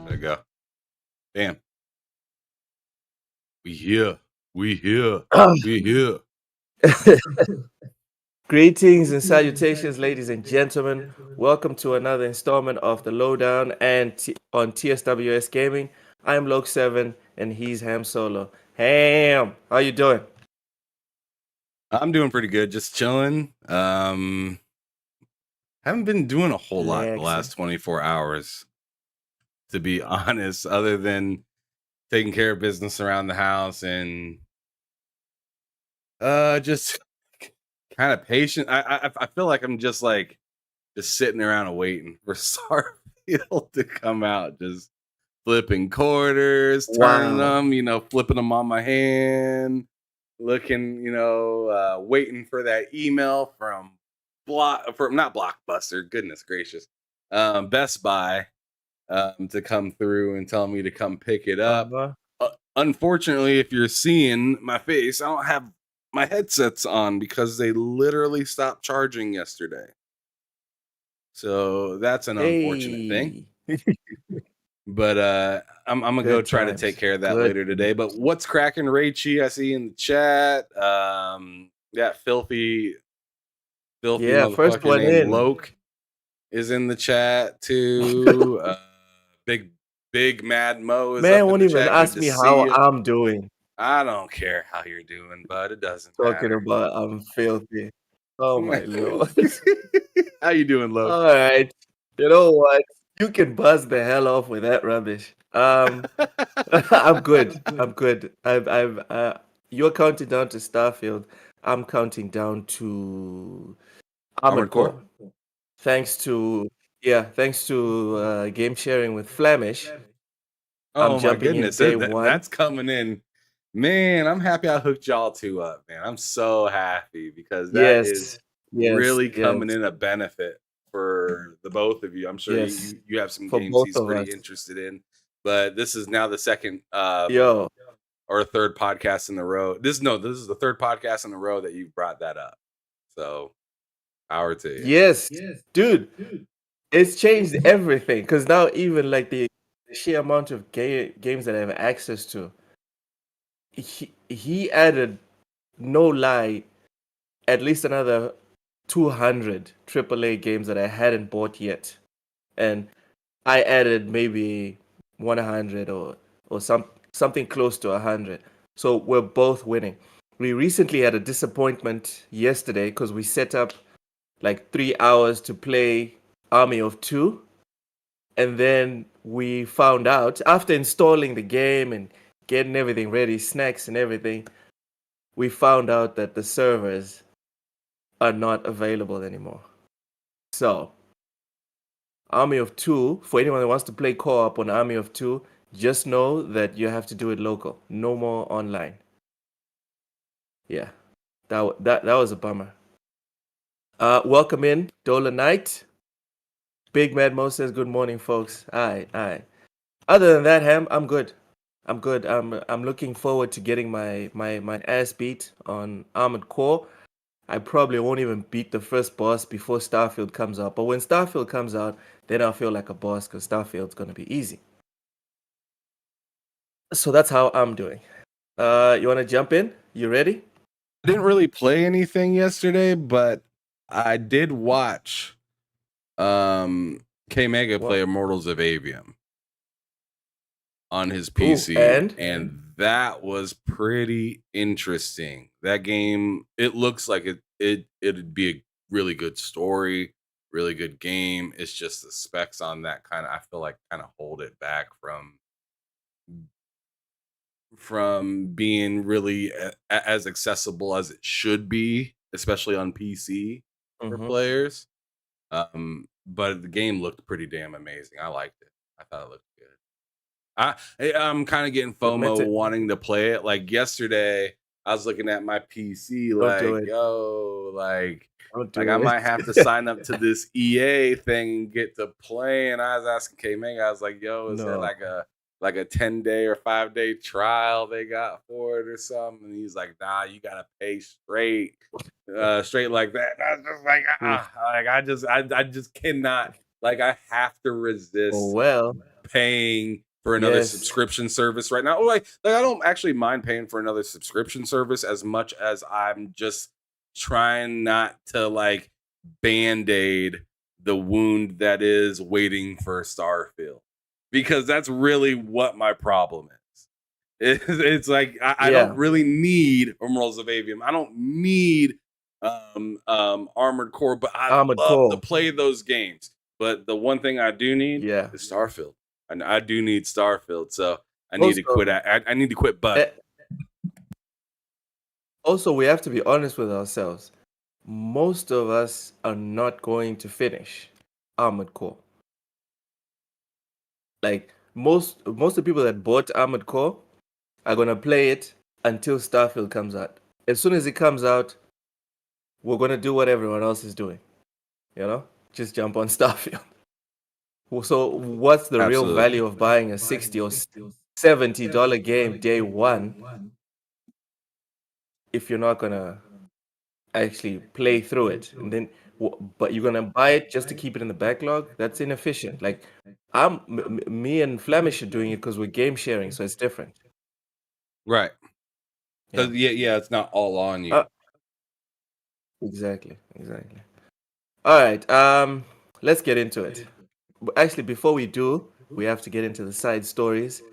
There you go. Damn. We here. We here. We here. Greetings and salutations, ladies and gentlemen. Welcome to another installment of the Lowdown and on TSWS Gaming. I'm Loke7 and he's Ham Solo. Ham, how you doing? I'm doing pretty good. Just chilling. Haven't been doing a whole lot the last 24 hours, to be honest, other than taking care of business around the house and just kind of patient. I feel like I'm just sitting around and waiting for Starfield to come out, just flipping quarters, turning them, flipping them on my hand, looking, waiting for that email from not Blockbuster, goodness gracious, Best Buy, to come through and tell me to come pick it up. Unfortunately, if you're seeing my face, I don't have my headsets on because they literally stopped charging yesterday. So that's an unfortunate thing. But I'm gonna go try to take care of that later today. But what's cracking, Raichi? I see in the chat. Yeah, filthy first motherfucker one named in. Loke is in the chat too. Big Mad Mo is Man, up won't in the even chat. ask me how I'm doing. I don't care how you're doing, but it doesn't Talking matter. about I'm filthy. Oh my lord. How you doing, Loke? All right. You know what? You can buzz the hell off with that rubbish. I'm good. I'm good. You're counting down to Starfield. I'm counting down to Armored Core. Thanks to game sharing with Flemish. Oh I'm my jumping goodness, in day one. that's coming in Man, I'm happy I hooked y'all 2 up, man. I'm so happy because that is Yes, yes, really coming yes, in a benefit for the both of you. I'm sure you yes, you you have some for games both he's of us. pretty interested in, but this is now the 2nd, Yo, or 3rd podcast in a row. This is the 3rd podcast in a row that you've brought that up. So, power to you. yes, dude, it's changed everything because now even like the sheer amount of games that I have access to, he added, no lie, at least another 200 AAA games that I hadn't bought yet, and I added maybe 100 or something close to 100. So we're both winning. We recently had a disappointment yesterday because we set up like 3 hours to play Army of Two, and then we found out after installing the game and getting everything ready, snacks and everything, we found out that the servers are not available anymore. So Army of Two, for anyone that wants to play co-op on Army of Two, just know that you have to do it local. No more online. Yeah, that was a bummer. Welcome in, Dola Knight. Big Mad Mo says good morning, folks. Aye. Other than that, Ham, I'm good. I'm good. I'm looking forward to getting my ass beat on Armored Core. I probably won't even beat the first boss before Starfield comes out. But when Starfield comes out, then I'll feel like a boss because Starfield's gonna be easy. So that's how I'm doing. You wanna jump in? You ready? I didn't really play anything yesterday, but I did watch, K Mega What? play Immortals of Avium on his Ooh, PC, and that was pretty interesting. That game, it looks like it'd be a really good story, really good game. It's just the specs on that I feel like kind of hold it back from being really as accessible as it should be, especially on PC for Mm-hmm. players. But the game looked pretty damn amazing. I liked it. I thought it looked good. I'm kind of getting Admit FOMO it. wanting to play it. Like yesterday, I was looking at my PC, Don't do like, it. yo, Don't like do I it. might have to sign up to this EA thing and get to play. And I was asking K Ming, I was like, yo, is there No. like a 10-day or 5-day trial they got for it or something? And he's like, nah, you gotta pay straight like that. And I was just like, Oof. like I just cannot, like I have to Oh resist well. paying for another Yes. subscription service right now. Like I don't actually mind paying for another subscription service as much as I'm just trying not to like band-aid the wound that is waiting for Starfield. Because that's really what my problem is. It's like I don't Yeah. really need Emeralds of Avium. I don't need Armored Core, but I Armored love to Core. play those games. But the one thing I do need Yeah. is Starfield. And I do need Starfield, so I need to Also, quit. I need to quit eh, button. also, we have to be honest with ourselves. Most of us are not going to finish Armored Core. Like most of the people that bought Armored Core are gonna play it until Starfield comes out. As soon as it comes out, we're gonna do what everyone else is doing. You know, just jump on Starfield. So, what's the real Absolutely. value of buying a $60 or $70 game day one if you're not gonna actually play through it? And then, but you're gonna buy it just to keep it in the backlog? That's inefficient. Like, me and Flemish are doing it because we're game sharing, so it's different. Right. Yeah. Because yeah, it's not all on you. Uh, exactly. All right. Let's get into it. Actually, before we do, we have to get into the side stories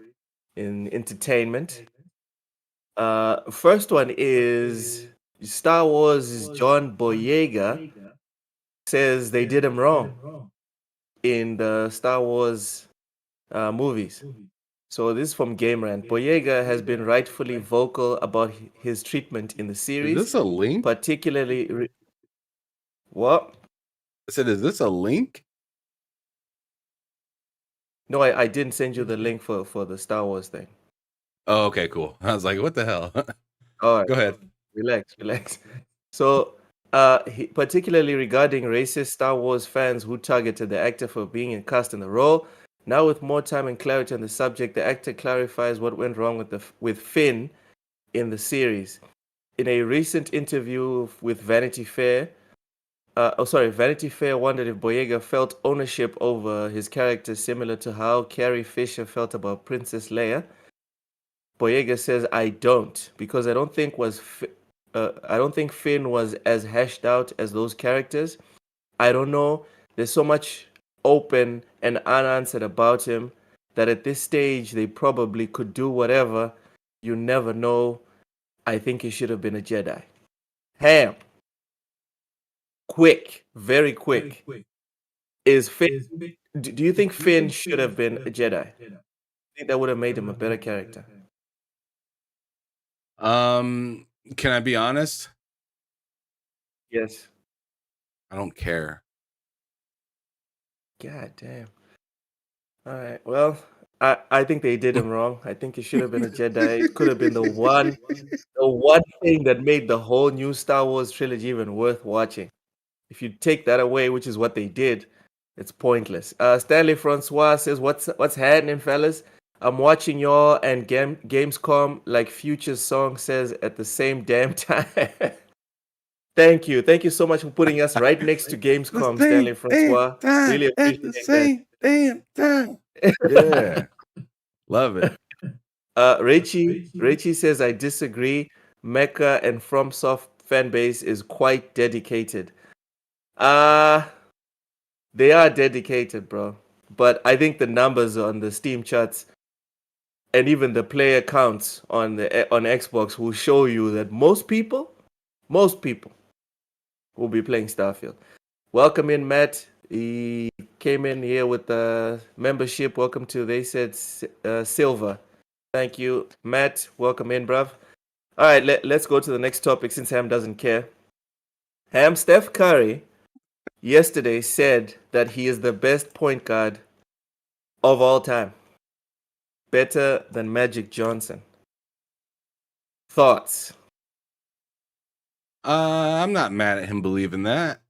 in entertainment. First one is Star Wars' John Boyega says they did him wrong in the Star Wars movies. So this is from Game Rant. Boyega has been rightfully vocal about his treatment in the Is series, this a link? particularly what? I said, is this a link? No, I didn't send you the link for the Star Wars thing. Oh, okay, cool. I was like, what the hell? All right, Go ahead. relax. So, particularly regarding racist Star Wars fans who targeted the actor for being cast in the role. Now, with more time and clarity on the subject, the actor clarifies what went wrong with Finn in the series. In a recent interview with Vanity Fair, Vanity Fair wondered if Boyega felt ownership over his character similar to how Carrie Fisher felt about Princess Leia. Boyega says, "I don't, because I don't think Finn was as hashed out as those characters. I don't know. There's so much open and unanswered about him that at this stage they probably could do whatever. You never know. I think he should have been a Jedi." Ham, quick, very quick. Is Finn? Do you think Finn should have been a Jedi? I think that would have made him a better character. Can I be honest? Yes. I don't care. God damn. All right. Well, I think they did him wrong. I think he should have been a Jedi. It could have been the one thing that made the whole new Star Wars trilogy even worth watching. If you take that away, which is what they did, it's pointless. Stanley Francois says, "What's happening, fellas? I'm watching y'all and Gamescom like Future's song says at the same damn time." Thank you so much for putting us right next to Gamescom, Stanley Francois. Really appreciate the same damn time. Yeah, love it. Richie says, "I disagree. Mecha and FromSoft fan base is quite dedicated." They are dedicated, bro. But I think the numbers on the Steam charts and even the player counts on Xbox will show you that most people will be playing Starfield. Welcome in, Matt. He came in here with the membership. Welcome to, they said, Silver. Thank you, Matt. Welcome in, bruv. All right, let's go to the next topic since Ham doesn't care. Steph Curry yesterday said that he is the best point guard of all time. Better than Magic Johnson. Thoughts? I'm not mad at him believing that.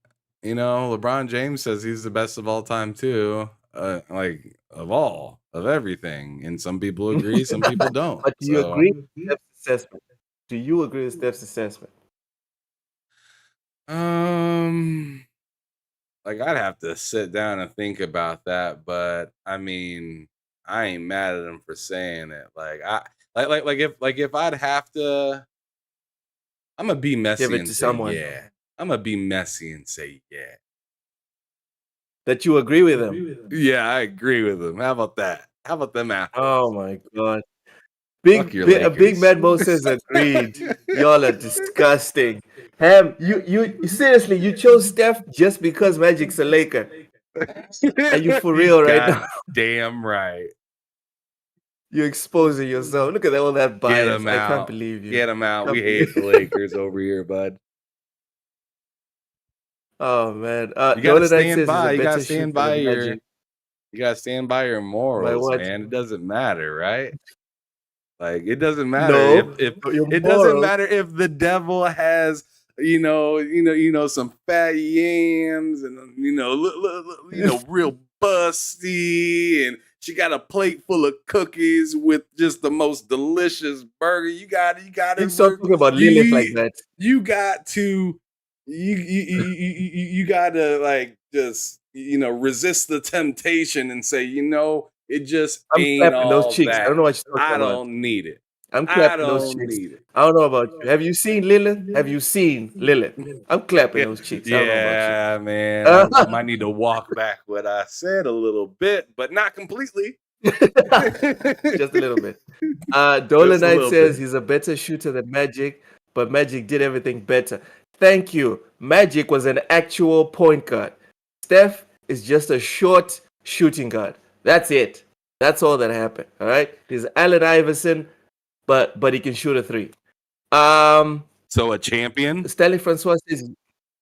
You know, LeBron James says he's the best of all time too. Like of everything. And some people agree, some people don't. But do you agree with Steph's assessment? Do you agree with Steph's assessment? Like I'd have to sit down and think about that, but I mean, I ain't mad at him for saying it. If I'd have to, I'm gonna be messy Give it and to say someone. yeah. I'm gonna be messy and say yeah. That you agree with him? Yeah, I agree with him. How about that? How about them apples? Oh my god. Fuck your Big Lakers. Mad Mo says agreed. Y'all are disgusting. Ham, you seriously, you chose Steph just because Magic's a Laker. Are you for real right now? Damn right. You're exposing yourself. Look at all that bias. Get him out. I can't believe you. Get him out. We hate the Lakers over here, bud. Oh man. You gotta stand by. You gotta stand by your. You gotta stand by your morals, man. It doesn't matter, right? Like it doesn't matter if it doesn't matter if the devil has some fat yams and real busty, and she got a plate full of cookies with just the most delicious burger. You got to stop talking about Lilith like that. You got to you got to like just resist the temptation and say it just ain't all those cheeks. that. I don't know what you're talking about. I don't need it. I'm clapping those cheeks. I don't know about you. Have you seen Lilith? I'm clapping those cheeks. I don't know about you. Man. I might need to walk back what I said a little bit, but not completely. Just a little bit. Dolanite says he's a better shooter than Magic, but Magic did everything better. Thank you. Magic was an actual point guard. Steph is just a short shooting guard. That's it. That's all that happened. All right. He's Allen Iverson, but he can shoot a three. So a champion? Stanley Francois says.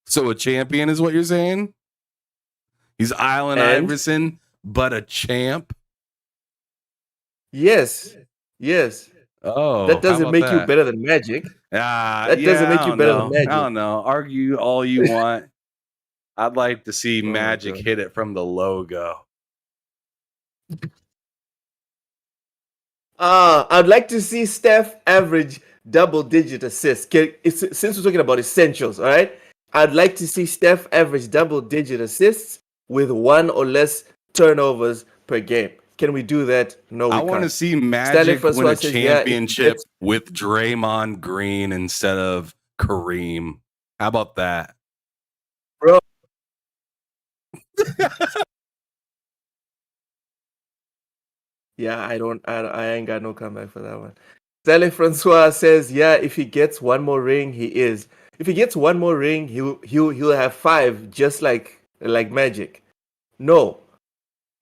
So a champion is what you're saying? He's Allen Iverson, but a champ? Yes. Oh, That how doesn't about make you that? better than Magic. That doesn't Yeah, make I you don't better than know. I Magic. don't know. Argue all you want. I'd like to see Oh my Magic god. hit it from the logo. I'd like to see Steph average double-digit assists. Since we're talking about essentials, all right? I'd like to see Steph average double-digit assists with one or less turnovers per game. Can we do that? No, I we want to can't. see Stanley Magic win Francois a says, yeah, if he championship gets with Draymond Green instead of Kareem. How about that? bro. Yeah, I ain't got no comeback for that one. Stanley Francois says, yeah, if he gets one more ring, he is. If he gets one more ring, he'll have five, just like Magic. No,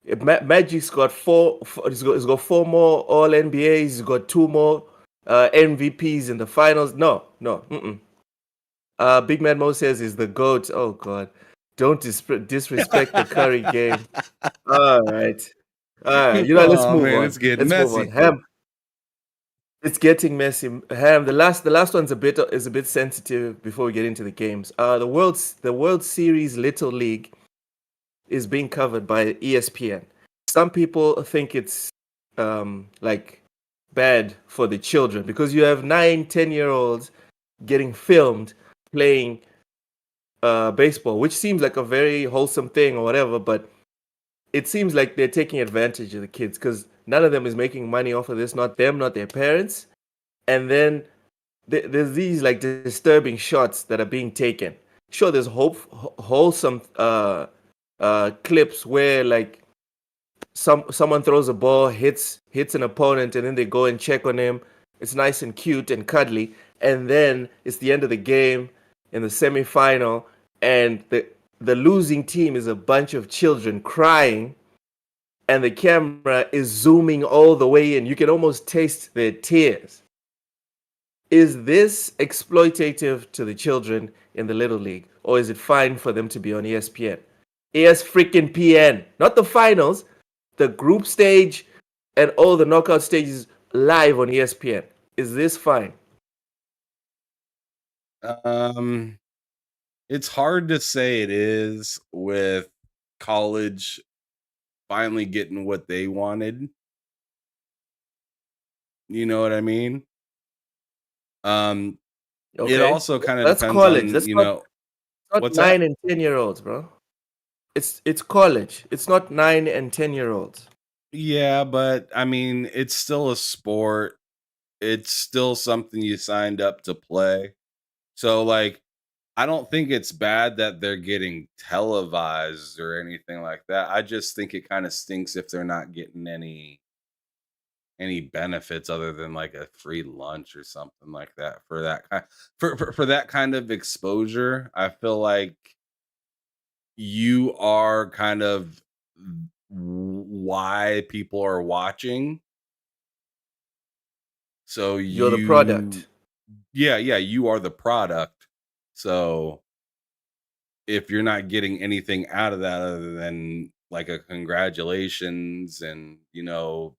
Magic's got he's got four more All NBAs. He's got two more MVPs in the finals. No, no. Mm-mm. Big Man Mo says is the GOAT. Oh God, don't disrespect the Curry game. All right, all right. You know, let's Oh move man, on. it's getting Let's move on. messy. Ham, it's getting messy. Ham, the last one's a bit sensitive before we get into the games. The World Series Little League is being covered by ESPN. Some people think it's like bad for the children because you have 9, 10-year-olds getting filmed playing baseball, which seems like a very wholesome thing or whatever, but it seems like they're taking advantage of the kids because none of them is making money off of this, not them, not their parents. And then there's these like disturbing shots that are being taken. Sure, there's wholesome clips where like someone throws a ball, hits an opponent, and then they go and check on him. It's nice and cute and cuddly, and then it's the end of the game in the semifinal, and the losing team is a bunch of children crying, and the camera is zooming all the way in. You can almost taste their tears. Is this exploitative to the children in the Little League, or is it fine for them to be on ESPN? ES freaking PN, not the finals, the group stage and all the knockout stages live on ESPN. Is this fine? Um, it's hard to say it is with college finally getting what they wanted. You know what I mean? Um, it Okay, also kind of that's depends college. on, That's not what's that? 9 and 10-year-olds, bro. It's college. It's not 9 and 10-year-olds. Yeah, but I mean, it's still a sport. It's still something you signed up to play. So like I don't think it's bad that they're getting televised or anything like that. I just think it kind of stinks if they're not getting any benefits other than like a free lunch or something like that for that kind for that kind of exposure. I feel like you are kind of why people are watching. So You're the you product. yeah, you are the product. So if you're not getting anything out of that other than like a congratulations and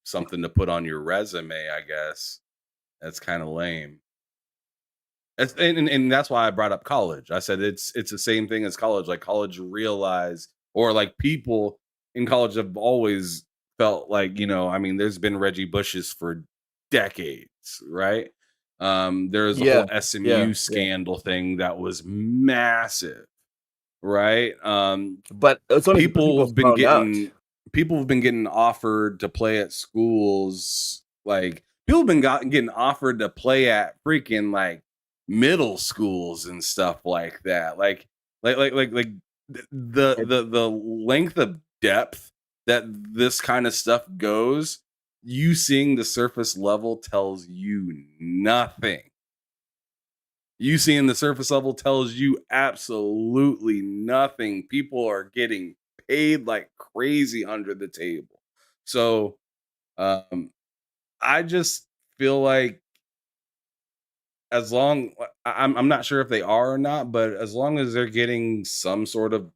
something to put on your resume, I guess that's kind of lame. And that's why I brought up college. I said it's the same thing as college. Like college realize or like people in college have always felt like, I mean, there's been Reggie Bushes for decades, right? There's the Yeah, whole yeah, SMU yeah. scandal thing that was massive, right? But it's only because People people have been found out. getting people have been getting offered to play at schools. Like people have been getting offered to play at freaking like middle schools and stuff like that. Like the length of depth that this kind of stuff goes, you seeing the surface level tells you nothing. You seeing the surface level tells you absolutely nothing. People are getting paid like crazy under the table. So um I just feel like as long I'm not sure if they are or not, but as long as they're getting some sort of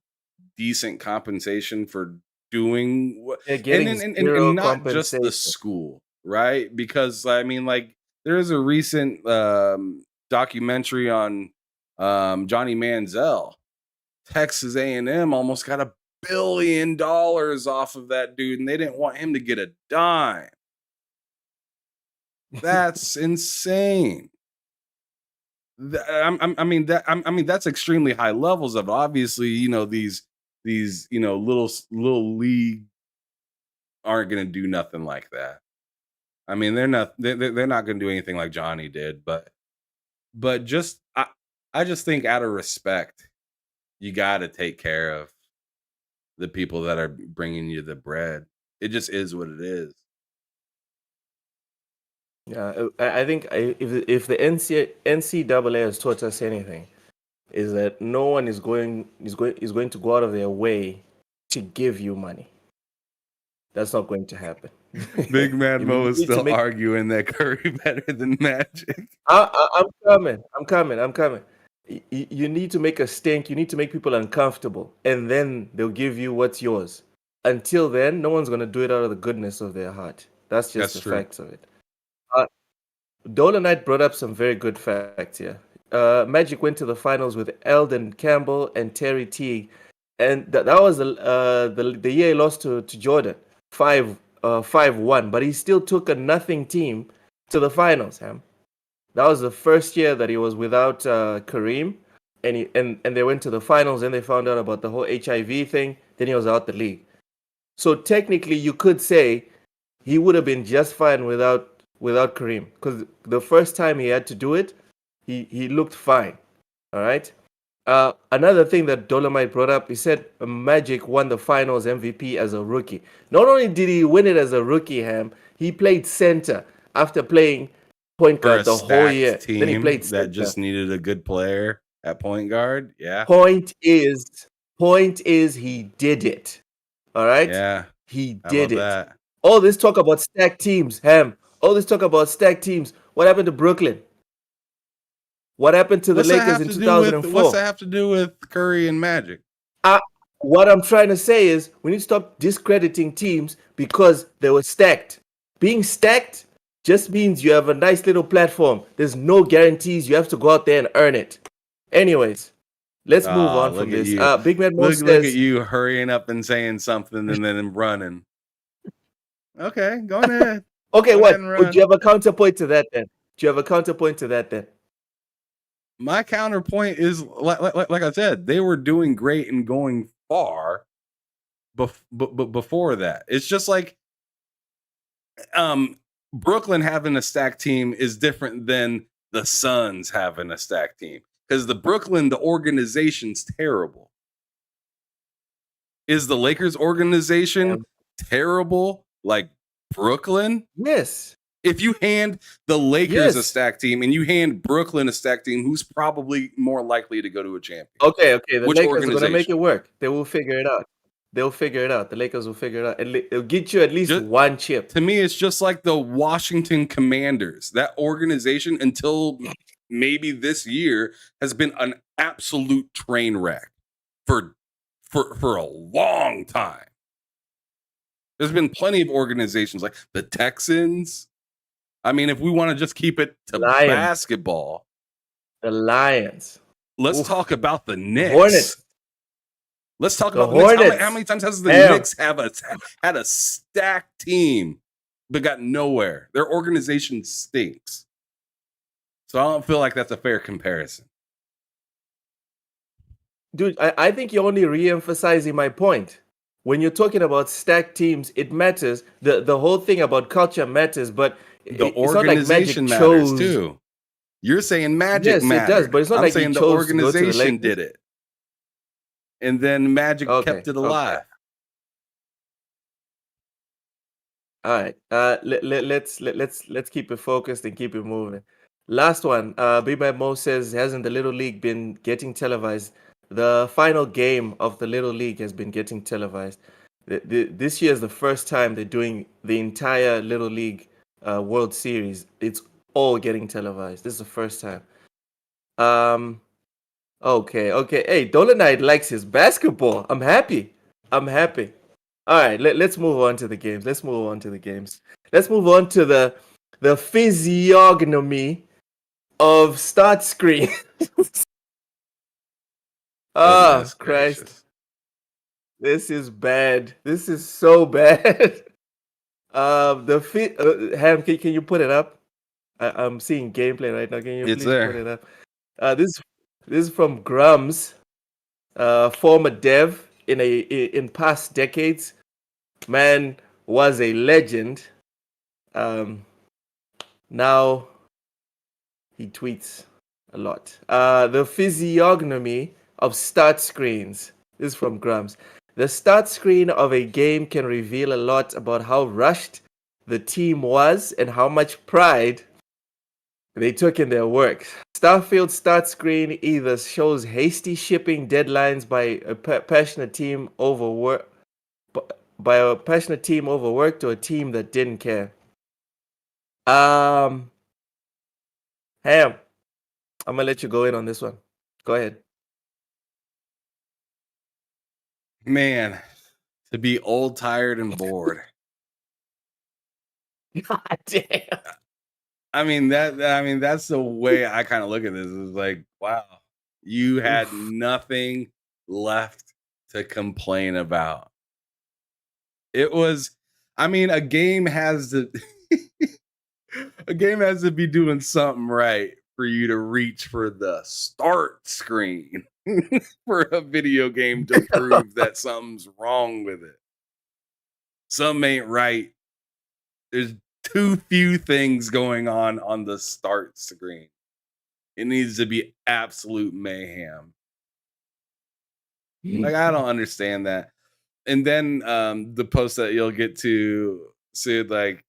decent compensation for doing what They're and getting and, and, zero and not just the compensation. school, right? Because I mean like There's a recent documentary on Johnny Manziel. Texas A&M almost got $1 billion off of that dude, and they didn't want him to get a dime. That's insane. I mean, that's extremely high levels of it. Obviously, these little league aren't going to do nothing like that. I mean, they're not going to do anything like Johnny did, but just I just think out of respect, you got to take care of the people that are bringing you the bread. It just is what it is. Yeah, I think if the NCAA has taught us anything, is that no one is going to go out of their way to give you money. That's not going to happen. Big Man Mo is still arguing that Curry better than Magic. I'm coming. You need to make a stink. You need to make people uncomfortable, and then they'll give you what's yours. Until then, no one's going to do it out of the goodness of their heart. That's just the facts of it. Dolan Knight brought up some very good facts here. Magic went to the finals with Eldon Campbell and Terry Teague, and that was the year he lost to Jordan 5-1, but he still took a nothing team to the finals. That was the first year that he was without Kareem, and they went to the finals, and they found out about the whole HIV thing. Then he was out the league. So technically, you could say he would have been just fine without Kareem, because the first time he had to do it, he looked fine. All right. Another thing that Dolomite brought up, he said Magic won the finals MVP as a rookie. Not only did he win it as a rookie, he played center after playing point guard the whole year. Then he played center. That just needed a good player at point guard. Yeah. Point is he did it. All right. Yeah. He did it. That? All this talk about stacked teams, All this talk about stacked teams. What happened to Brooklyn? What happened to the Lakers in 2004? What's that have to do with Curry and Magic? What I'm trying to say is we need to stop discrediting teams because they were stacked. Being stacked just means you have a nice little platform. There's no guarantees. You have to go out there and earn it. Anyways, let's move on from this. Big Man Mo says, look at you hurrying up and saying something and then running. Okay, go ahead. Okay, what? Do you have a counterpoint to that then? My counterpoint is, like I said, they were doing great and going far before that. It's just like Brooklyn having a stacked team is different than the Suns having a stacked team. Because the organization's terrible. Is the Lakers organization terrible like Brooklyn? Yes. If you hand the Lakers a stacked team and you hand Brooklyn a stacked team, who's probably more likely to go to a champion? Okay. The Lakers are going to make it work. They will figure it out. They'll figure it out. The Lakers will figure it out. They'll get you at least one chip. To me, it's just like the Washington Commanders. That organization, until maybe this year, has been an absolute train wreck for a long time. There's been plenty of organizations like the Texans. I mean, if we want to just keep it to basketball. The Lions. Let's talk about the Knicks. Hornets. Let's talk about the Knicks. How many times has the Knicks had a stacked team but got nowhere? Their organization stinks. So I don't feel like that's a fair comparison. Dude, I think you're only re-emphasizing my point. When you're talking about stacked teams, it matters. The whole thing about culture matters, but the organization matters too. You're saying Magic matters. Yes, it does, but it's not like saying the organization did it. And then Magic kept it alive. All right. Let's keep it focused and keep it moving. Last one. Big Man Mo says, hasn't the Little League been getting televised? The final game of the Little League has been getting televised. This year is the first time they're doing the entire Little League World Series. It's all getting televised. This is the first time. Okay. Hey, Dolonite likes his basketball. I'm happy. All right, let's move on to the games. Let's move on to the the physiognomy of start screen. Goodness Christ. gracious. This is bad. This is so bad. Ham, can you put it up? I'm seeing gameplay right now. Can you It's please put there. it up? This is from Grums, former dev in past decades. Man was a legend. Now he tweets a lot. The physiognomy of start screens. This is from Grums. The start screen of a game can reveal a lot about how rushed the team was and how much pride they took in their work. Starfield start screen either shows hasty shipping deadlines by a passionate team overworked or a team that didn't care. Ham, I'm gonna let you go in on this one. Go ahead. Man, to be old, tired, and bored. God damn. I mean that's the way I kind of look at this. Is like, wow, you had Oof. nothing left to complain about. It was, I mean, a game has to a game has to be doing something right for you to reach for the start screen for a video game to prove that something's wrong with it. Something ain't right. There's too few things going on the start screen. It needs to be absolute mayhem. Like, I don't understand that. And then the post that you'll get to said, like,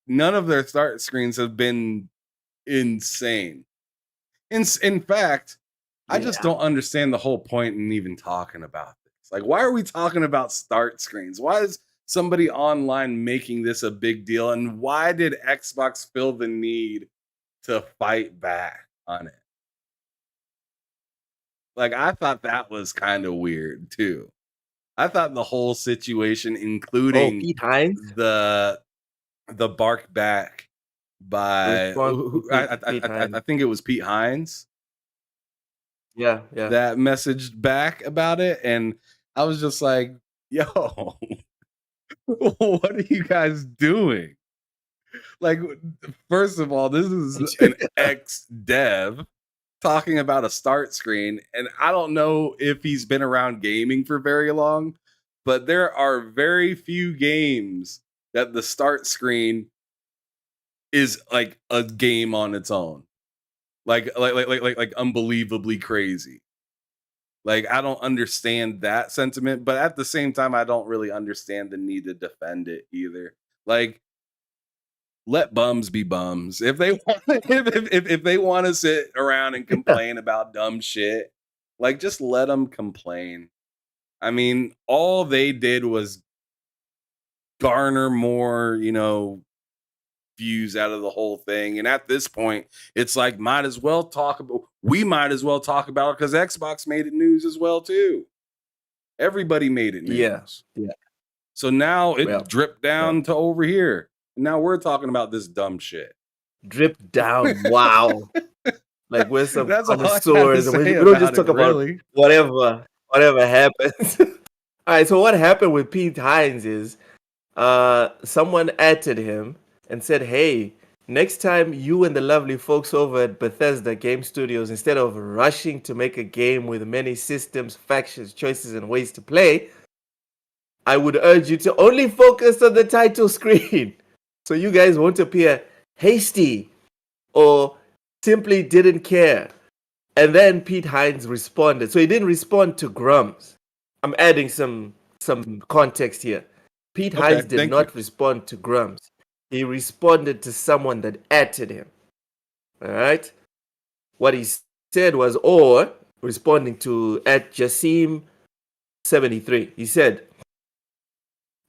none of their start screens have been insane. In fact, I just Yeah. don't understand the whole point in even talking about this. Like, why are we talking about start screens? Why is somebody online making this a big deal? And why did Xbox feel the need to fight back on it? Like, I thought that was kind of weird too. I thought the whole situation, Oh, including Pete Hines. the bark back by Response to Pete I Hines. think it was Pete Hines Yeah. that messaged back about it, and I was just like, "Yo, what are you guys doing?" Like, first of all, this is an ex dev talking about a start screen, and I don't know if he's been around gaming for very long, but there are very few games that the start screen is like a game on its own. Like unbelievably crazy. Like, I don't understand that sentiment, but at the same time I don't really understand the need to defend it either. Like, let bums be bums. If they want if they want to sit around and complain about dumb shit, like, just let them complain. I mean, all they did was garner more, views out of the whole thing. And at this point, it's like we might as well talk about it because Xbox made it news as well too. Everybody made it Yeah. news. Yeah. So now it Well, dripped down to over here. And now we're talking about this dumb shit. drip down. Wow. Like we're some That's all I gotta connoisseurs, and we say don't just about it, talk about really. whatever happens. All right. So what happened with Pete Hines is, someone added him and said, "Hey, next time you and the lovely folks over at Bethesda Game Studios, instead of rushing to make a game with many systems, factions, choices, and ways to play, I would urge you to only focus on the title screen, so you guys won't appear hasty or simply didn't care." And then Pete Hines responded. So he didn't respond to Grums. I'm adding some context here. Pete Okay, Hines did thank you. not respond to Grums. He responded to someone that added him. All right. What he said was, or responding to at Jasim73. He said,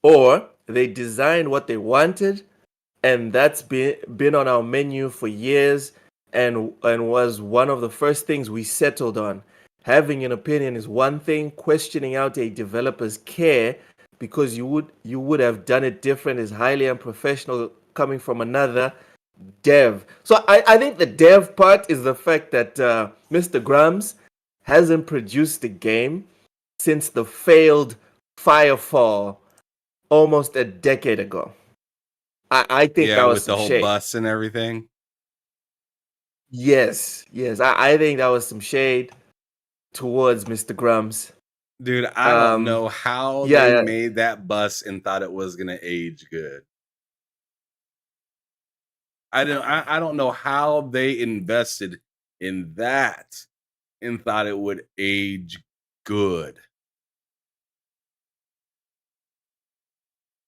or they designed what they wanted, and that's been on our menu for years, and was one of the first things we settled on. Having an opinion is one thing, questioning out a developer's care because you would have done it different is highly unprofessional coming from another dev. So I think the dev part is the fact that Mr. Grumps hasn't produced a game since the failed Firefall almost a decade ago. I think that Yeah, was with some the whole shade. bus and everything. Yes. I think that was some shade towards Mr. Grumps. Dude, I don't know how they Yeah. made that bus and thought it was gonna age good. I don't know how they invested in that and thought it would age good.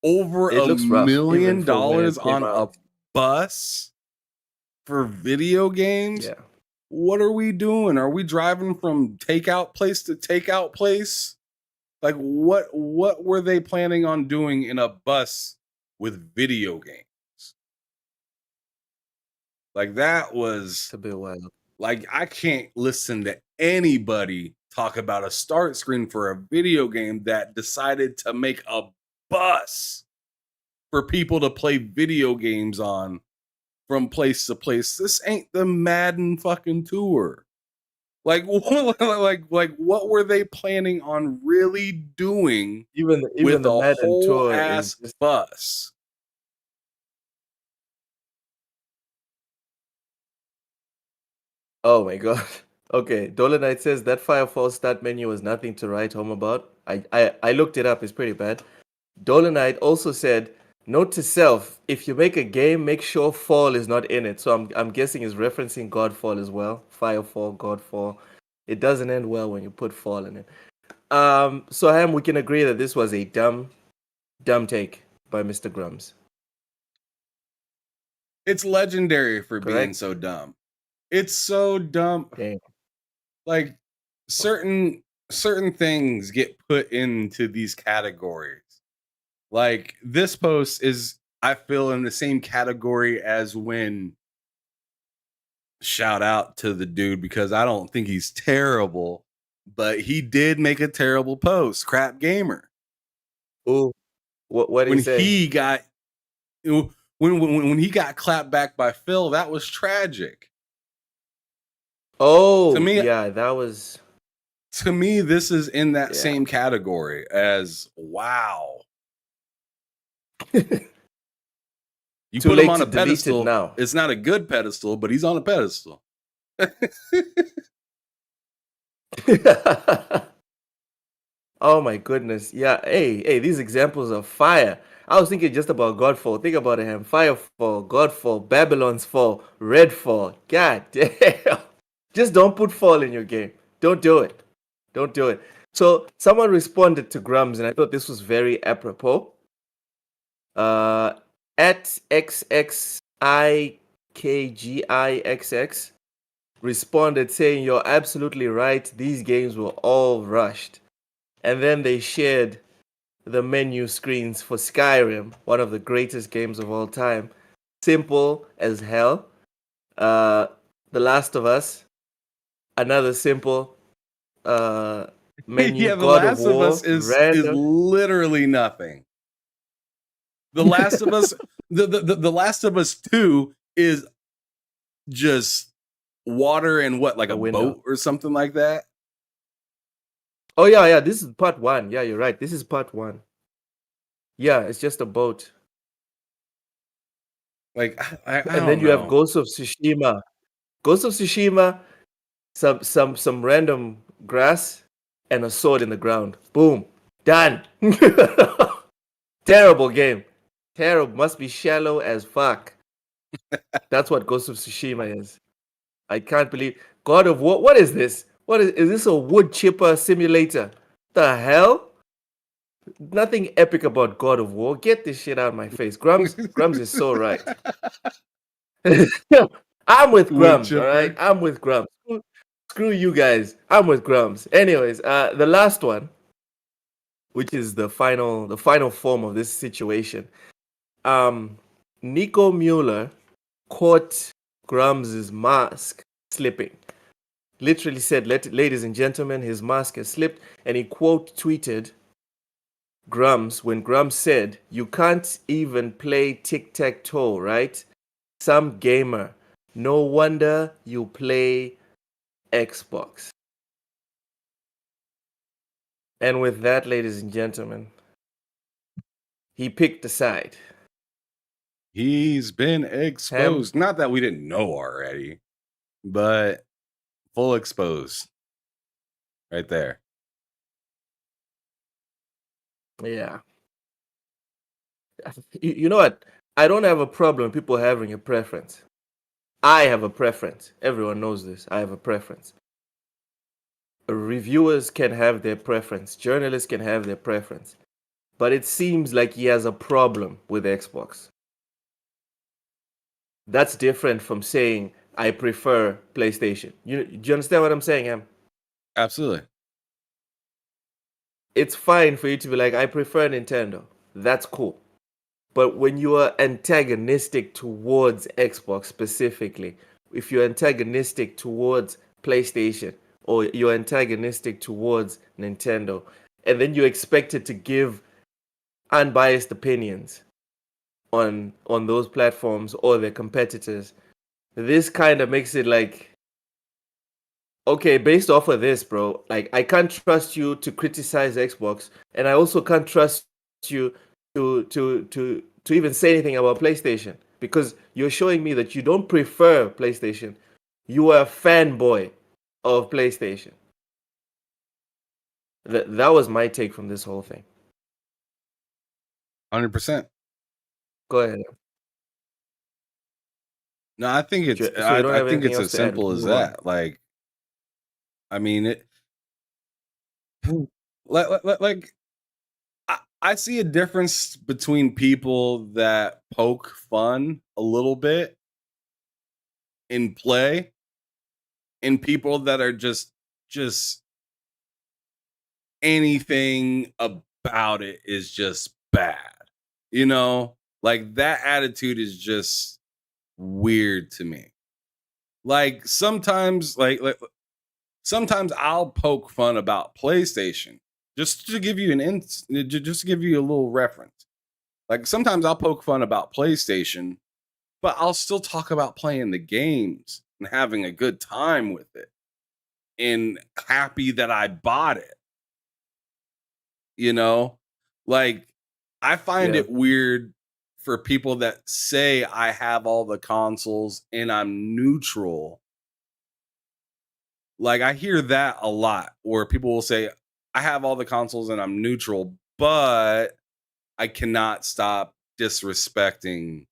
Over It a looks rough, even million for when it dollars came on a out. bus for video games? Yeah. What are we doing? Are we driving from takeout place to takeout place? Like what were they planning on doing in a bus with video games? Like that was It's a bit wild. like I can't listen to anybody talk about a start screen for a video game that decided to make a bus for people to play video games on from place to place. This ain't the Madden fucking tour. Like what were they planning on really doing Even with the a Madden whole tour is ass just bus? oh my god. Okay, Dolomite says that Firefall start menu was nothing to write home about. I looked it up, it's pretty bad. Dolomite also said, note to self, if you make a game, make sure fall is not in it. So I'm guessing he's referencing Godfall as well. Firefall, Godfall. It doesn't end well when you put fall in it. So Ham, we can agree that this was a dumb take by Mr. Grumps. It's legendary for being Correct? so dumb. It's so dumb. Damn. Like certain things get put into these categories. Like this post is, I feel, in the same category as when, shout out to the dude because I don't think he's terrible, but he did make a terrible post. Crap gamer. Ooh, what did When he say? he got when he got clapped back by Phil, that was tragic. Oh, To me, yeah, that was this is in that yeah. same category as wow. You Too put him late on to a delete it pedestal. now. It's not a good pedestal, but he's on a pedestal. Oh my goodness. Yeah. Hey, these examples of fire. I was thinking just about Godfall. Think about it, Ham. Firefall, Godfall, Babylon's Fall, Redfall. God damn. Just don't put fall in your game. Don't do it. Don't do it. So someone responded to Grums, and I thought this was very apropos. At XXIKGIXX responded saying, "You're absolutely right. These games were all rushed." And then they shared the menu screens for Skyrim, one of the greatest games of all time. Simple as hell. The Last of Us, another simple menu. Yeah, The God of Last of War, Us is random. literally nothing. The Last of Us, the Last of Us 2 is just water and what, like A a window. boat or something like that. Oh yeah. This is part one. Yeah, you're right. This is part one. Yeah, it's just a boat. Like I And then don't you have know. Ghost of Tsushima. Ghost of Tsushima, some random grass and a sword in the ground. Boom. Done. Terrible game. Terrible. Must be shallow as fuck. That's what Ghost of Tsushima is. I can't believe God of War. What is this? What is this a wood chipper simulator? The hell? Nothing epic about God of War. Get this shit out of my face. Grums is so right. I'm with Wood Grums, all right? chipper. I'm with Grums. Screw you guys. I'm with Grums. Anyways, the last one, which is the final form of this situation. Nico Mueller caught Grums' mask slipping. Literally said, ladies and gentlemen, his mask has slipped, and he quote tweeted, Grums, when Grums said, you can't even play tic-tac-toe, right? Some gamer. No wonder you play Xbox. And with that, ladies and gentlemen, he picked a side. He's been exposed. Not that we didn't know already, but full exposed. Right there. Yeah. You know what? I don't have a problem with people having a preference. I have a preference. Everyone knows this. I have a preference. Reviewers can have their preference. Journalists can have their preference. But it seems like he has a problem with Xbox. That's different from saying I prefer PlayStation. Do you understand what I'm saying, Em? Absolutely. It's fine for you to be like, I prefer Nintendo. That's cool. But when you are antagonistic towards Xbox specifically, if you're antagonistic towards PlayStation or you're antagonistic towards Nintendo, and then you're expected to give unbiased opinions on those platforms or their competitors, this kind of makes it like, okay, based off of this, bro, like I can't trust you to criticize Xbox, and I also can't trust you to even say anything about PlayStation because you're showing me that you don't prefer PlayStation. You are a fanboy of PlayStation. That was my take from this whole thing. 100%. Go ahead. No, I think it's So you don't I have think anything it's else as to add? simple as Move on. that. Like, I mean, it like I see a difference between people that poke fun a little bit in play and people that are just anything about it is just bad. You know? Like that attitude is just weird to me. Like sometimes I'll poke fun about PlayStation just to give you just to give you a little reference. Like sometimes I'll poke fun about PlayStation, but I'll still talk about playing the games and having a good time with it and happy that I bought it. You know? Like I find Yeah. it weird for people that say I have all the consoles and I'm neutral. Like I hear that a lot where people will say I have all the consoles and I'm neutral, but I cannot stop disrespecting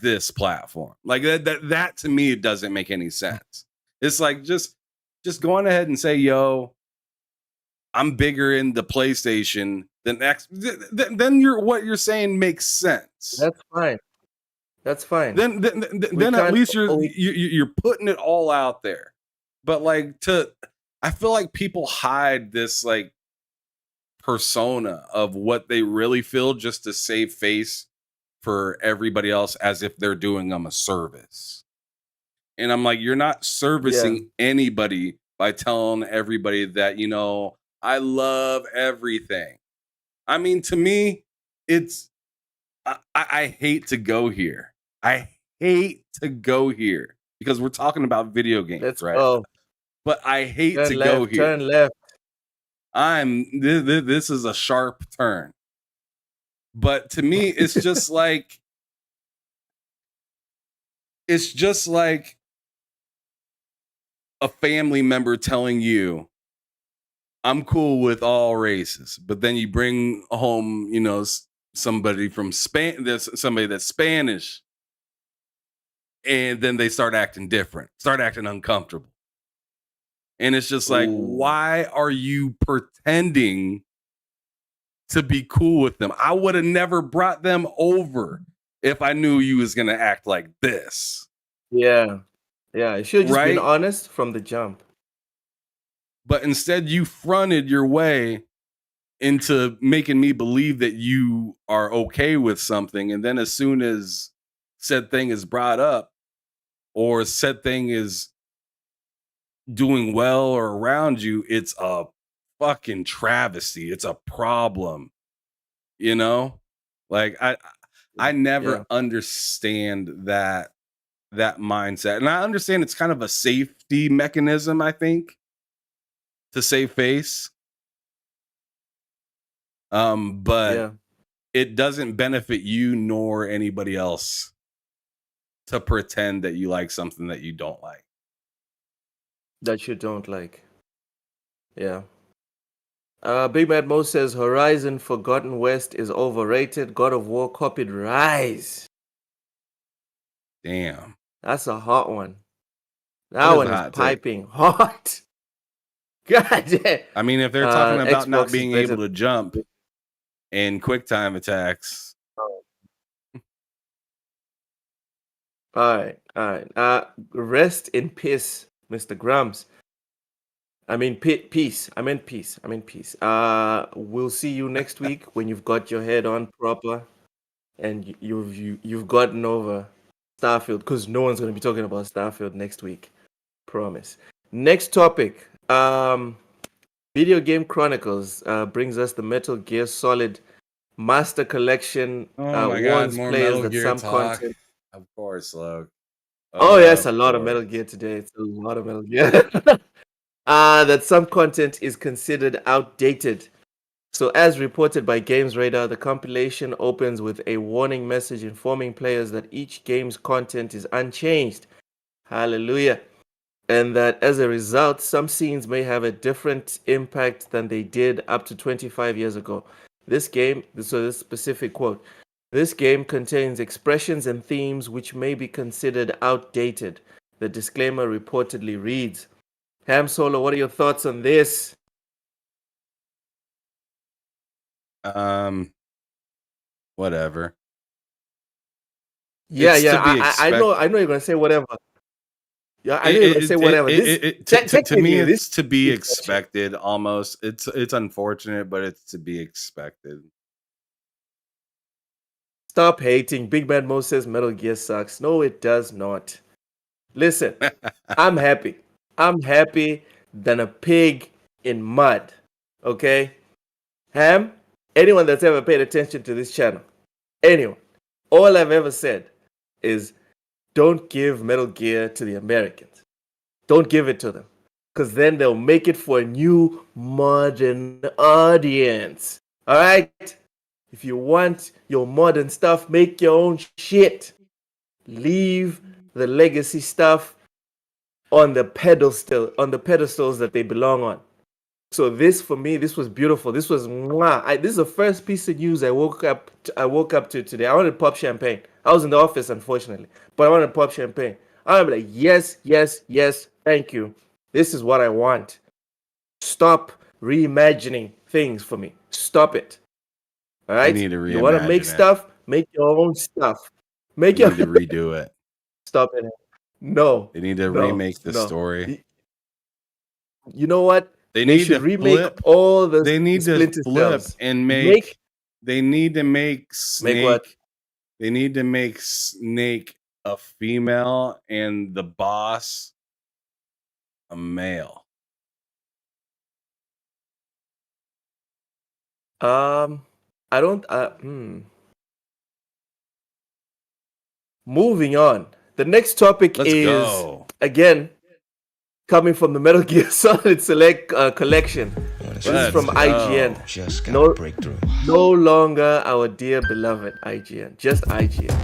this platform. Like that to me it doesn't make any sense. It's like just go on ahead and say, "Yo, I'm bigger in the PlayStation than X." Then what you're saying makes sense. That's fine. That's fine. Then at least you're putting it all out there. But like I feel like people hide this like persona of what they really feel just to save face for everybody else as if they're doing them a service. And I'm like, you're not servicing anybody by telling everybody that, I love everything. I mean, to me, it's I hate to go here. I hate to go here because we're talking about video games, Let's right? go. But I hate Turn to left. go here. Turn left. This is a sharp turn. But to me, it's just like a family member telling you, I'm cool with all races, but then you bring home, somebody from Spain, somebody that's Spanish, and then they start acting different, start acting uncomfortable. And it's just like, why are you pretending to be cool with them? I would have never brought them over if I knew you was gonna act like this. Yeah. Yeah. It should have just been Right? honest from the jump. But instead you fronted your way into making me believe that you are okay with something. And then as soon as said thing is brought up or said thing is doing well or around you, it's a fucking travesty. It's a problem. You know, like I Yeah. never understand that mindset, and I understand it's kind of a safety mechanism. I think to save face, but Yeah. it doesn't benefit you nor anybody else to pretend that you like something that you don't like. That you don't like. Yeah. Big Mad Mo says Horizon Forgotten West is overrated. God of War copied Rise. Damn, That's a hot one. that That is a one is hot take. piping hot. God damn. I mean, if they're talking about not Xbox is being better. able to jump in quick time attacks, All right. All right. Rest in peace, Mr. Grumps. I mean, peace. I meant peace. I meant peace. We'll see you next week when you've got your head on proper and you've gotten over Starfield, because no one's going to be talking about Starfield next week. Promise. Next topic. Video Game Chronicles brings us the Metal Gear Solid Master Collection. oh my god, Warns more players Metal that Gear some talk. content. Of course, Logan. Oh, yes, a Of lot of Metal course. Gear today. It's a lot of Metal Gear. That some content is considered outdated. So, as reported by Games Radar, the compilation opens with a warning message informing players that each game's content is unchanged. Hallelujah. And that as a result, some scenes may have a different impact than they did up to 25 years ago. This specific quote, this game contains expressions and themes which may be considered outdated. The disclaimer reportedly reads. Ham Solo, what are your thoughts on this? Whatever. Yeah, It's yeah, to be I know, expected. you're gonna say whatever. Yeah, I know you're gonna say whatever. This To me, technically, this it's to be is bullshit. expected. Almost, it's unfortunate, but it's to be expected. Stop hating. Big Bad Mo says Metal Gear sucks. No, it does not. Listen, I'm happy. I'm happy than a pig in mud. Okay? Ham, anyone that's ever paid attention to this channel, anyone, all I've ever said is don't give Metal Gear to the Americans. Don't give it to them. Because then they'll make it for a new modern audience. All right? If you want your modern stuff, make your own shit. Leave the legacy stuff on the pedestals that they belong on. So this, for me, this was beautiful. This was mwah. This is the first piece of news I woke up to today. I wanted to pop champagne. I was in the office, unfortunately, but I wanted to pop champagne. I'm like, yes, yes, yes, thank you. This is what I want. Stop reimagining things for me. Stop it. All They right? need to You want to make reimagine it. stuff? Make your own stuff. They Make your need to redo it. stop it. No, They need to no, remake the no. story. You know what? They They need should to remake flip. all the They need to Splinter flip Cells. and Make make. They need to make what? Snake. They need to make Snake a female and the boss a male. I don't. Moving on. The next topic Let's is go. again coming from the Metal Gear Solid Select collection. This is Let's from go. IGN. Just got No, a breakthrough. no longer our dear beloved IGN. Just IGN.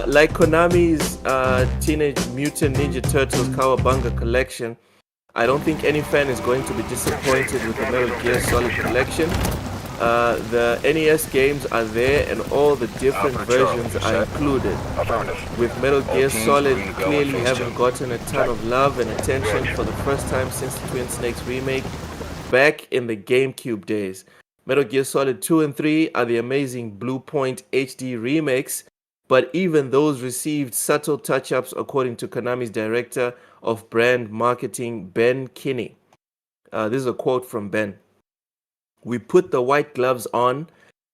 Like Konami's Teenage Mutant Ninja Turtles Kawabunga collection, I don't think any fan is going to be disappointed with the Metal Gear Solid collection. The NES games are there and all the different versions are included. With Metal Gear Solid clearly having gotten a ton of love and attention for the first time since the Twin Snakes remake back in the GameCube days. Metal Gear Solid 2 and 3 are the amazing Blue Point HD remakes, but even those received subtle touch-ups according to Konami's director of brand marketing, Ben Kinney. This is a quote from Ben. We put the white gloves on,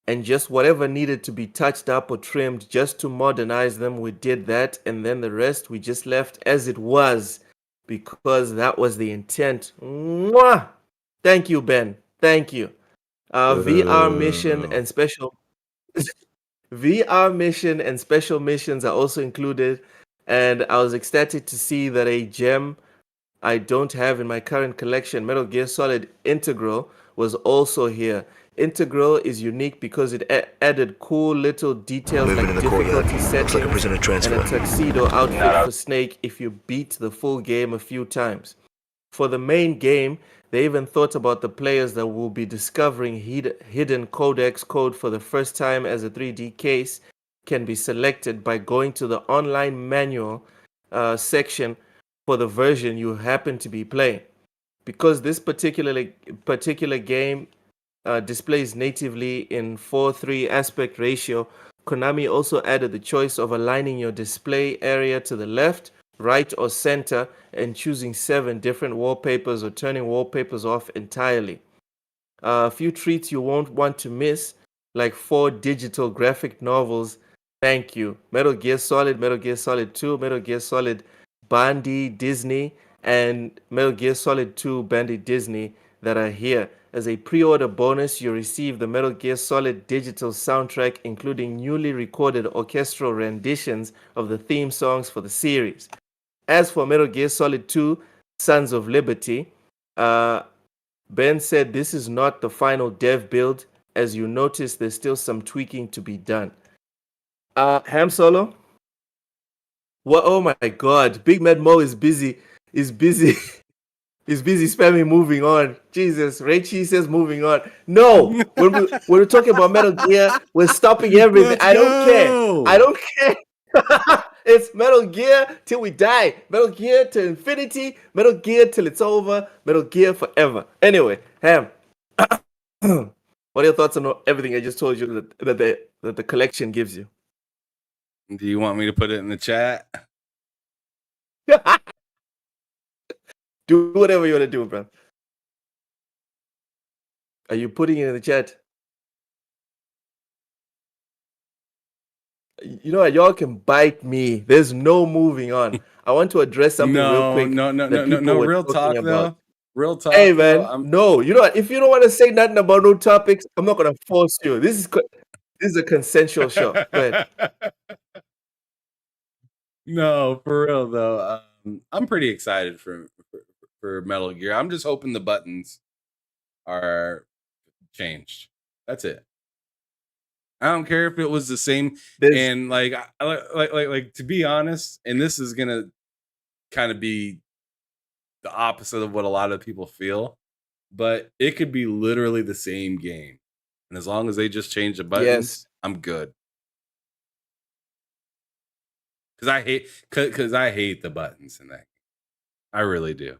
and just whatever needed to be touched up or trimmed just to modernize them, we did that, and then the rest we just left as it was because that was the intent. Mwah! Thank you, Ben. Thank you. VR mission and special VR mission and special missions are also included, and I was ecstatic to see that a gem I don't have in my current collection, Metal Gear Solid Integral, was also here. Integral is unique because it added cool little details like difficulty settings and a tuxedo outfit for Snake if you beat the full game a few times. For the main game, they even thought about the players that will be discovering hidden codex code for the first time, as a 3D case can be selected by going to the online manual section for the version you happen to be playing. Because this particular game displays natively in 4:3 aspect ratio, Konami also added the choice of aligning your display area to the left, right, or center, and choosing 7 different wallpapers or turning wallpapers off entirely. A few treats you won't want to miss, like 4 digital graphic novels. Thank you. Metal Gear Solid, Metal Gear Solid 2, Metal Gear Solid Bandy Disney, and Metal Gear Solid 2 Bandy Disney that are here. As a pre-order bonus, you receive the Metal Gear Solid digital soundtrack, including newly recorded orchestral renditions of the theme songs for the series. As for Metal Gear Solid 2 Sons of Liberty, Ben said this is not the final dev build. As you notice, there's still some tweaking to be done. Ham Solo? What? Oh my God! Big Mad Mo is busy. Is busy. Is busy spamming moving on. Jesus, Raichi says moving on. No, when we're talking about Metal Gear, we're stopping everything. Let's I don't care. go! I don't care. It's Metal Gear till we die. Metal Gear to infinity. Metal Gear till it's over. Metal Gear forever. Anyway, Ham, what are your thoughts on everything I just told you that the collection gives you? Do you want me to put it in the chat? Do whatever you want to do, bro. Are you putting it in the chat? You know what? Y'all can bite me. There's no moving on. I want to address something real quick. No. Were Real talking talk about. though. Real talk. Hey though, man, no. You know what? If you don't want to say nothing about no topics, I'm not gonna force you. This is a consensual show. Go ahead. No, for real though. I'm pretty excited for Metal Gear. I'm just hoping the buttons are changed. That's it. I don't care if it was the same. And like to be honest, and this is gonna kind of be the opposite of what a lot of people feel, but it could be literally the same game, and as long as they just change the buttons, I'm good. Because I hate the buttons in that game. I really do.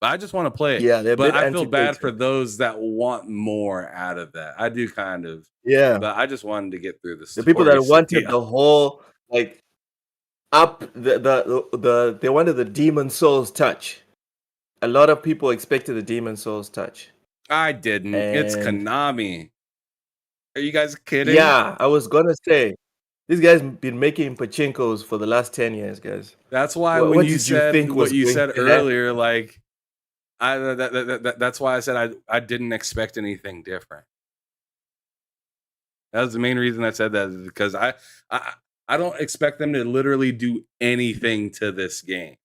But I just want to play it. Yeah, but I feel bad for those that want more out of that. I do kind of. Yeah. But I just wanted to get through the The people that wanted the whole like up they wanted the Demon Souls touch. A lot of people expected the Demon Souls touch. I didn't. It's Konami. Are you guys kidding? Yeah, I was gonna say these guys been making pachinkos for the last 10 years, guys. That's why when you said what you said earlier, like that's why I said I didn't expect anything different. That was the main reason I said that, is because I don't expect them to literally do anything to this game.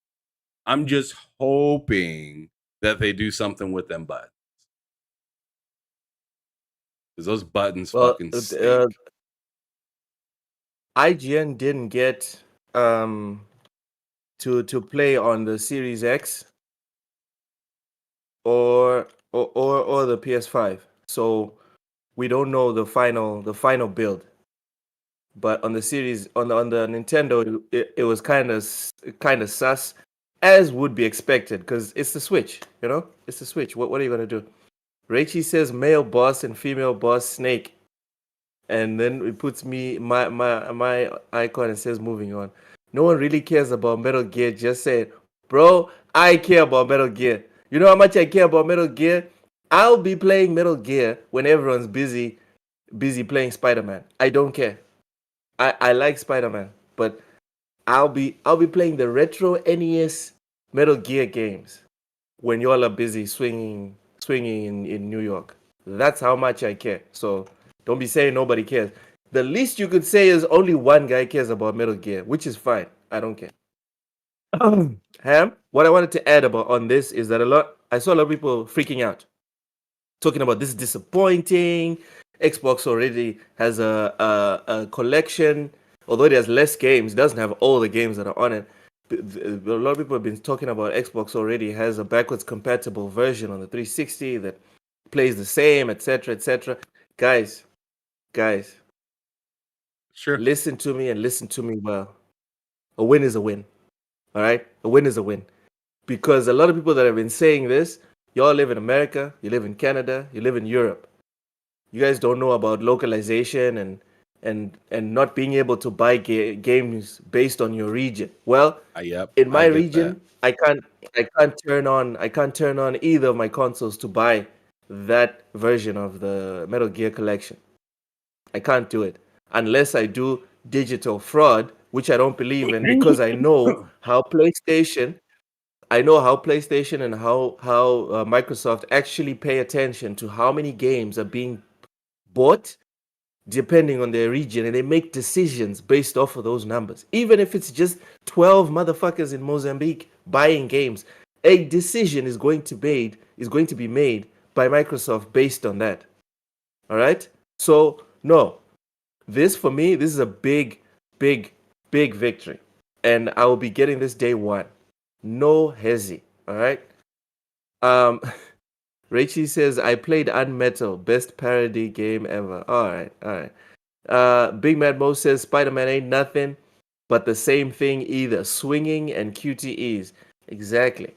I'm just hoping that they do something with them buttons. Because those buttons fucking stink. IGN didn't get to play on the Series X or the PS5, so we don't know the final build. But on the series on the Nintendo, it was kind of sus, as would be expected, because it's the Switch. You know, it's the Switch. What are you gonna do? Raichi says male boss and female boss Snake, and then it puts my icon and says moving on. No one really cares about Metal Gear. Just said, bro, I care about Metal Gear. You know how much I care about Metal Gear? I'll be playing Metal Gear when everyone's busy playing Spider-Man. I don't care. I like Spider-Man, but I'll be playing the retro NES Metal Gear games when y'all are busy swinging in New York. That's how much I care. So Don't be saying nobody cares. The least you could say is only one guy cares about Metal Gear, which is fine. I don't care. Ham, what I wanted to add about on this is that I saw a lot of people freaking out, talking about this is disappointing. Xbox already has a collection, although it has less games, it doesn't have all the games that are on it. A lot of people have been talking about Xbox already has a backwards compatible version on the 360 that plays the same, etc., etc. Guys, Sure. listen to me and listen to me well. A win is a win. All right? A win is a win. Because a lot of people that have been saying this, y'all live in America, you live in Canada, you live in Europe. You guys don't know about localization and not being able to buy games based on your region. Well, Yep, in my I get that. region, I can't turn on either of my consoles to buy that version of the Metal Gear collection. I can't do it unless I do digital fraud, which I don't believe in because I know how PlayStation and how Microsoft actually pay attention to how many games are being bought depending on their region, and they make decisions based off of those numbers. Even if it's just 12 motherfuckers in Mozambique buying games, a decision is going to be made by Microsoft based on that. All right? So, no. This for me, this is a big, big, big victory. And I will be getting this day one. No hezzy. All right? Um Rachie says, I played Unmetal, best parody game ever. All right. Big Mad Mo says, Spider-Man ain't nothing but the same thing either. Swinging and QTEs. Exactly.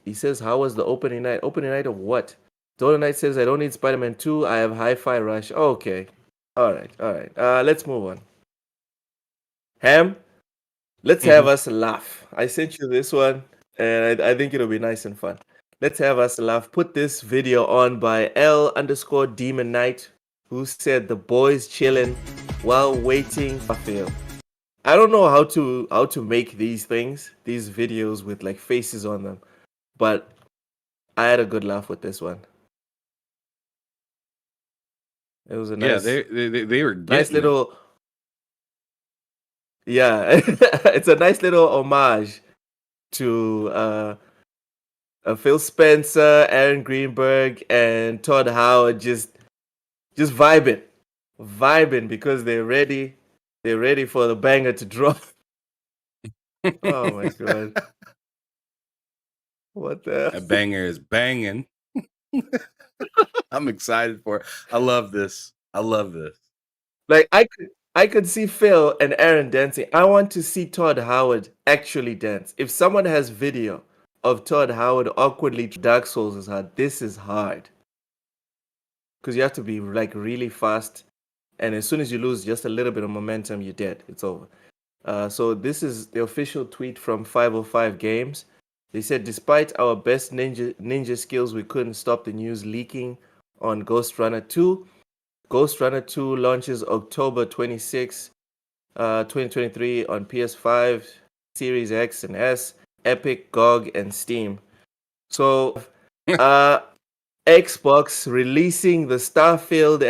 He says, how was the opening night? Opening night of what? Donut Knight says, I don't need Spider-Man 2. I have Hi-Fi Rush. Okay. All right. Let's move on. Ham, let's have us laugh. I sent you this one, and I think it'll be nice and fun. Let's have us laugh. Put this video on by L_Demon Knight, who said the boys chilling while waiting for Starfield. I don't know how to make these videos with like faces on them, but I had a good laugh with this one. It was a Yeah, nice, they were nice getting it. little, yeah. It's a nice little homage to Phil Spencer, Aaron Greenberg, and Todd Howard just vibing because they're ready for the banger to drop. Oh my god, what the? A banger is banging. I'm excited for it. I love this. Like I could see Phil and Aaron dancing. I want to see Todd Howard actually dance. If someone has video of Todd Howard awkwardly Dark Souls is hard. This is hard because you have to be like really fast, and as soon as you lose just a little bit of momentum, you're dead. It's over. So this is the official tweet from 505 Games. They said, despite our best ninja skills, we couldn't stop the news leaking on Ghost Runner 2. Ghost Runner 2 launches October 26, 2023 on PS5, Series X and S, Epic, GOG, and Steam. So, Xbox releasing the Starfield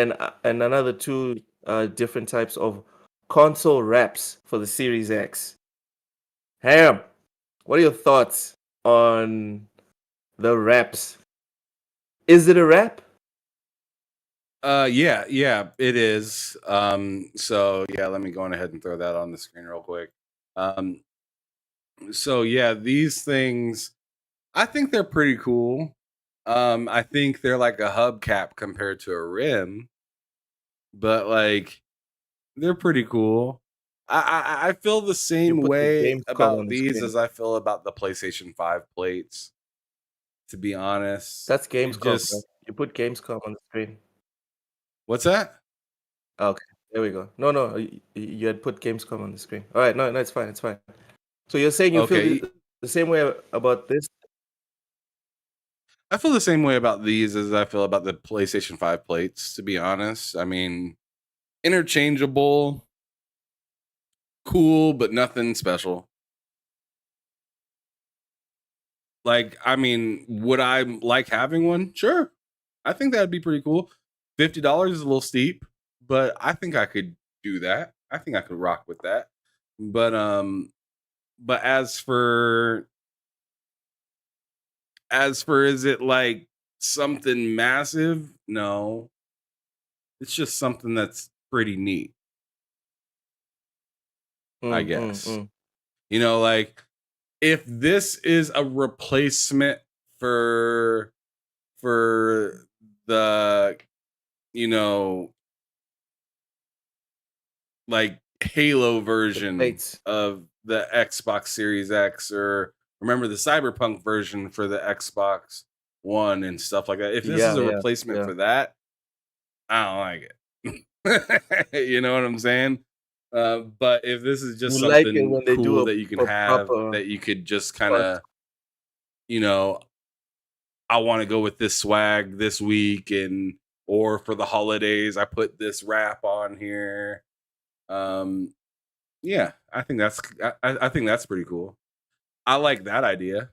and another two different types of console wraps for the Series X. Ham, what are your thoughts on the wraps? Is it a wrap? Yeah, it is. So yeah, let me go on ahead and throw that on the screen real quick. So yeah, these things, I think they're pretty cool. I think they're like a hubcap compared to a rim, but like they're pretty cool. I feel the You same put the way Gamescom on about the these screen. as I feel about the PlayStation 5 plates, to be honest. That's It Gamescom, bro. just, You put Gamescom on the screen. what's that? Okay, there we go. No, you had put Gamescom on the screen. All right, no, it's fine, it's fine. So you're saying you feel Okay, the same way about this? I feel the same way about these as I feel about the PlayStation 5 plates, to be honest. I mean, interchangeable, cool, but nothing special. Like, I mean, would I like having one? Sure. I think that'd be pretty cool. $50 is a little steep, but I think I could do that. I think I could rock with that. But but as for is it like something massive? No. It's just something that's pretty neat, I Mm, mm, guess. mm. Like if this is a replacement for for the you know like Halo The version plates. of the Xbox Series X, or remember the Cyberpunk version for the Xbox One and stuff like that. If this is Yeah, a yeah, replacement yeah. for that, I don't like it. You know what I'm saying? But if this is just You like it something when they do cool that you can a have, proper that you could just kind port. of, you know, I want to go with this swag this week, and or for the holidays, I put this wrap on here. Um, yeah, I think that's pretty cool. I like that idea.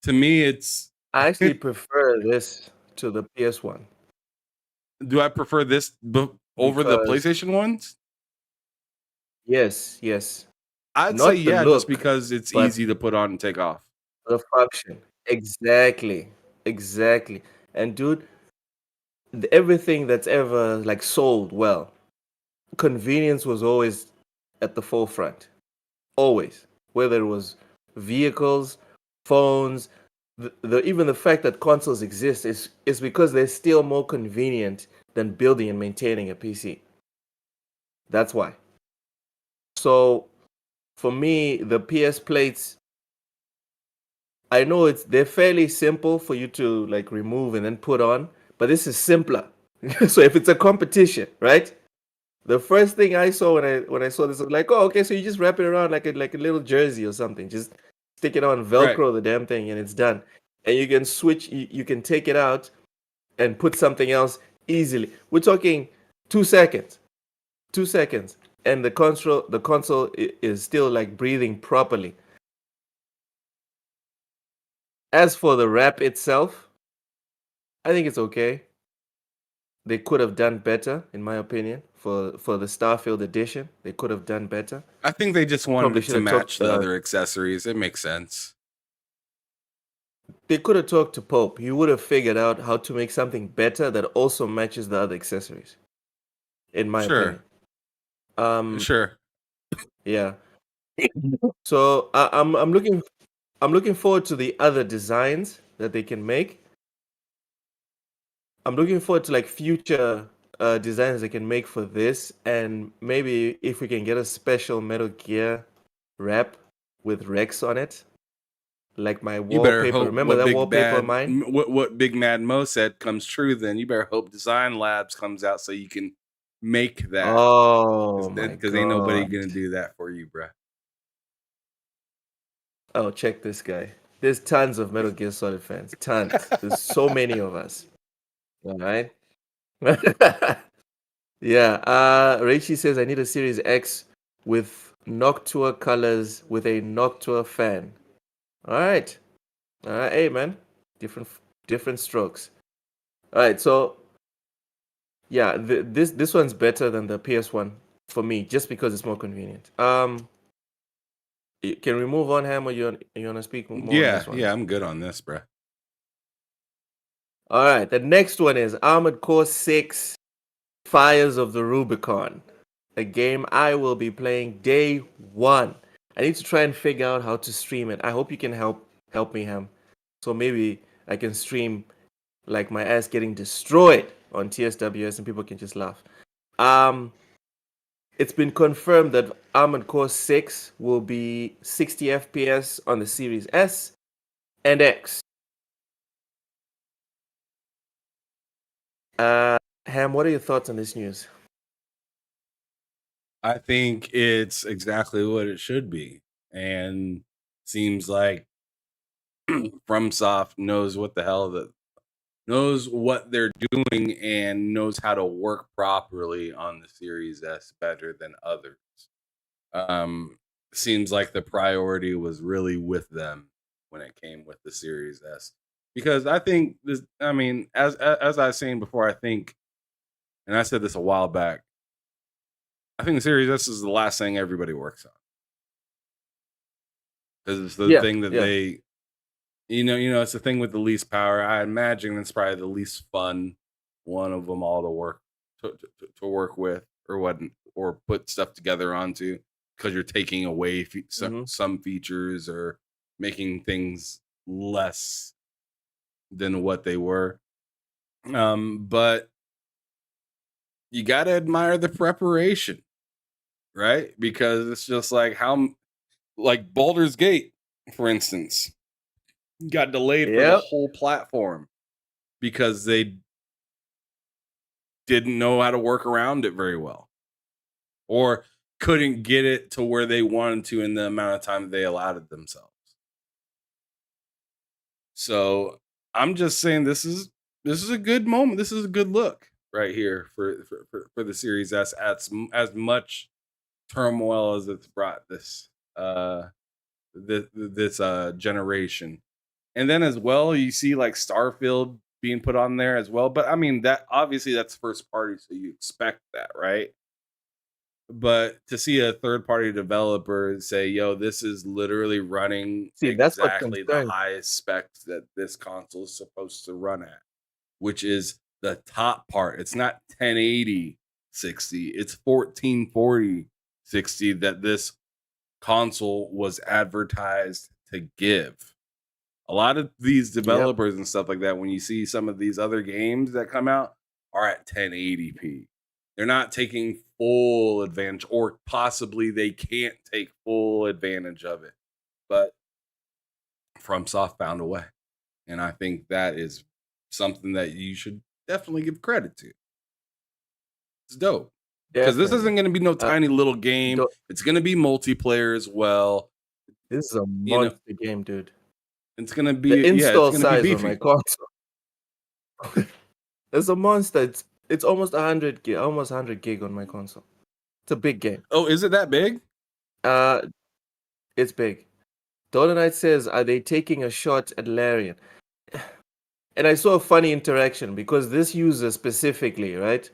To me, it's I actually prefer this to the PS1 do I prefer this over the because PlayStation ones? yes, yes. I'd say Not the yeah, just look, because it's but easy to put on and take off. the function. Exactly. Exactly. And dude, everything that's ever like sold well, convenience was always at the forefront. Always. Whether it was vehicles, phones, even the fact that consoles exist is because they're still more convenient than building and maintaining a PC. That's why. So for me, the PS plates, I know they're fairly simple for you to like remove and then put on, but this is simpler. So if it's a competition, right? The first thing I saw when I saw this, I was like, oh, okay, so you just wrap it around like a little jersey or something. Just stick it on, Right. Velcro the damn thing, and it's done. And you can switch. You can take it out and put something else easily. We're talking 2 seconds, 2 seconds, and the console is still like breathing properly. As for the wrap itself, I think it's okay. They could have done better, in my opinion, for the Starfield edition. They could have done better. I think they just wanted Probably it should to have talked. match the other accessories. It makes sense. They could have talked to Pope. He would have figured out how to make something better that also matches the other accessories, in my Sure. opinion. Um, Sure. yeah. So I'm looking forward to the other designs that they can make. I'm looking forward to like future designs they can make for this, and maybe if we can get a special Metal Gear wrap with Rex on it, like my You better wallpaper. hope Remember that wallpaper of mine? what Big Mad Mo said comes true. Then you better hope Design Labs comes out so you can make that, Oh my because ain't nobody god. gonna do that for you, bruh. Oh, check this guy. There's tons of Metal Gear Solid fans. Tons. There's so many of us. All right. Yeah. Reichi says I need a Series X with Noctua colors with a Noctua fan. All right. All right. Hey, man. Different different strokes. All right. So yeah, this one's better than the PS1 for me, just because it's more convenient. Can we move on, Ham, or you wanna speak more on Yeah, this one? yeah, I'm good on this, bruh. All right, the next one is Armored Core 6 Fires of the Rubicon, a game I will be playing day one. I need to try and figure out how to stream it. I hope you can help me, Ham. So maybe I can stream like my ass getting destroyed on TSWS and people can just laugh. Um, it's been confirmed that Armored Core 6 will be 60 FPS on the Series S and X. Ham, what are your thoughts on this news? I think it's exactly what it should be, and seems like FromSoft knows what they're doing and knows how to work properly on the Series S better than others. Um, Seems like the priority was really with them when it came with the Series S. because I think this. I mean, as I was saying before, I think, and I said this a while back. I think the Series S is the last thing everybody works on because it's the Yeah, thing that yeah. they, it's the thing with the least power. I imagine it's probably the least fun one of them all to work to work with or what or put stuff together onto because you're taking away Hmm. some features or making things less than what they were. But you got to admire the preparation, right? Because it's just like like Baldur's Gate, for instance, got delayed for the Yep. whole platform because they didn't know how to work around it very well or couldn't get it to where they wanted to in the amount of time they allowed it themselves. So I'm just saying this is a good moment. This is a good look right here for the Series S as much turmoil as it's brought this generation. And then as well, you see like Starfield being put on there as well. But I mean that obviously that's first party, so you expect that, right? But to see a third party developer say, yo, this is literally running See, that's what exactly the concerns. highest specs that this console is supposed to run at, which is the top part. It's not 1080 60, it's 1440 60 that this console was advertised to give. A lot of these Yep. developers and stuff like that, when you see some of these other games that come out, are at 1080p. They're not taking full advantage, or possibly they can't take full advantage of it. But FromSoft found a way. And I think that is something that you should definitely give credit to. It's dope. Because this Definitely. isn't going to be no Uh, tiny little game. do It's going to be multiplayer as well. This is a You know, monster game, dude. it's going to The be, yeah, it's install going to be size on my beefy. console is a monster. It's almost 100 gig, almost 100 gig on my console. It's a big game. Oh, is it that big? Uh, it's big. Dollar Knight says, "Are they taking a shot at Larian?" And I saw a funny interaction because this user specifically, right,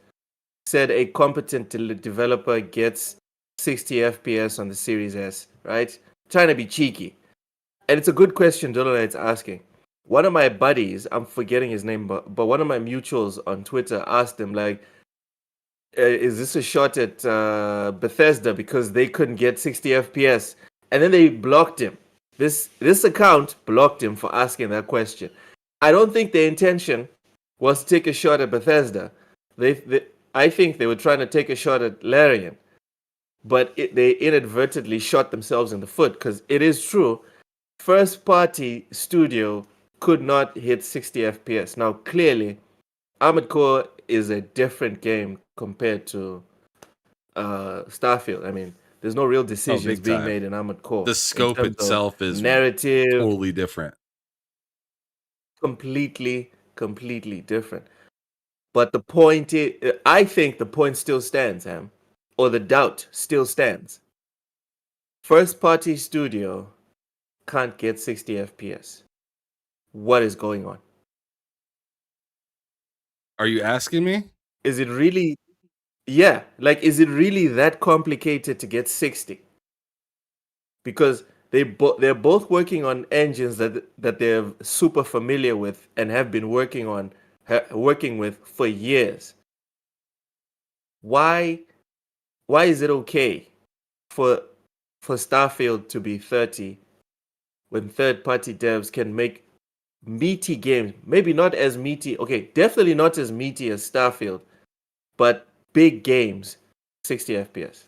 said a competent developer gets 60 FPS on the Series S, right? Trying to be cheeky. And it's a good question Dollar Knight's asking. One of my buddies, I'm forgetting his name, but one of my mutuals on Twitter asked him, like, is this a shot at Bethesda because they couldn't get 60 FPS? And then they blocked him. This account blocked him for asking that question. I don't think their intention was to take a shot at Bethesda. I think they were trying to take a shot at Larian, but they inadvertently shot themselves in the foot because it is true. First party studio could not hit 60 FPS. Now, clearly, Armored Core is a different game compared to Starfield. I mean, there's no real Oh, decisions big being time. made in Armored Core The in scope terms of itself is narrative. totally different. Completely different. But the point is, I think the point still stands, Ham, or the doubt still stands. First party studio can't get 60 FPS. What is going on? Are you asking me? Is it really, yeah, like, is it really that complicated to get 60? Because they're both working on engines that they're super familiar with and have been working with for years. Why why is it okay for Starfield to be 30 when third party devs can make meaty games? Maybe not as meaty, okay, definitely not as meaty as Starfield, but big games, 60 FPS.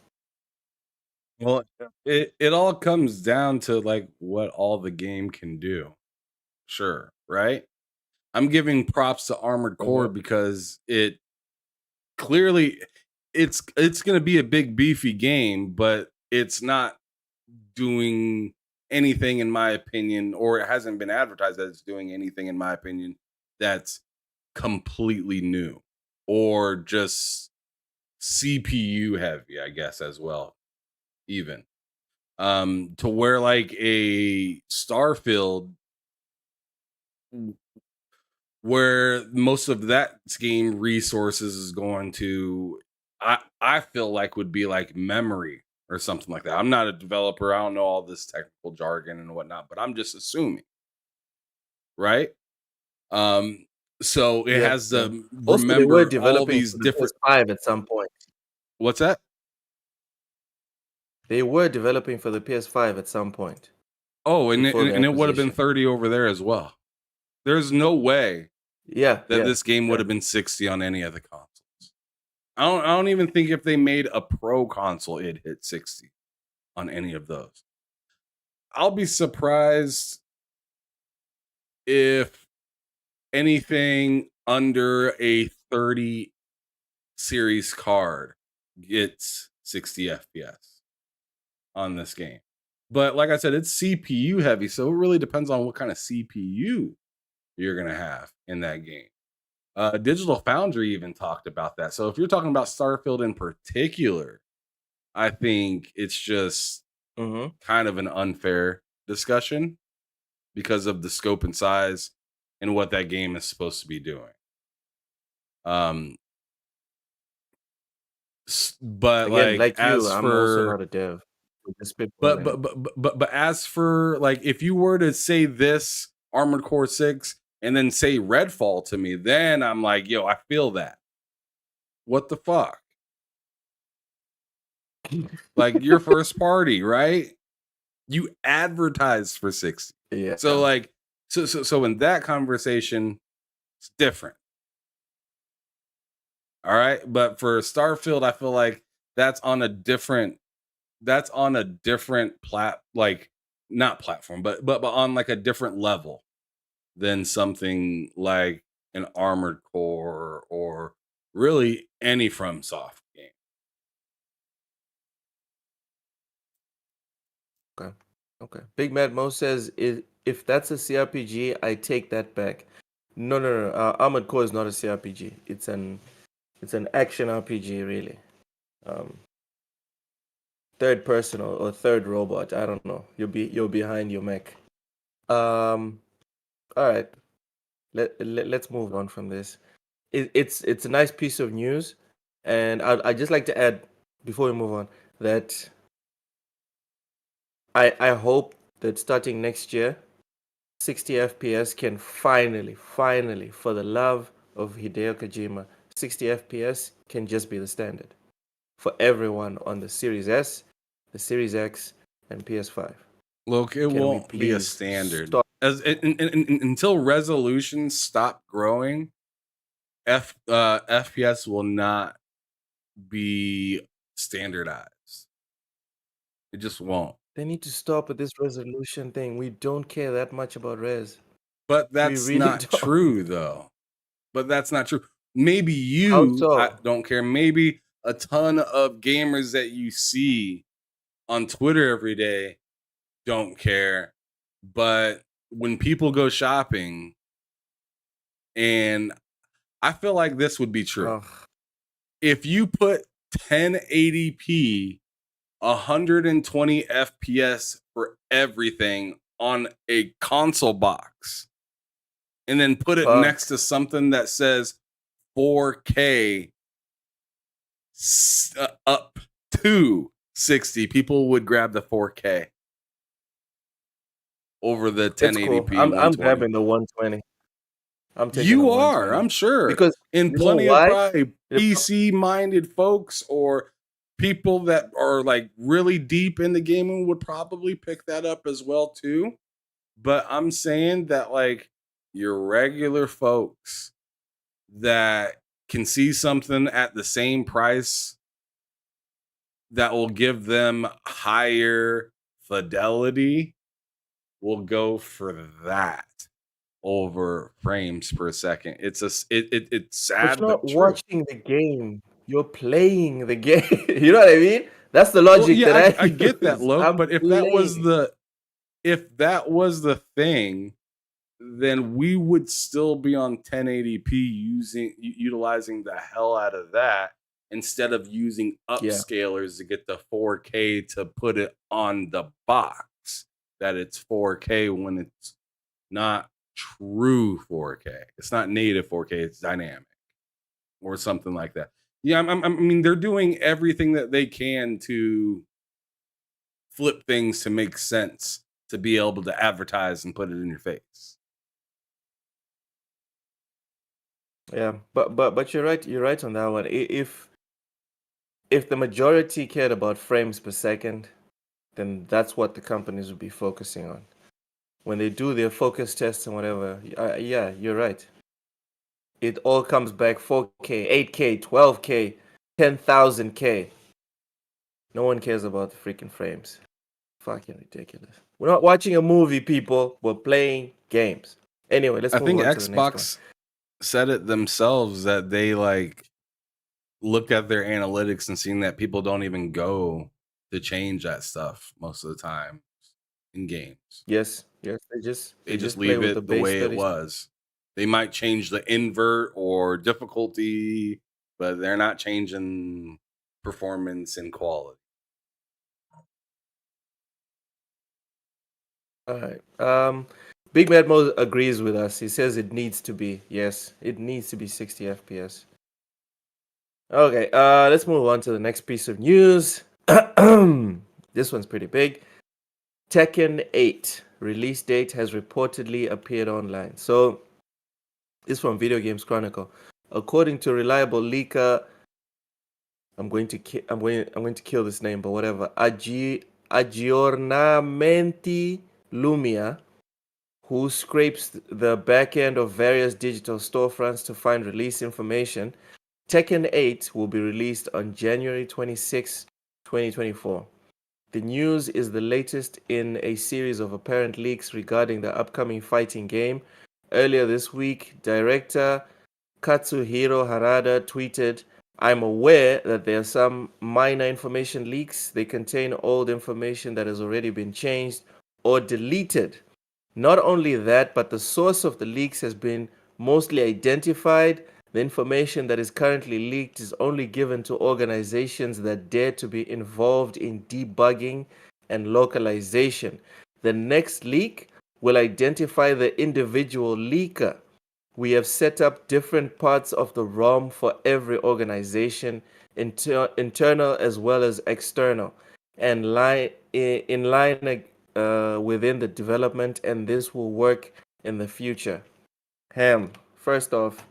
Well, it all comes down to like what all the game can do. Sure, right? I'm giving props to Armored Core Mhm. because it clearly it's going to be a big beefy game, but it's not doing anything in my opinion, or it hasn't been advertised that it's doing anything in my opinion that's completely new or just CPU heavy, I guess, as well, even. To where like a Starfield where most of that game resources is going to, I feel like would be like memory or something like that. I'm not a developer. I don't know all this technical jargon and whatnot, but I'm just assuming, right? Um, so it Yeah, has yeah. to Also, they were remember all developing these for the different. PS5 at some point. What's that? They were developing for the PS5 at some point Oh, and before the it would have been acquisition. 30 over there as well. There's no way Yeah, that yeah, this game would yeah. have been 60 on any of the consoles. I don't even think if they made a pro console, it'd hit 60 on any of those. I'll be surprised if anything under a 30 series card gets 60 FPS on this game. But like I said, it's CPU heavy, so it really depends on what kind of CPU you're gonna have in that game. Digital Foundry even talked about that. So if you're talking about Starfield in particular, I think it's just Mm-hmm. kind of an unfair discussion because of the scope and size and what that game is supposed to be doing. Um, but Again, like like you, as I'm also not for a dev. We're just but spitballing. but as for like if you were to say this Armored Core 6 and then say Redfall to me, then I'm like, yo, I feel that. What the fuck? Like your first party, right? You advertise for 60. So Yeah. like so in that conversation, it's different. All right. But for Starfield, I feel like that's on a different like not platform, but on like a different level than something like an Armored Core or really any FromSoft game. Okay. Okay. Big Mad Mo says, if that's a CRPG, I take that back. No, no, no. Armored Core is not a CRPG. It's an action RPG, really. Um, third person or third robot. I don't know. You're behind your mech. Um. All right. Let's move on from this. It's a nice piece of news, and I just like to add before we move on that I hope that starting next year, 60 FPS can finally, for the love of Hideo Kojima, 60 FPS can just be the standard for everyone on the Series S, the Series X, and PS5. Look, it Can we won't be a please standard stop? as until resolutions stop growing. FPS will not be standardized. It just won't. They need to stop with this resolution thing. We don't care that much about res. But We that's really not don't. true, though. But that's not true. Maybe How I so? don't care. Maybe a ton of gamers that you see on Twitter every day don't care. But when people go shopping, and I feel like this would be true. Ugh. If you put 1080p 120 FPS for everything on a console box and then put it next Fuck. to something that says 4K up to 60, people would grab the 4K over the It's cool. 1080p I'm 120. grabbing the 120. I'm taking the You are, 120 I'm sure. because And you know plenty of why? probably The PC minded folks or people that are like really deep in the gaming would probably pick that up as well too. But I'm saying that like your regular folks that can see something at the same price that will give them higher fidelity will go for that over frames per second. It's But sad you're not but true. watching the game. You're playing the game. You know what I mean? That's the Well, logic yeah, that I I get that, use. Loke, I'm but playing. if that was the thing, then we would still be on 1080p utilizing the hell out of that instead of using Yeah. upscalers to get the 4K to put it on the box that it's 4K when it's not true 4K. It's not native 4K, it's dynamic or something like that. Yeah, I mean, they're doing everything that they can to flip things to make sense to be able to advertise and put it in your face. Yeah, but you're right. You're right on that one. If the majority cared about frames per second, then that's what the companies would be focusing on when they do their focus tests and whatever. Yeah, you're right. It all comes back 4K, 8K, 12K, 10,000K. No one cares about the freaking frames. Fucking ridiculous. We're not watching a movie, people. We're playing games. Anyway, let's I move think on to the next one. Xbox said it themselves that they like looked at their analytics and seen that people don't even go to change that stuff most of the time in games. Yes, They they just just play leave with the it the base way it 30. was. They might change the invert or difficulty, but they're not changing performance and quality. All right. Big Mad Mo agrees with us. He says it needs to be. Yes, it needs to be 60 FPS. Okay, let's move on to the next piece of news. This one's pretty big. Tekken 8 release date has reportedly appeared online. So, this from Video Games Chronicle. According to reliable leaker, I'm going to kill this name, but whatever. Aggiornamenti Lumia, who scrapes the back end of various digital storefronts to find release information. Tekken 8 will be released on January 26, 2024. The news is the latest in a series of apparent leaks regarding the upcoming fighting game. Earlier this week, director Katsuhiro Harada tweeted, "I'm aware that there are some minor information leaks. They contain old information that has already been changed or deleted. Not only that, but the source of the leaks has been mostly identified. The information that is currently leaked is only given to organizations that dare to be involved in debugging and localization. The next leak will identify the individual leaker. We have set up different parts of the ROM for every organization, internal as well as external, and in line within the development, and this will work in the future." Ham, first off,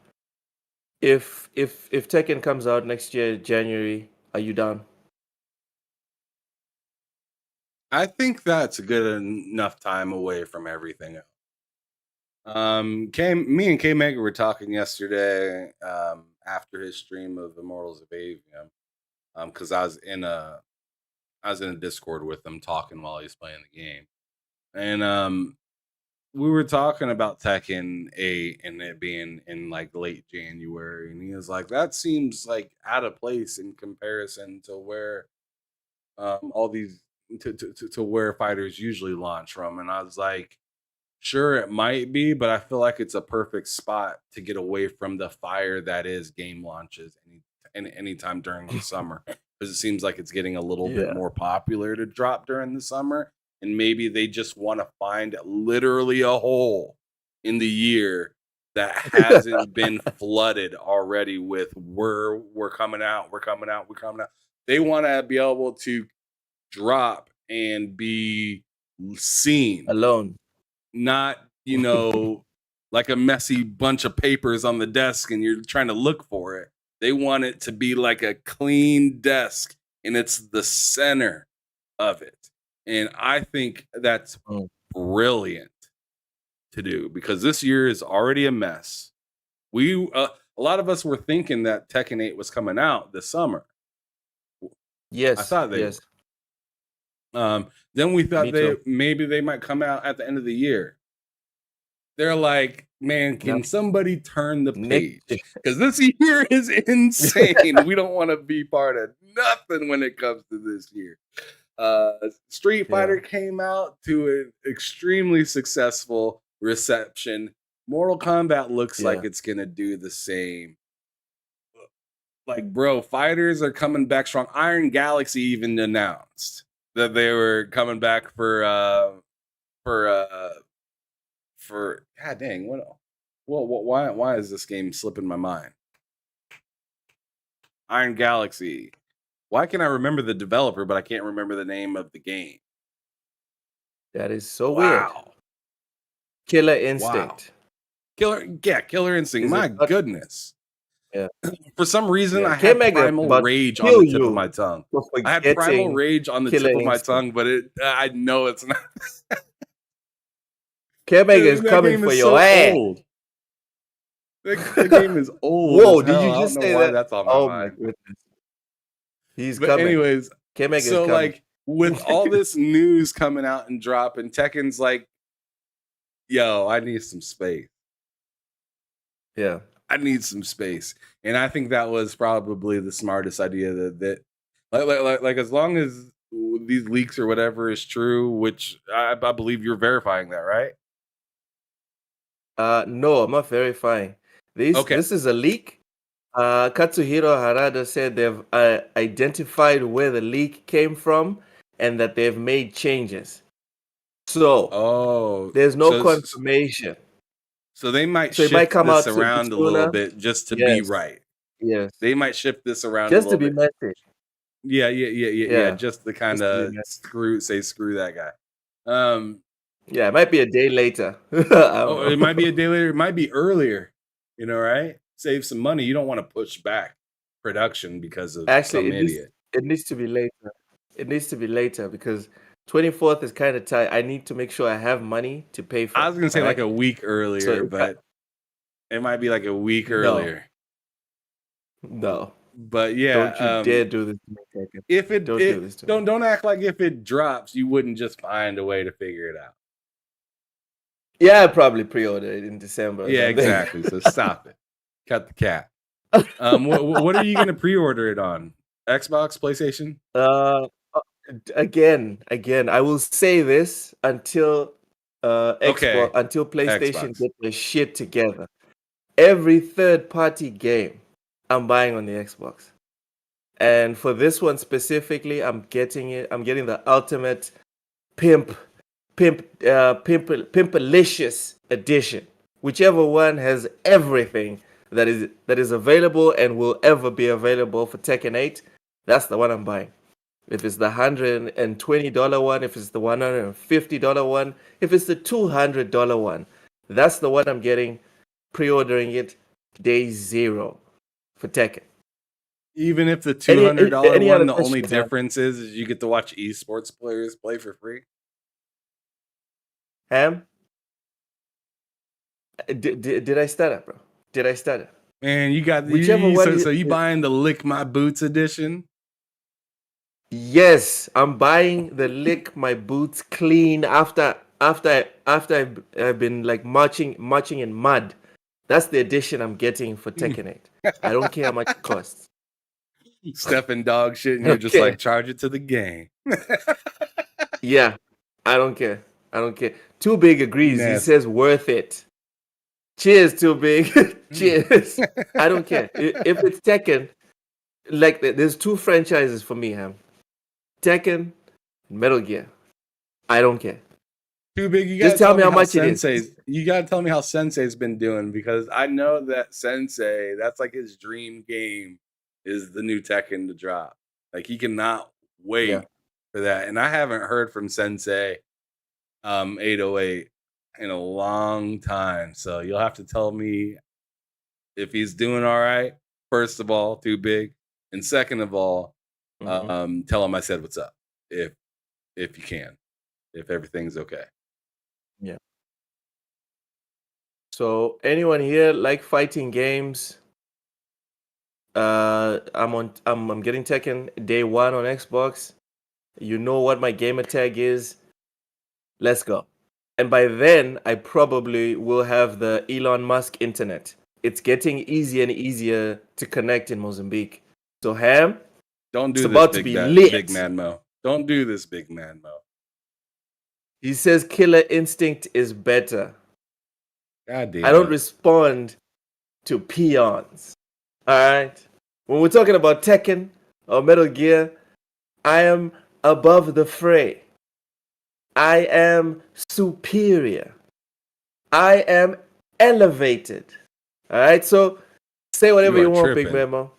if Tekken comes out next year, January, are you down? I think that's a good enough time away from everything else. Me and K Mega were talking yesterday after his stream of Immortals of Avium, because I was in a Discord with him talking while he's playing the game, and we were talking about Tekken 8 and it being in like late January, and he was like, "That seems like out of place in comparison to where all these to where fighters usually launch from." And I was like, "Sure, it might be, but I feel like it's a perfect spot to get away from the fire that is game launches anytime during the summer, because it seems like it's getting a little bit Yeah. more popular to drop during the summer, and maybe they just want to find literally a hole in the year that hasn't been flooded already with we're coming out, we're coming out, we're coming out. They want to be able to drop and be seen, Alone. not, like a messy bunch of papers on the desk and you're trying to look for it. They want it to be like a clean desk and it's the center of it. And I think that's Mm. brilliant to do because this year is already a mess. A lot of us were thinking that Tekken 8 was coming out this summer. I Yes, thought they yes. were. Then we thought Me too. they might come out at the end of the year. They're like, "Man, No. can somebody turn the Next page? Because this year is insane. We don't want to be part of nothing when it comes to this year." Street Yeah. Fighter came out to an extremely successful reception. Mortal Kombat looks like Yeah. it's gonna do the same. Like, bro, fighters are coming back strong. Iron Galaxy even announced that they were coming back for for god dang, why is this game slipping my mind? Iron Galaxy. Why can I remember the developer, but I can't remember the name of the game? That is so weird. Wow. Killer Wow. Instinct. Killer Instinct. Is it My not? goodness. Yeah. For some reason, Yeah. I K had Mega primal about to rage on kill the tip of you my tongue. for I had primal forgetting rage on the Killer tip of my Instinct. tongue, but I know it's not. K Mega is That coming game for is your so ass. old. The game is old as Whoa, did you hell. I don't just know say why that? that's on my Oh my mind. goodness. He's But coming. anyways, K Mega is so coming. like with all this news coming out and dropping, Tekken's like, yo, I need some space. Yeah. I need some space. And I think that was probably the smartest idea that like as long as these leaks or whatever is true, which I believe you're verifying that, right? No, I'm not verifying. Okay. This is a leak. Katsuhiro Harada said they've identified where the leak came from and that they've made changes. So Oh, there's no confirmation. so they might So it might shift come this out around a little sooner. bit just to be Yes. right. Yes. They might shift this around a Just to little be bit. messy. Yeah. Just to kind Just to of be messy. screw that guy. Yeah, it might be a day later. I don't Oh, know. it might be a day later. It might be earlier. You know, right? Save some money. You don't want to push back production because of Actually, some idiot. it needs to be later. It needs to be later because 24th is kind of tight. I need to make sure I have money to pay for. I was gonna say like a week earlier, So but it might be like a week no, earlier. no. But yeah, Don't you dare do this to me, Tekken. if it Don't do this to me. don't act like if it drops, you wouldn't just find a way to figure it out. Yeah, I probably pre-ordered it in December. or Yeah, something. exactly. So stop it. Cut the cap. What are you gonna pre-order it on? Xbox, PlayStation? Again, I will say this until Okay, until PlayStation Xbox. get their shit together. Every third-party game I'm buying on the Xbox. And for this one specifically, I'm getting the ultimate pimpalicious edition. Whichever one has everything that is available and will ever be available for Tekken 8, that's the one I'm buying. If it's the $120 one, if it's the $150 one, if it's the $200 one, that's the one I'm getting, pre-ordering it day 0 for Tekken. Even if the $200 any other one, the only questions, Ham? difference is you get to watch esports players play for free. Ham? Did I stutter, bro? Did I stutter? Man, you got Whichever one. so you buying the Lick My Boots edition? Yes, I'm buying the lick my boots clean after I've been like marching in mud. That's the edition I'm getting for Tekken 8. I don't care how much it costs. Stuffing dog shit, and you're just Okay. like, charge it to the game. Yeah, I don't care. Too Big agrees. He Nasty. says worth it. Cheers, Too Big. Cheers. I don't care. If it's Tekken, like there's two franchises for me, Ham. Tekken, Metal Gear. I don't care. Too Big. You Just gotta tell me how much it is. You gotta tell me how Sensei's been doing, because I know that Sensei, that's like his dream game, is the new Tekken to drop. Like he cannot wait for that. And I haven't heard from Sensei 808 in a long time. So you'll have to tell me if he's doing all right, first of all, Too Big. And second of all, tell him I said what's up. If you can. If everything's okay. Yeah. So anyone here like fighting games? I'm getting Tekken day 1 on Xbox. You know what my gamer tag is. Let's go. And by then I probably will have the Elon Musk internet. It's getting easier and easier to connect in Mozambique. So Ham, don't do it's this, about to be lit. Big Man Mo. Don't do this, Big Man Mo. He says Killer Instinct is better. God damn I don't it. respond to peons. Alright? When we're talking about Tekken or Metal Gear, I am above the fray. I am superior. I am elevated. All right, so say whatever You are you want, Big tripping. Memo.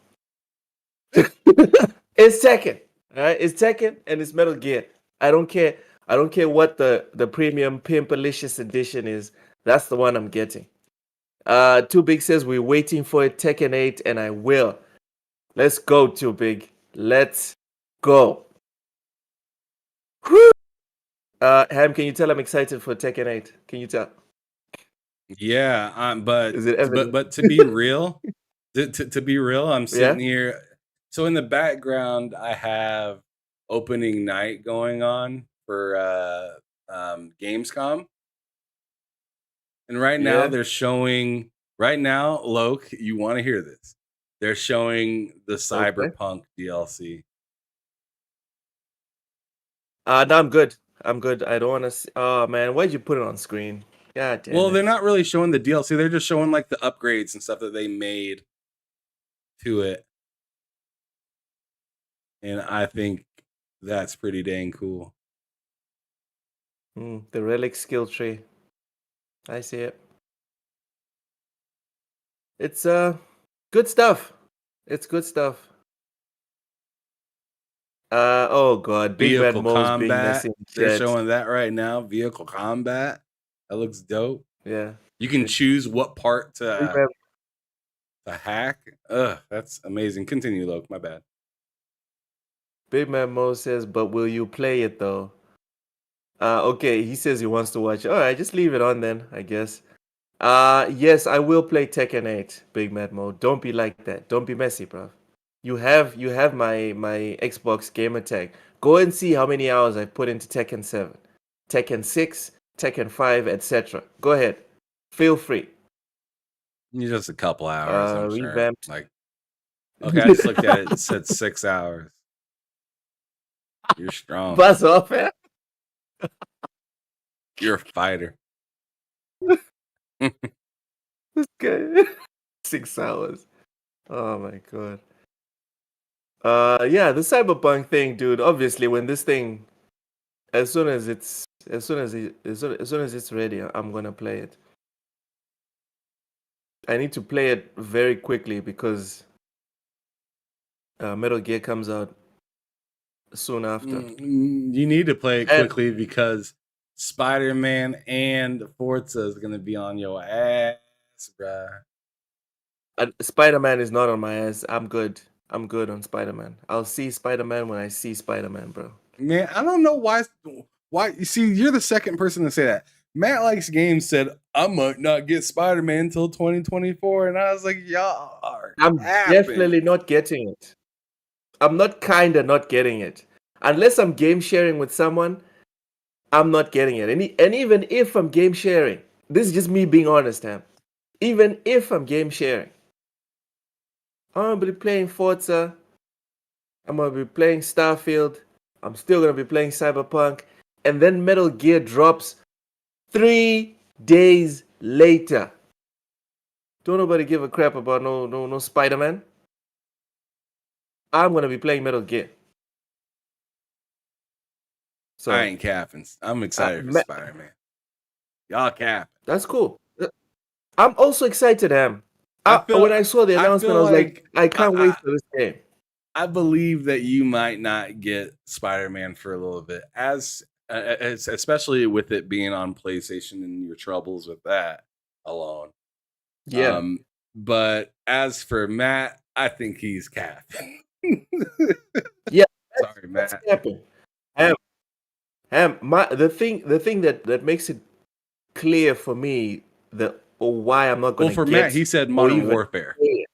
It's Tekken. All right, it's Tekken and it's Metal Gear. I don't care. I don't care what the premium Pimpalicious edition is. That's the one I'm getting. Too Big says we're waiting for a Tekken 8, and I will. Let's go, Too Big. Let's go. Whew. Ham, can you tell I'm excited for Tekken 8? Can you tell? Yeah, Is it evident? but to be real, to be real, I'm Yeah. sitting here. So in the background, I have opening night going on for Gamescom, and right now Yeah. they're showing. Right now, Loke, you want to hear this? They're showing the Okay. Cyberpunk DLC. No, I'm good. I'm good. I don't want to see. Oh man, why'd you put it on screen? God damn Well, they're it. not really showing the DLC. They're just showing like the upgrades and stuff that they made to it, and I think that's pretty dang cool. The relic skill tree. I see it. It's good stuff. It's good stuff. Oh god, Big Bad Vehicle Mo's being combat. messy in They're chat. showing that right now. Vehicle combat. That looks dope. Yeah. You can choose what part Big Bad, to hack. Ugh, that's amazing. Continue, Loke. My bad. Big Bad Mo says, but will you play it though? Okay, he says he wants to watch it. Alright, just leave it on then, I guess. Yes, I will play Tekken 8, Big Mad Mo. Don't be like that. Don't be messy, bro. You have my Xbox gamer tag. Go and see how many hours I put into Tekken 7, Tekken 6, Tekken 5, etc. Go ahead. Feel free. Just a couple hours, I'm sure. Revamped. Like, okay, I just looked at it. It said 6 hours. You're strong. Buzz off, man. You're a fighter. This guy. 6 hours. Oh my god. Yeah, the cyberpunk thing, dude. Obviously, when this thing, as soon as it's ready, I'm gonna play it. I need to play it very quickly because Metal Gear comes out soon after. You need to play it And quickly because Spider-Man and Forza is gonna be on your ass, bruh. Spider-Man is not on my ass. I'm good. I'm good on Spider-Man. I'll see Spider-Man when I see Spider-Man, bro. Man, I don't know why. Why you see? You're the second person to say that. Matt Likes Games said I might not get Spider-Man until 2024, and I was like, y'all are I'm capping. definitely not getting it. I'm not kinda not getting it. Unless I'm game sharing with someone, I'm not getting it. And even if I'm game sharing, this is just me being honest, Ham. Even if I'm game sharing, I'm gonna be playing Forza, I'm gonna be playing Starfield, I'm still gonna be playing Cyberpunk, and then Metal Gear drops 3 days later. Don't nobody give a crap about no Spider-Man. I'm gonna be playing Metal Gear. I So ain't capping. I'm excited for Spider-Man. Y'all capping. that's cool. I'm also excited, Ham. I feel. When I saw the I annouement, feel I was like, like I can't wait for this game. I believe that you might not get Spider-Man for a little bit, as especially with it being on PlayStation and your troubles with that alone. Yeah. But as for Matt, I think he's capping. Yeah. Sorry, That's Matt. happened. The thing that makes it clear for me that or why I'm not Well, gonna for Matt, get he said or Modern even Warfare. play it.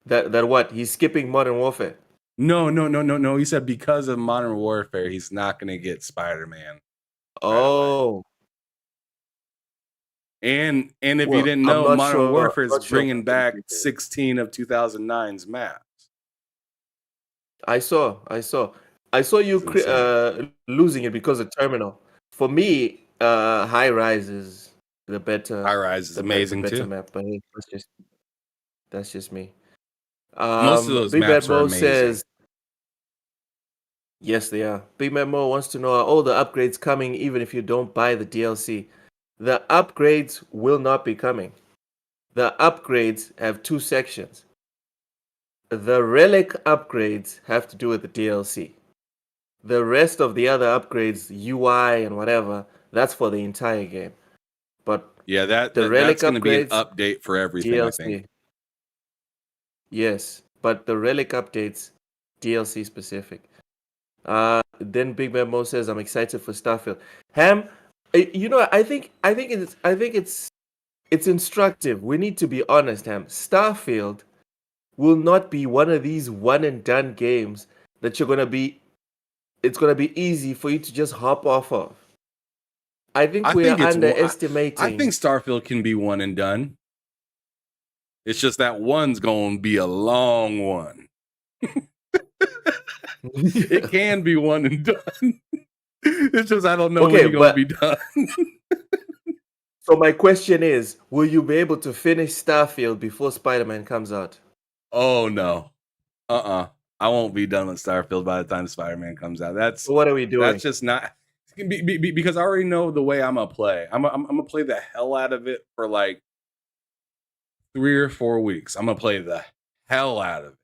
That what? He's skipping Modern Warfare. No. He said because of Modern Warfare, he's not going to get Spider-Man right away. Oh. And if you Well, didn't I'm know, not Modern sure. Warfare I'm is not sure bringing about the back details. 16 of 2009's maps. I saw you It's insane. losing it because of Terminal. For me, High Rise is the High better Rise is the amazing better too. map, but hey, that's just me. Most of those Big Bad maps are Mo amazing. says Yes, they are. Big Memo wants to know, are all the upgrades coming even if you don't buy the DLC? The upgrades will not be coming. The upgrades have two sections. The relic upgrades have to do with the DLC. The rest of the other upgrades, UI and whatever, that's for the entire game. But Yeah, the relic that's going to be an upgrades, update for everything, I think. DLC. Yes, but the relic updates, DLC specific. Then Big Memo says, "I'm excited for Starfield." Ham, I think it's instructive. We need to be honest, Ham. Starfield will not be one of these one and done games that it's gonna be easy for you to just hop off of. I think I we are think I underestimating. think Starfield can be one and done. It's just that one's going to be a long one. It can be one and done. It's just I don't know when Okay, you're going to but be done. so my question is, will you be able to finish Starfield before Spider-Man comes out? Oh no. I won't be done with Starfield by the time Spider-Man comes out. So what are we doing? That's just not because I already know the way I'm gonna play. I'm gonna play the hell out of it for like 3 or 4 weeks. I'm gonna play the hell out of it,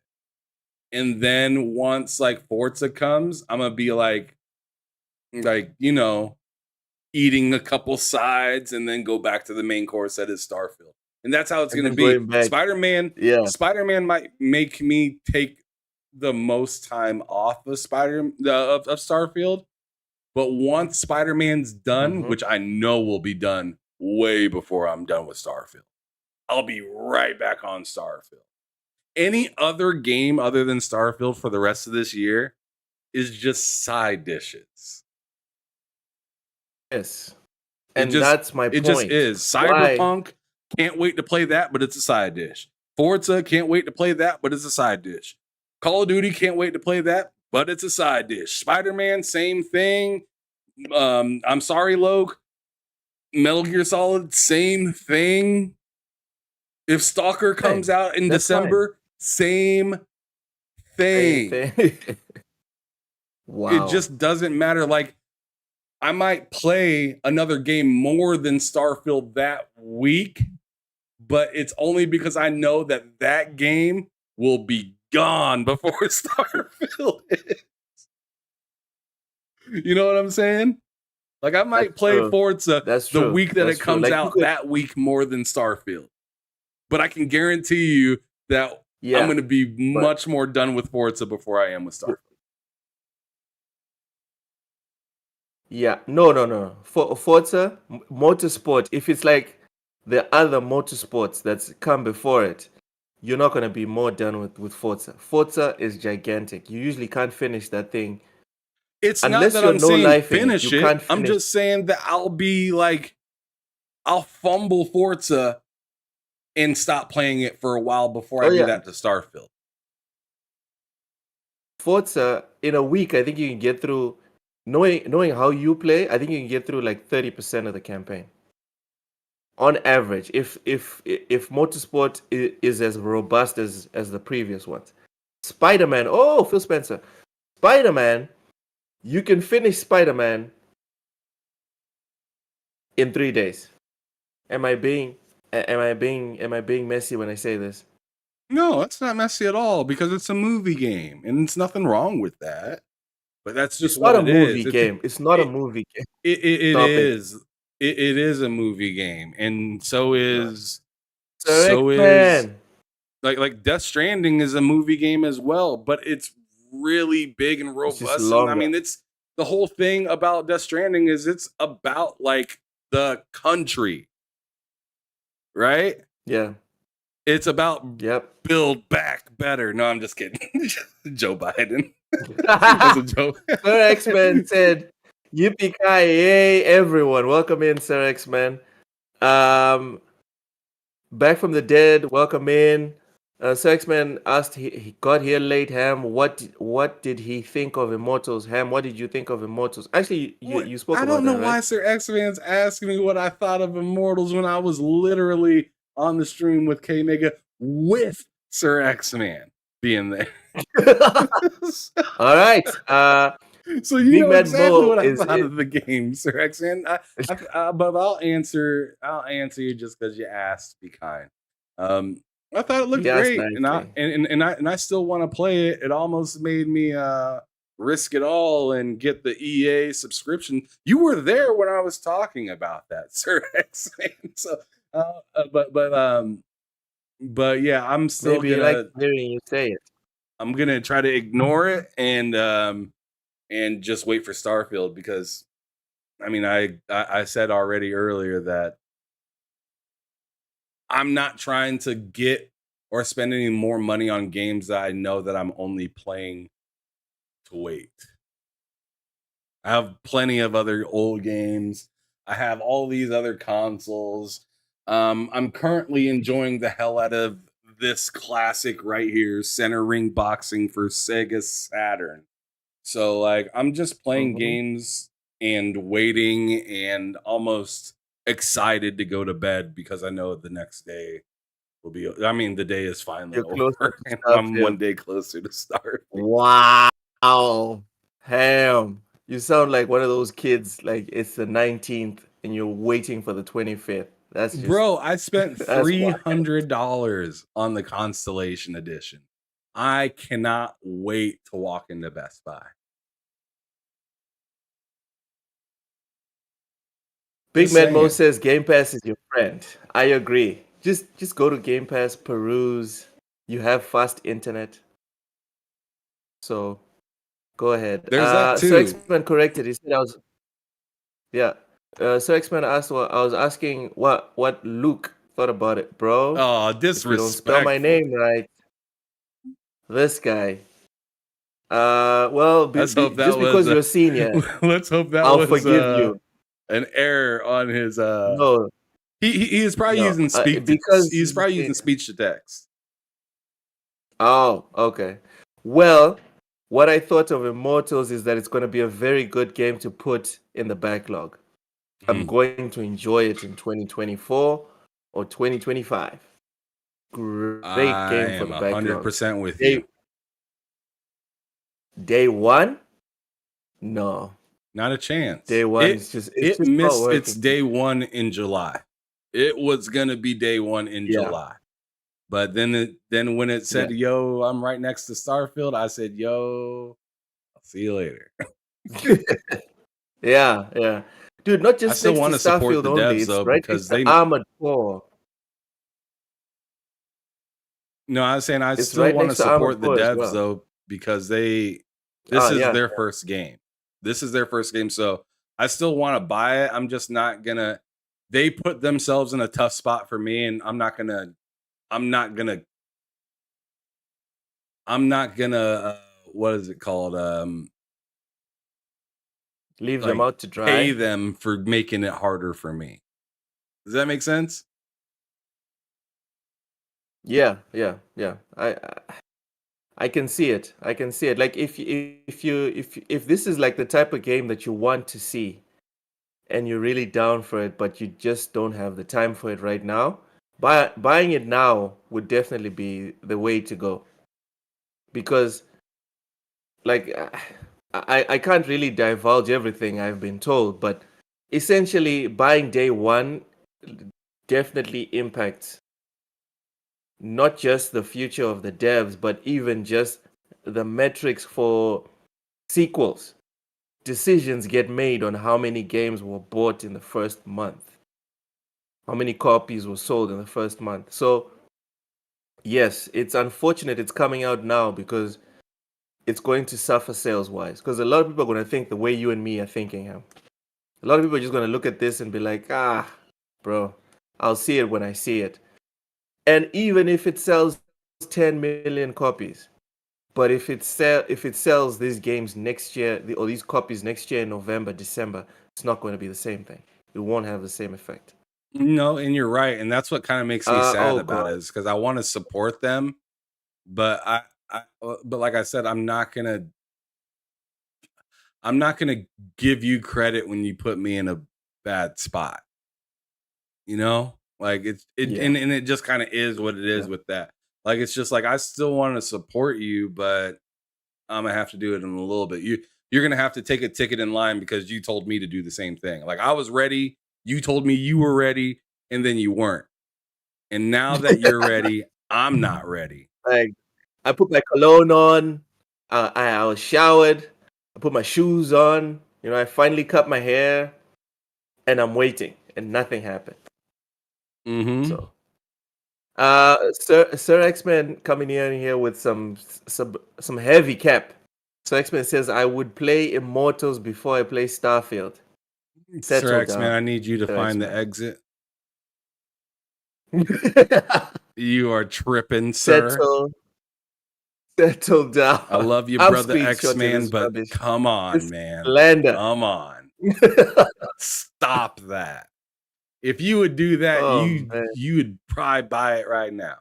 and then once like Forza comes, I'm gonna be like eating a couple sides, and then go back to the main course that is Starfield. And that's how it's And gonna then be. going back. Spider-Man Yeah. Spider-Man might make me take the most time off of of Starfield, but once Spider-Man's done, Mhm. which I know will be done way before I'm done with Starfield, I'll be right back on Starfield. Any other game other than Starfield for the rest of this year is just side dishes. Yes. It And just that's my it just point. is. Why? Cyberpunk, can't wait to play that, but it's a side dish. Forza, can't wait to play that, but it's a side dish. Call of Duty, can't wait to play that, but it's a side dish. Spider-Man, same thing. I'm sorry, Loke. Metal Gear Solid, same thing. If Stalker comes Fine. out in That's fine. December, same Same thing. thing. It Wow. just doesn't matter. Like, I might play another game more than Starfield that week, but it's only because I know that that game will be gone before Starfield is. You know what I'm saying? Like, I That's might play true. Forza That's the true. week that That's it true. comes Like you out could, that week more than Starfield. But I can guarantee you that I'm yeah, going to be but much more done with Forza before I am with Starfield. yeah, no. For Forza Motorsport, if it's like the other motorsports that's come before it, you're not gonna be more done with Forza. Forza is gigantic. You usually can't finish that thing It's not unless that you're I'm no saying life in it. You finish it. can't I'm finish just saying that I'll be like, I'll fumble Forza and stop playing it for a while before I Oh do yeah. that to Starfield. Forza in a week, I think you can get through knowing how you play, I think you can get through like 30% of the campaign. On average, if motorsport is as robust as the previous ones. Spider-Man, oh Phil Spencer. Spider-Man, you can finish Spider-Man in 3 days. Am I being messy when I say this? No, it's not messy at all because it's a movie game and it's nothing wrong with that. But that's just It's not what a it movie is. game. It's not a It movie game. it Stop it. is. It is a movie game, and No. Sir so is X-Man. like Death Stranding is a movie game as well, but it's really big and It's just robust. And I longer. mean, it's the whole thing about Death Stranding is it's about like the country, right? Yeah. It's about Yep. build back better. No, I'm just kidding. Joe Biden. That's a joke. Sir X-Man said, "Yippee ki yay, everyone! Welcome in, Sir X-Man. Um, back from the dead. Welcome in." Sir X-Man asked, he got here late. Ham, what did he think of Immortals? Ham, what did you think of Immortals? Actually, you spoke I about don't know that, why right? Sir X Fans asking me what I thought of Immortals when I was literally on the stream with K Mega with Sir X Man. being there. All right. So you Big know Man exactly Mo what I is thought of the game, Sir Xan. But I'll answer. I'll answer you just because you asked. Be kind. I thought it looked yes, great, and nicely. I still want to play it. It almost made me risk it all and get the EA subscription. You were there when I was talking about that, Sir Xan. So, but yeah, I'm still Maybe you like gonna. hearing you say it. I'm gonna try to ignore it and just wait for Starfield because I mean I said already earlier that I'm not trying to get or spend any more money on games that I know that I'm only playing to wait. I have plenty of other old games. I have all these other consoles. I'm currently enjoying the hell out of this classic right here, Center Ring Boxing for Sega Saturn. So like I'm just playing Mhm. games and waiting and almost excited to go to bed because I know the next day will be I mean the day is finally You're closer over to and I'm Starfield. one day closer to start. Wow. Ham. You sound like one of those kids, like it's the 19th and you're waiting for the 25th. That's just, Bro, I spent that's why. $300 on the Constellation edition. I cannot wait to walk into Best Buy. Big Just Man Mo saying. says Game Pass is your friend. I agree. Just go to Game Pass, peruse. You have fast internet. So go ahead. There's that So too. X-Men corrected. He said I was yeah. So X-Men asked what I was asking what Luke thought about it, bro. Oh, If you don't spell my disrespectful. name right, this guy. Well, Let's hope that just was because you're a senior, let's hope that I'll was forgive you. an error on his No, he is probably no, using because he's probably using speech to text. oh, okay. Well, what I thought of Immortals is that it's going to be a very good game to put in the backlog. I'm going to enjoy it in 2024 or 2025. Great I game for am the backlog. 100% with Day, you. day one? No. Not a chance. Day one is just it's It just not missed its working. day one in July. It was gonna be day one in Yeah. July. But then when it said, Yeah. yo, I'm right next to Starfield, I said, yo, I'll see you later. Yeah, yeah. Dude, not I just still next to want to support Starfield the only, devs it's though, right next because to they Armored Core. no, I was saying I It's still right want to next to Armored support the Core as devs well. though, because this Oh, is yeah. their first game. This is their first game. So I still want to buy it. I'm just not gonna they put themselves in a tough spot for me, and I'm not gonna what is it called? Leave them Like out to pay dry. them for making it harder for me. Does that make sense? Yeah, yeah, yeah. I can see it. I can see it. Like if this is like the type of game that you want to see and you're really down for it, but you just don't have the time for it right now, buying it now would definitely be the way to go. Because like I can't really divulge everything I've been told, but essentially buying day one definitely impacts not just the future of the devs, but even just the metrics for sequels. Decisions get made on how many games were bought in the first month, how many copies were sold in the first month. So, yes, it's unfortunate it's coming out now because it's going to suffer sales wise. Because a lot of people are going to think the way you and me are thinking. A lot of people are just going to look at this and be like, bro, I'll see it when I see it. And even if it sells 10 million copies, but if it sells these games next year or these copies next year in November, December, it's not going to be the same thing. It won't have the same effect. No, and you're right, and that's what kind of makes me sad Oh about god. it is because I want to support them, but but like I said, I'm not gonna give you credit when you put me in a bad spot. You know, like it Yeah. and it just kind of is what it is Yeah. with that. Like it's just like I still want to support you, but I'm gonna have to do it in a little bit. You're gonna have to take a ticket in line because you told me to do the same thing. Like I was ready, you told me you were ready, and then you weren't. And now that you're ready, I'm not ready. Like I put my cologne on, I was showered, I put my shoes on, I finally cut my hair, and I'm waiting, and nothing happened. Mm-hmm. So, Sir X-Men coming in here with some heavy cap. Sir X-Men says I would play Immortals before I play Starfield. Sir Settle X-Man, down, I need you to Sir find the X-Man. exit. You are tripping, sir. Settle down. I love you, I'm brother screenshotting X-Man, this but rubbish. come on, This man. slander. Come on. Stop that. If you would do that, Man. you would probably buy it right now.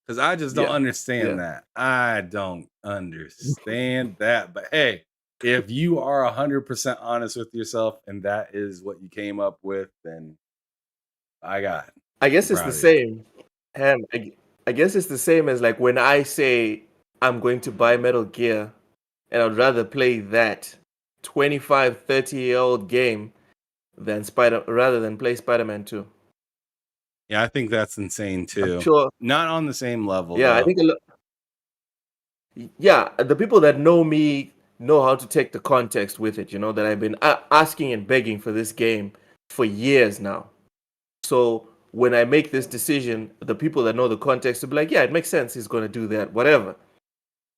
Because I just don't understand that. I don't understand that. But hey, if you are 100% honest with yourself and that is what you came up with, then I guess it's the same. I guess it's the same as like when I say I'm going to buy Metal Gear and I'd rather play that 25, 30-year-old game rather than play Spider-Man 2. Yeah, I think that's insane too. I'm sure. Not on the same level. Yeah, though. I think the people that know me know how to take the context with it, that I've been asking and begging for this game for years now. So when I make this decision, the people that know the context will be like, yeah, it makes sense. He's going to do that, whatever.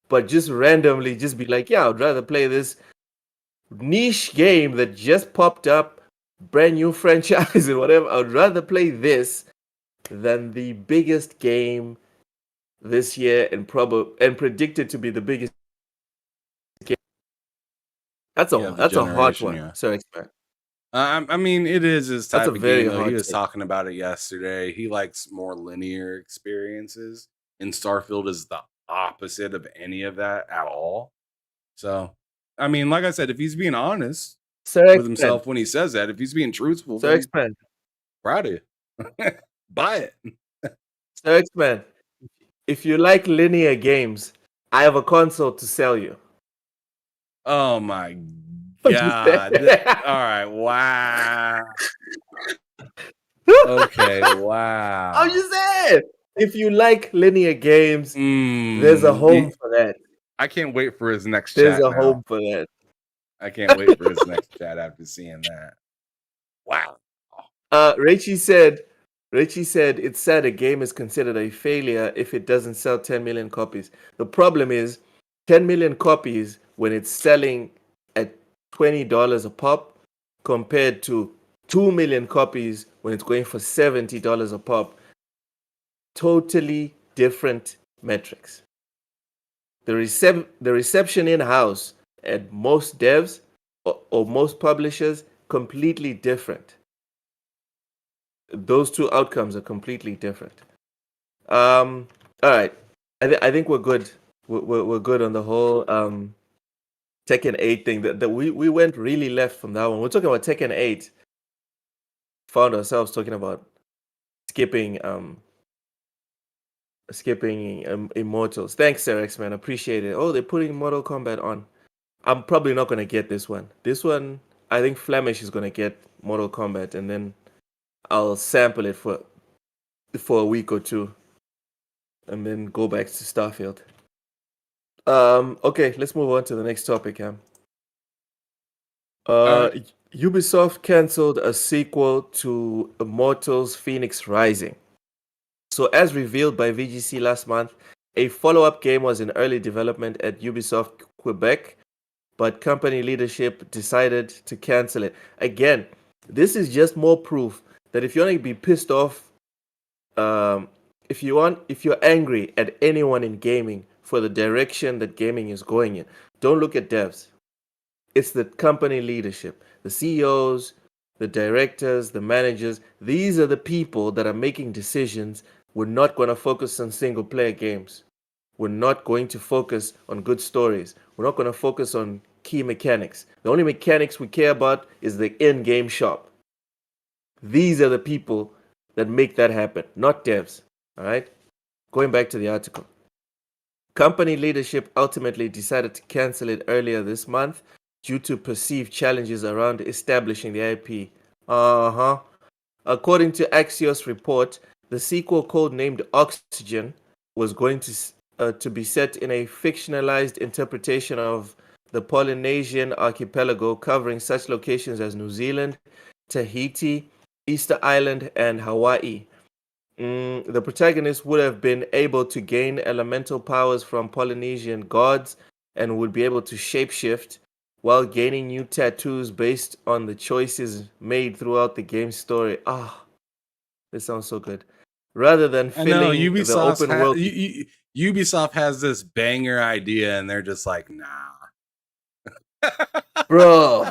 But just randomly, just be like, yeah, I'd rather play this niche game that just popped up, brand new franchise and whatever. I'd rather play this than the biggest game this year and predicted to be the biggest game. That's a hard one. Yeah. So expect. I mean, it is his type of very game. Though. hard He was take. talking about it yesterday. He likes more linear experiences, and Starfield is the opposite of any of that at all. So, I mean, like I said, if he's being honest with himself when he says that, if he's being truthful, then proud of you. Buy it. Sir X-Man, if you like linear games, I have a console to sell you. Oh my God. All right. Wow. Okay. Wow. I'm just saying. If you like linear games, there's a home for that. I can't wait for his next There's chat. a home for that. I can't wait for his next chat after seeing that. Wow. Rachie said it's sad a game is considered a failure if it doesn't sell 10 million copies. The problem is 10 million copies when it's selling at $20 a pop compared to 2 million copies when it's going for $70 a pop. Totally different metrics. The reception in-house at most devs or most publishers, completely different. Those two outcomes are completely different. All right. I think we're good. We're good on the whole Tekken 8 thing. That we went really left from that one. We're talking about Tekken 8. Found ourselves talking about skipping Immortals. Thanks, Sir X-Man. Appreciate it. Oh, they're putting Mortal Kombat on. I'm probably not gonna get this one. This one, I think Flemish is gonna get Mortal Kombat, and then I'll sample it for a week or two, and then go back to Starfield. Okay, let's move on to the next topic, Cam. Ubisoft canceled a sequel to Immortals Phoenix Rising. So, as revealed by VGC last month, a follow-up game was in early development at Ubisoft Quebec, but company leadership decided to cancel it. Again, this is just more proof that if you want to be pissed off, if you're angry at anyone in gaming for the direction that gaming is going in, don't look at devs. It's the company leadership, the CEOs, the directors, the managers. These are the people that are making decisions. We're not going to focus on single player games. We're not going to focus on good stories. We're not going to focus on key mechanics. The only mechanics we care about is the in-game shop. These are the people that make that happen, not devs. All right? Going back to the article. Company leadership ultimately decided to cancel it earlier this month due to perceived challenges around establishing the IP. Uh-huh. According to Axios report, the sequel codenamed Oxygen was going to be set in a fictionalized interpretation of the Polynesian archipelago, covering such locations as New Zealand, Tahiti, Easter Island, and Hawaii. The protagonist would have been able to gain elemental powers from Polynesian gods and would be able to shapeshift while gaining new tattoos based on the choices made throughout the game's story. This sounds so good. Rather than I know filling the open world. Ubisoft has this banger idea, and they're just like, nah. Bro.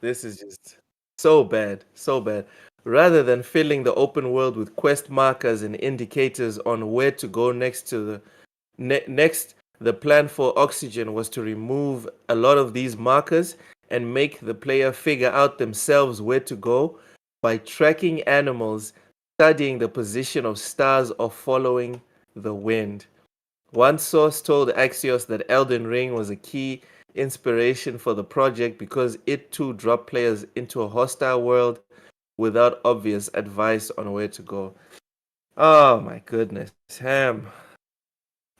This is just so bad, so bad. Rather than filling the open world with quest markers and indicators on where to go next, the plan for Oxygen was to remove a lot of these markers and make the player figure out themselves where to go by tracking animals, studying the position of stars, or following the wind. One source told Axios that Elden Ring was a key inspiration for the project because it too dropped players into a hostile world without obvious advice on where to go. Oh my goodness. Ham.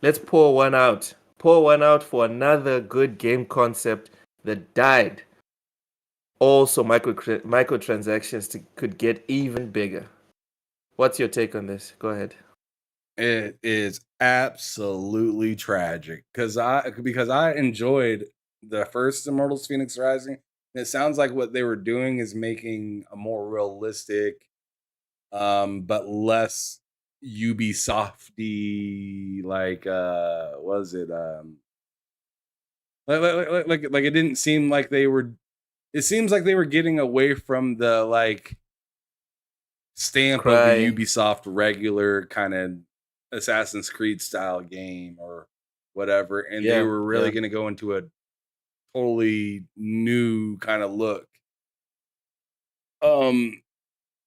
Let's pour one out. Pour one out for another good game concept that died. Also, microtransactions could get even bigger. What's your take on this? Go ahead. It is absolutely tragic because I enjoyed the first Immortals Phoenix Rising. And it sounds like what they were doing is making a more realistic, but less Ubisofty, like was it like it didn't seem like they were. It seems like they were getting away from the like stamp of a Ubisoft regular kind of Assassin's Creed style game or whatever, and they were really going to go into a totally new kind of look.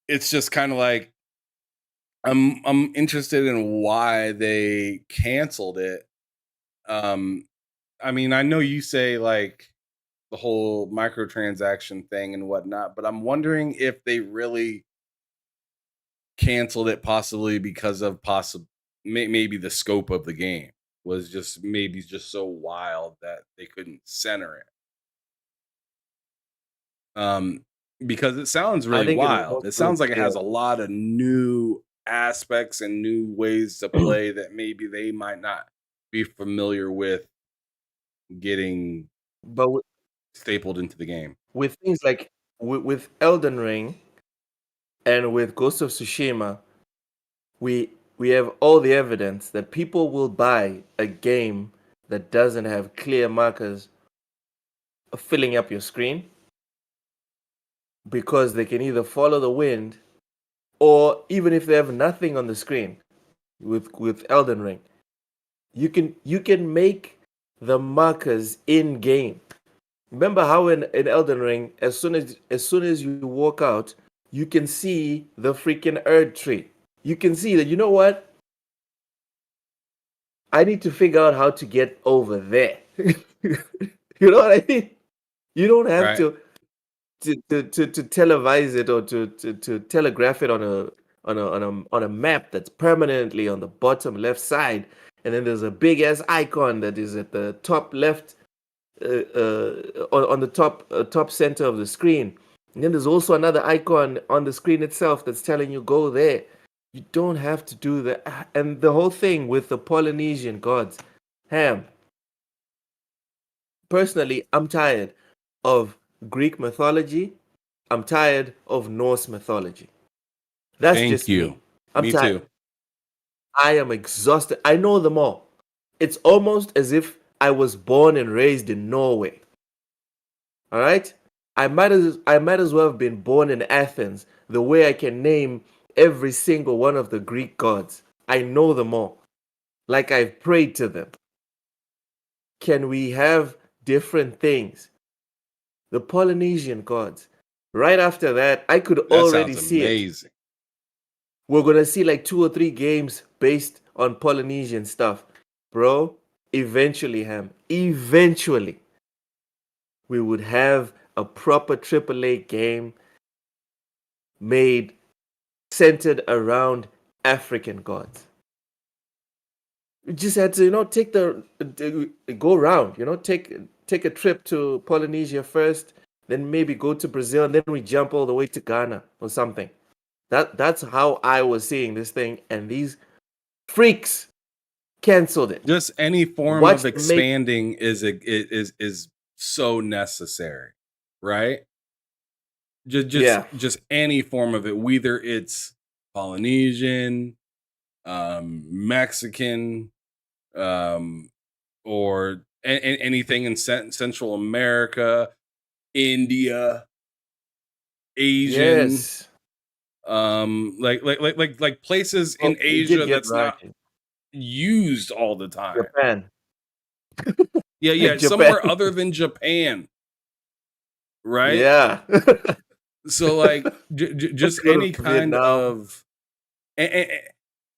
It's just kind of like I'm interested in why they canceled it. I mean, I know you say like the whole microtransaction thing and whatnot, but I'm wondering if they really canceled it possibly because of maybe the scope of the game was just maybe just so wild that they couldn't center it. Because it sounds really wild. It sounds like it has a lot of new aspects and new ways to play that maybe they might not be familiar with getting stapled into the game. With things like with Elden Ring and with Ghost of Tsushima, we have all the evidence that people will buy a game that doesn't have clear markers of filling up your screen because they can either follow the wind, or even if they have nothing on the screen with Elden Ring, you can make the markers in game. Remember how in Elden Ring, as soon as you walk out, you can see the freaking Erd tree. You can see that, you know what? I need to figure out how to get over there. You know what I mean? You don't have to televise it or to telegraph it on a map that's permanently on the bottom left side, and then there's a big ass icon that is at the top left, on the top center of the screen. And then there's also another icon on the screen itself that's telling you go there. You don't have to do that. And the whole thing with the Polynesian gods, Ham. Personally, I'm tired of Greek mythology. I'm tired of Norse mythology. That's just me. I'm tired. Too. I am exhausted. I know them all. It's almost as if I was born and raised in Norway. All right? I might as well have been born in Athens, the way I can name every single one of the Greek gods. I know them all. Like I've prayed to them. Can we have different things? The Polynesian gods. Right after that, I could already see it. we're gonna see like 2 or 3 games based on Polynesian stuff, bro. Eventually, eventually, we would have a proper AAA game made centered around African gods. We just had to, take go around, take a trip to Polynesia first, then maybe go to Brazil, and then we jump all the way to Ghana or something. That's how I was seeing this thing, and these freaks canceled it. Just any form Watch of them make expanding is so necessary, right? yeah. Just any form of it, whether it's Polynesian, Mexican, or anything in Central America, India, Asian, Yes. like places Oh, in you did Asia get that's right. not used all the time. Japan. Yeah, Japan. somewhere other than Japan, right? Yeah. So like Let's just go to any kind Vietnam. of and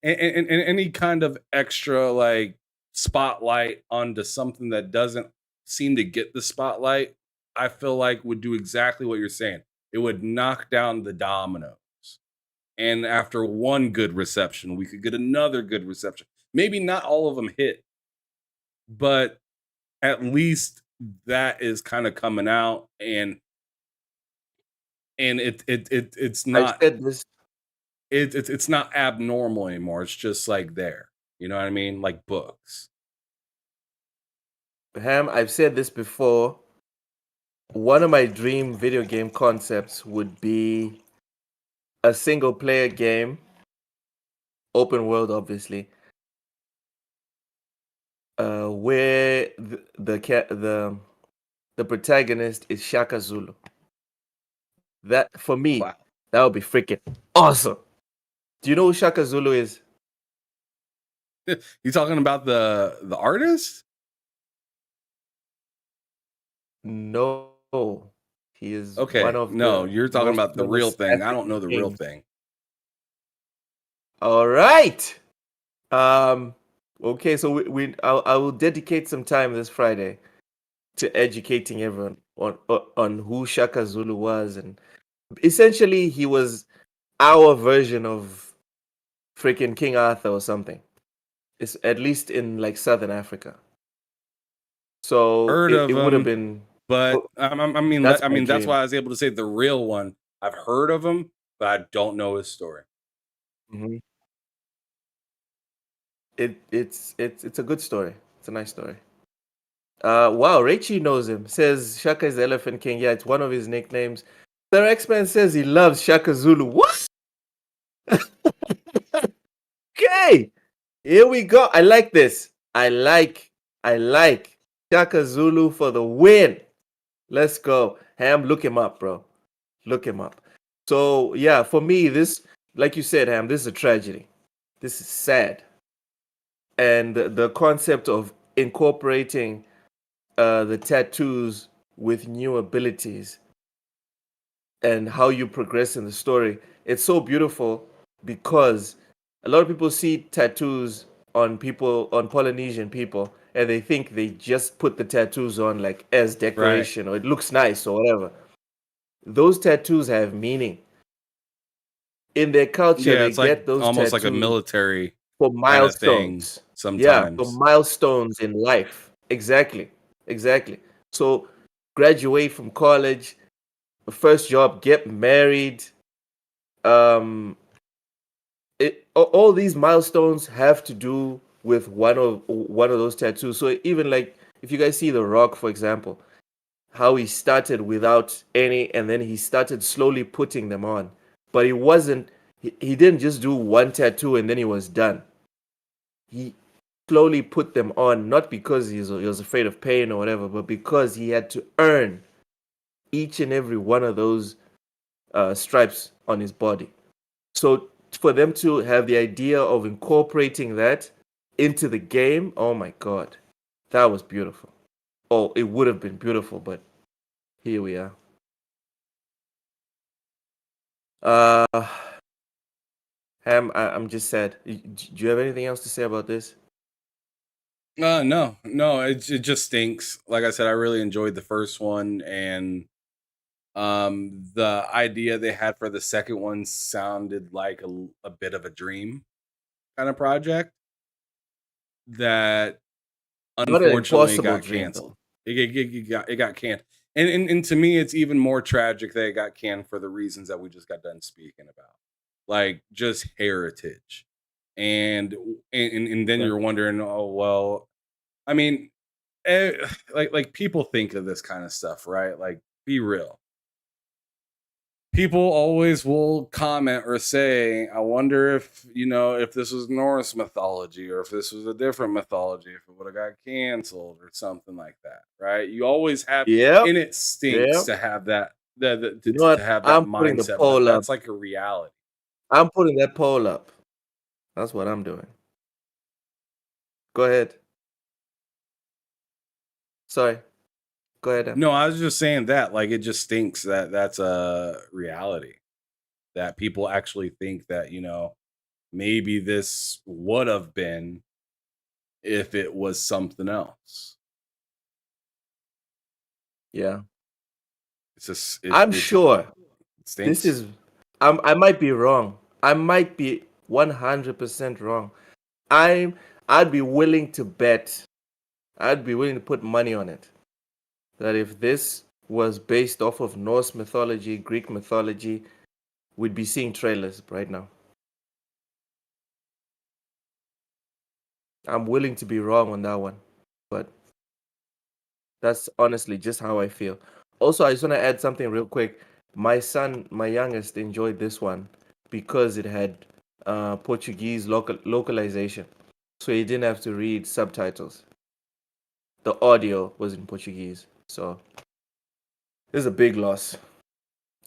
any kind of extra like spotlight onto something that doesn't seem to get the spotlight, I feel like would do exactly what you're saying. It would knock down the dominoes. And after one good reception, we could get another good reception. Maybe not all of them hit, but at least that is kind of coming out, and it's I've not said this, it's not abnormal anymore. It's just like there. You know what I mean? Like books. Ham. I've said this before. One of my dream video game concepts would be a single player game, open world, obviously, where the protagonist is Shaka Zulu. That for me, Wow. that would be freaking awesome. Do you know who Shaka Zulu is? You talking about the artist? No, he is one Okay, of no, the you're talking most about the real famous thing. I don't know African the real kings. thing. All right. Um. Okay, so I will dedicate some time this Friday to educating everyone on who Shaka Zulu was, and essentially he was our version of freaking King Arthur or something. It's at least in like Southern Africa. So Heard it of would have him, been. but Oh, that's I my mean that's dream. why I was able to say the real one. I've heard of him, but I don't know his story. Mhm. It's a good story. It's a nice story. Wow, Rachie knows him. Says Shaka is the Elephant King. Yeah, it's one of his nicknames. Sir X-Man says he loves Shaka Zulu. What? Okay, here we go. I like this. I like Shaka Zulu for the win. Let's go. Ham, look him up, bro. Look him up. So yeah, for me, this, like you said, Ham, this is a tragedy. This is sad. And the concept of incorporating the tattoos with new abilities and how you progress in the story, it's so beautiful because a lot of people see tattoos on Polynesian people, and they think they just put the tattoos on like as Right. decoration or it looks nice or whatever. Those tattoos have meaning. In their culture, Yeah, they it's like get those almost like a tattoos military for kind of thing milestones. Yeah, for sometimes. milestones in life. Exactly. Exactly. So graduate from college, first job, get married. Um, all these milestones have to do with one of those tattoos. So even like if you guys see The Rock, for example, how he started without any, and then he started slowly putting them on. But he wasn't. He didn't just do one tattoo and then he was done. He slowly put them on, not because he was afraid of pain or whatever, but because he had to earn each and every one of those stripes on his body. So for them to have the idea of incorporating that into the game, oh my god, that was beautiful. Oh, it would have been beautiful, but here we are. Uh, Ham, I'm just sad. Do you have anything else to say about this? No, it just stinks. Like I said, I really enjoyed the first one, and the idea they had for the second one sounded like a bit of a dream kind of project that Not an unfortunately impossible got dream, canceled. though. It got canned, and to me, it's even more tragic that it got canned for the reasons that we just got done speaking about, like just heritage, and then Yeah. you're wondering, oh well, I mean, eh, like people think of this kind of stuff, right? Like, be real. People always will comment or say, I wonder if, if this was Norse mythology or if this was a different mythology, if it would have got canceled or something like that, right? You always have, Yep. and it stinks Yep. to have that, You know to what? have that I'm putting the mindset, but poll up. that's like a reality. I'm putting that poll up. That's what I'm doing. Go ahead. Sorry. Go ahead. Em. No, I was just saying that, like, it just stinks that that's a reality, that people actually think that, maybe this would have been if it was something else. Yeah. It's just I'm sure it this stinks. is. I might be wrong. I might be 100% wrong. I'm. I'd be willing to bet. I'd be willing to put money on it that if this was based off of Norse mythology, Greek mythology, we'd be seeing trailers right now. I'm willing to be wrong on that one, but that's honestly just how I feel. Also, I just want to add something real quick. My son, my youngest, enjoyed this one because it had Portuguese localization, so he didn't have to read subtitles. The audio was in Portuguese, so this is a big loss.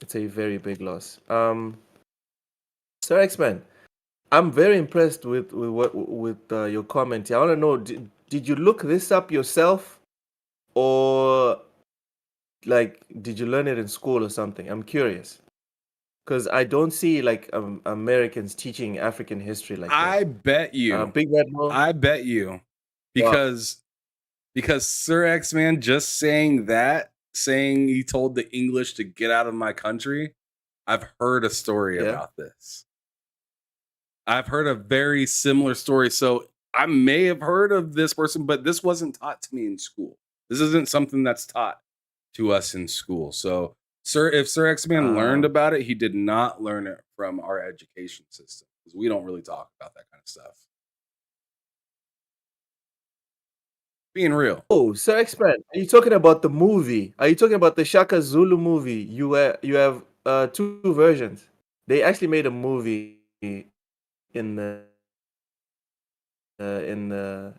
It's a very big loss. Sir X-Men, I'm very impressed with your comment. I want to know, did you look this up yourself, or like did you learn it in school or something? I'm curious because I don't see like Americans teaching African history like I this. bet you. Big Red Mo. I bet you. Wow. Because Sir X Man just saying he told the English to get out of my country, I've heard a story Yeah. about this. I've heard a very similar story. So I may have heard of this person, but this wasn't taught to me in school. This isn't something that's taught to us in school. So, if Sir X Man learned Uh, about it, he did not learn it from our education system because we don't really talk about that kind of stuff. Being real. oh, Sir X-Men, are you talking about the movie? Are you talking about the Shaka Zulu movie? You have two versions. They actually made a movie in the in the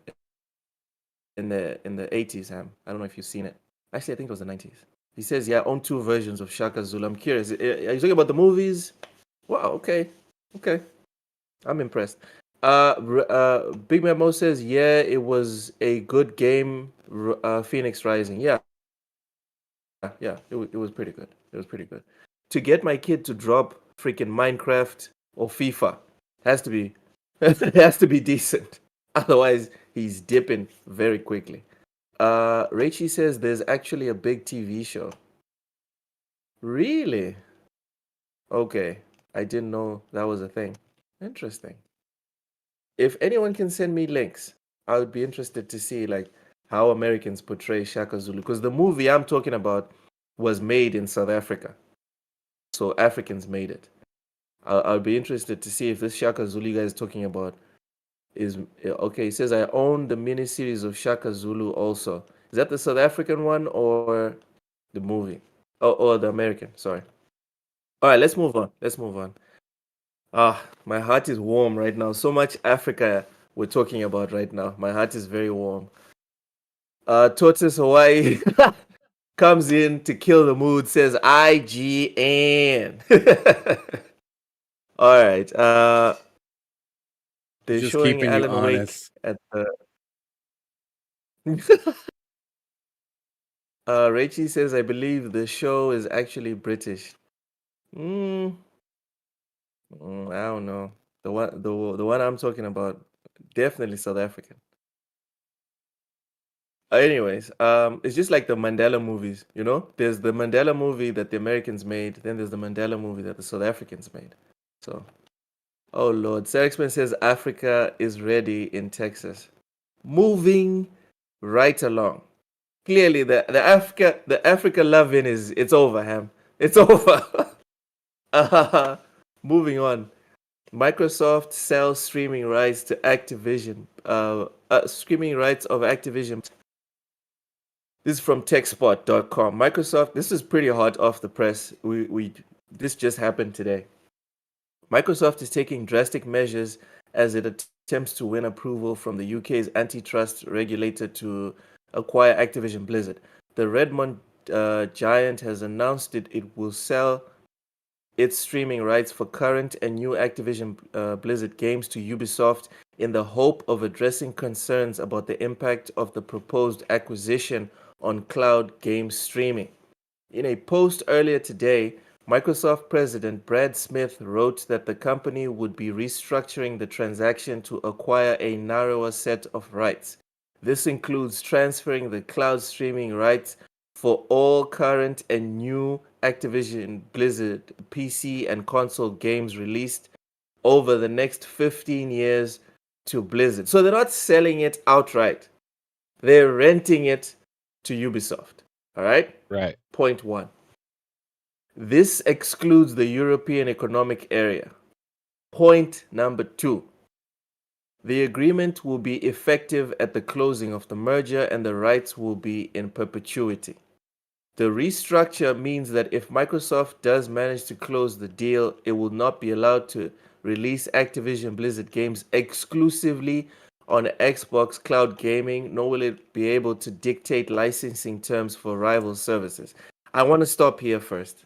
80s, Ham. I don't know if you've seen it. Actually, I think it was the 90s. He says, yeah, own two versions of Shaka Zulu. I'm curious. Are you talking about the movies? Wow, okay. Okay. I'm impressed. Big Memo says, yeah, it was a good game, Phoenix Rising. Yeah, yeah, it was pretty good. It was pretty good. To get my kid to drop freaking Minecraft or FIFA has to be it has to be decent. Otherwise, he's dipping very quickly. Rachie says there's actually a big TV show. Really? Okay. I didn't know that was a thing. Interesting. If anyone can send me links, I would be interested to see like how Americans portray Shaka Zulu. Because the movie I'm talking about was made in South Africa. So Africans made it. I'll be interested to see if this Shaka Zulu you guys are talking about is okay. It says I own the miniseries of Shaka Zulu also. Is that the South African one or the movie? Oh, or the American, sorry. All right, let's move on. Let's move on. Ah, my heart is warm right now. So much Africa we're talking about right now. My heart is very warm. Tortoise Hawaii comes in to kill the mood, says IGN. All right. They're Just showing keeping you Alan Wake honest. at the. Rachie says, I believe the show is actually British. I don't know. The one I'm talking about, definitely South African. Anyways, it's just like the Mandela movies, you know? There's the Mandela movie that the Americans made, then there's the Mandela movie that the South Africans made. So, oh Lord, Serexman says Africa is ready in Texas. Moving right along. Clearly, the Africa loving it's over, Ham. It's over. Moving on. Microsoft sells streaming rights to Activision. Streaming rights of Activision. This is from techspot.com. Microsoft, this is pretty hot off the press. This just happened today. Microsoft is taking drastic measures as it attempts to win approval from the UK's antitrust regulator to acquire Activision Blizzard. The Redmond giant has announced it will sell its streaming rights for current and new Activision Blizzard games to Ubisoft in the hope of addressing concerns about the impact of the proposed acquisition on cloud game streaming. In a post earlier today, Microsoft President Brad Smith wrote that the company would be restructuring the transaction to acquire a narrower set of rights. This includes transferring the cloud streaming rights for all current and new Activision Blizzard PC and console games released over the next 15 years to Blizzard. So they're not selling it outright. They're renting it to Ubisoft. All right? Right. Point one. This excludes the European Economic Area. Point number two. The agreement will be effective at the closing of the merger and the rights will be in perpetuity. The restructure means that if Microsoft does manage to close the deal, it will not be allowed to release Activision Blizzard games exclusively on Xbox Cloud Gaming, nor will it be able to dictate licensing terms for rival services. I want to stop here first.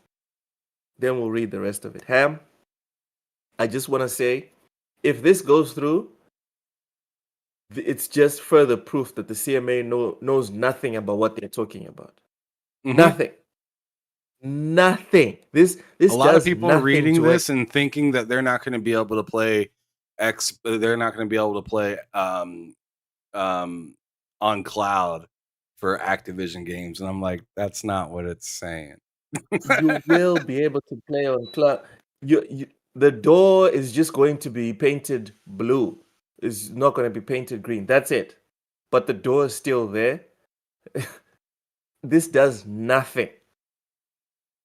Then we'll read the rest of it. Ham, I just want to say, if this goes through, it's just further proof that the CMA knows nothing about what they're talking about. Mhm. Nothing. This A lot of does people nothing reading to this and thinking that they're not going to be able to play on cloud for Activision games, and I'm like, that's not what it's saying. You will be able to play on cloud. The door is just going to be painted blue. It's not going to be painted green. That's it. But the door is still there. This does nothing.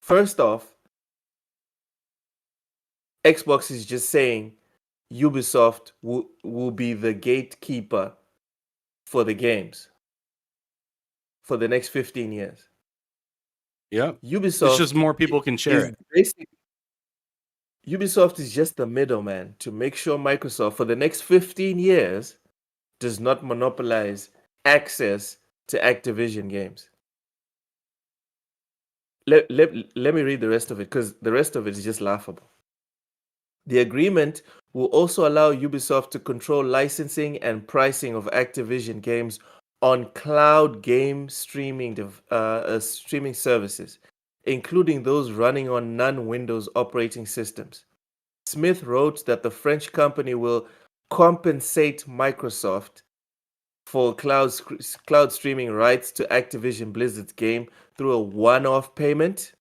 First off, Xbox is just saying Ubisoft will be the gatekeeper for the games for the next 15 years. Yep. Ubisoft It's just more people can share it. Basically, Ubisoft is just the middleman to make sure Microsoft, for the next 15 years, does not monopolize access to Activision games. Let me read the rest of it, because the rest of it is just laughable. The agreement will also allow Ubisoft to control licensing and pricing of Activision games on cloud game streaming services, including those running on non-Windows operating systems. Smith wrote that the French company will compensate Microsoft for cloud streaming rights to Activision Blizzard's game through a one-off payment,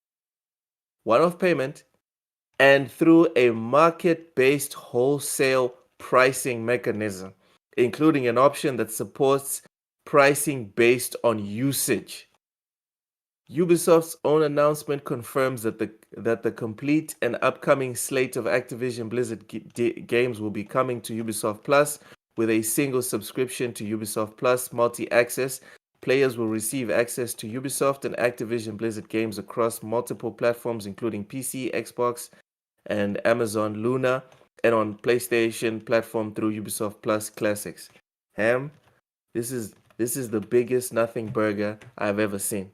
and through a market-based wholesale pricing mechanism, including an option that supports pricing based on usage. Ubisoft's own announcement confirms that the complete and upcoming slate of Activision Blizzard games will be coming to Ubisoft Plus with a single subscription to Ubisoft Plus multi-access. Players will receive access to Ubisoft and Activision Blizzard games across multiple platforms, including PC, Xbox, and Amazon Luna, and on PlayStation platform through Ubisoft Plus Classics. Ham, this is the biggest nothing burger I've ever seen.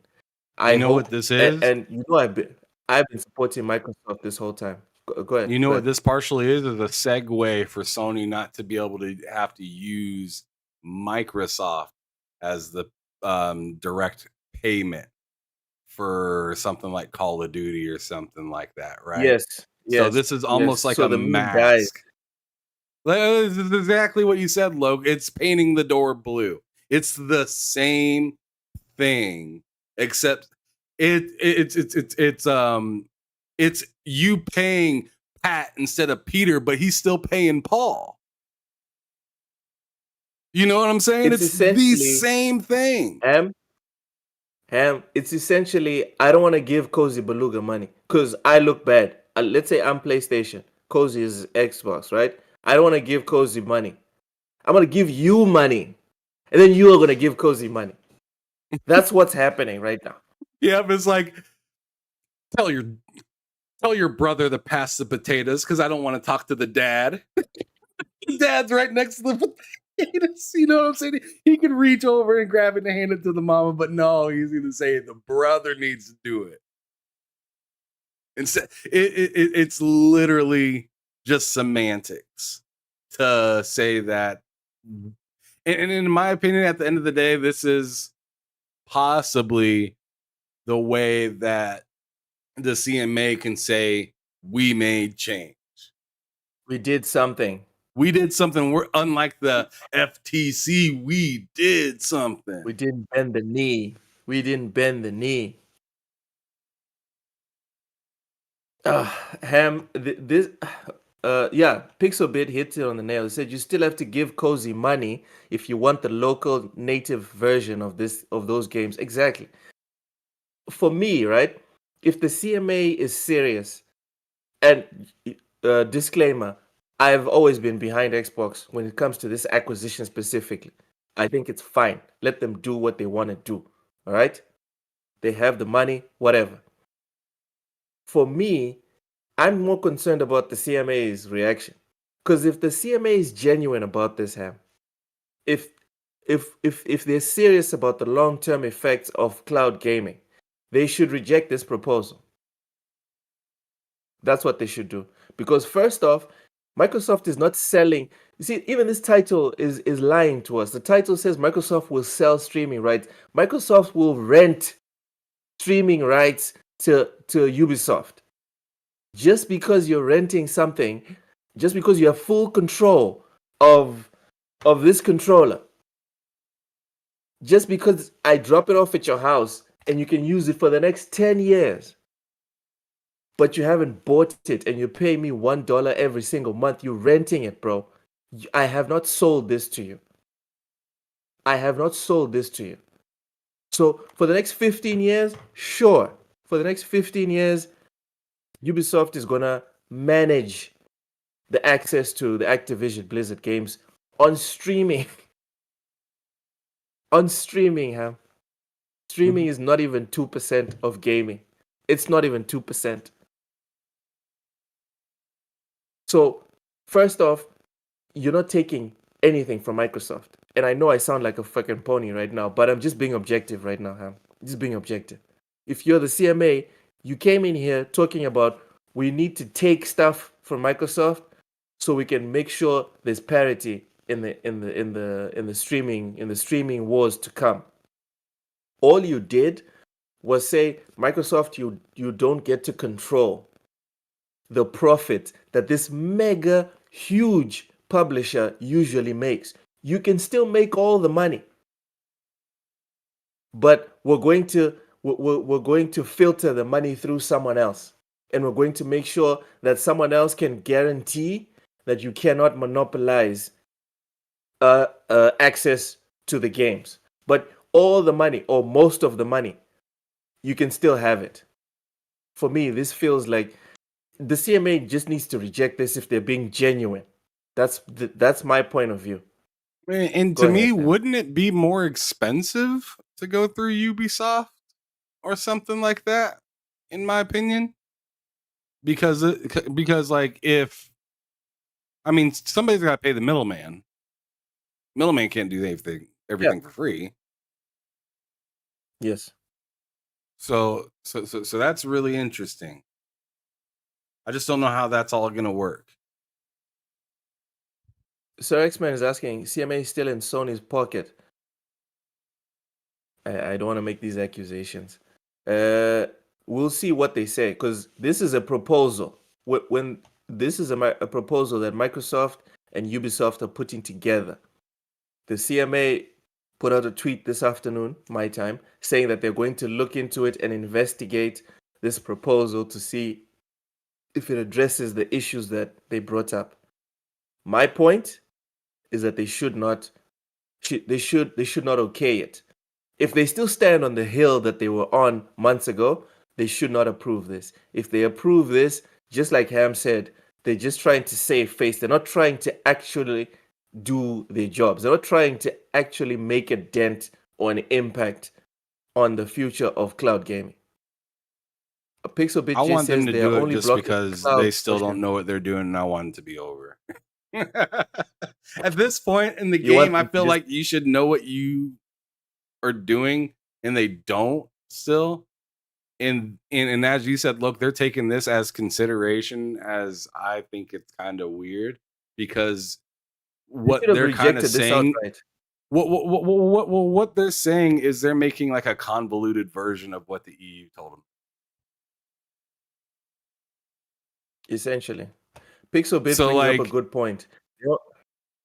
You know what this is? And you know I've been supporting Microsoft this whole time. Go ahead. You know what this partially is a segue for Sony not to be able to have to use Microsoft as the direct payment for something like Call of Duty or something like that, right? Yes. So this is almost like so a the meme mask. dies. This is exactly what you said, Logan. It's painting the door blue. It's the same thing, except it's you paying Pat instead of Peter, but he's still paying Paul. You know what I'm saying? It's It's the essentially same thing. Ham, it's essentially, I don't want to give Cozy Beluga money because I look bad. Let's say I'm PlayStation, Cozy is Xbox, right? I don't want to give Cozy money. I'm going to give you money, and then you are going to give Cozy money. That's what's happening right now. Yeah, but it's like, tell your brother to pass the potatoes because I don't want to talk to the dad. The dad's right next to the potatoes. You know what I'm saying? He can reach over and grab it and hand it to the mama, but no, he's going to say the brother needs to do it. Instead, it's literally just semantics to say that. And in my opinion, at the end of the day, this is possibly the way that the CMA can say we made change. We did something. We did something. We're unlike the FTC. We did something. We didn't bend the knee. We didn't bend the knee. Ham, yeah, Pixelbit hit it on the nail. He said you still have to give Cozy money if you want the local native version of those games. Exactly. For me, right? If the CMA is serious, and disclaimer, I've always been behind Xbox when it comes to this acquisition specifically. I think it's fine. Let them do what they want to do. All right? They have the money, whatever. For me, I'm more concerned about the CMA's reaction. Because if the CMA is genuine about this, Ham, if they're serious about the long-term effects of cloud gaming, they should reject this proposal. That's what they should do. Because first off, Microsoft is not selling. You see, even this title is lying to us. The title says Microsoft will sell streaming rights. Microsoft will rent streaming rights to Ubisoft. Just because you're renting something, just because you have full control of this controller, just because I drop it off at your house and you can use it for the next 10 years, but you haven't bought it and you pay me $1 every single month, you're renting it, bro. I have not sold this to you. I have not sold this to you. So for the next 15 years, sure. For the next 15 years, Ubisoft is going to manage the access to the Activision Blizzard games on streaming. On streaming, Ham. Streaming is not even 2% of gaming. It's not even 2%. So, first off, you're not taking anything from Microsoft. And I know I sound like a fucking pony right now, but I'm just being objective right now, Ham. Just being objective. If you're the CMA, you came in here talking about we need to take stuff from Microsoft so we can make sure there's parity in the streaming wars to come. All you did was say, Microsoft, you don't get to control the profit that this mega huge publisher usually makes. You can still make all the money, but we're going to filter the money through someone else, and we're going to make sure that someone else can guarantee that you cannot monopolize access to the games. But all the money, or most of the money, you can still have it. For me, this feels like the CMA just needs to reject this if they're being genuine. That's my point of view. And to me, wouldn't it be more expensive to go through Ubisoft or something like that? In my opinion, because like if somebody's got to pay the middleman. Middleman can't do everything for free. Yes. So that's really interesting. I just don't know how that's all going to work. Sir X-Man is asking, CMA is still in Sony's pocket. I don't want to make these accusations. We'll see what they say, because this is a proposal. When this is a proposal that Microsoft and Ubisoft are putting together. The CMA put out a tweet this afternoon, my time, saying that they're going to look into it and investigate this proposal to see if it addresses the issues that they brought up. My point is that they should not okay it. If they still stand on the hill that they were on months ago, they should not approve this. If they approve this, just like Ham said, they're just trying to save face. They're not trying to actually do their jobs. They're not trying to actually make a dent or an impact on the future of cloud gaming. I want them to do it just because they still don't know what they're doing, and I want it to be over. At this point in the game, I feel like you should know what you are doing, and they don't still. And as you said, look, they're taking this as consideration, as I think it's kind of weird because what they're kind of saying, what they're saying is they're making like a convoluted version of what the EU told them. Essentially, Pixelbit brings up a good point.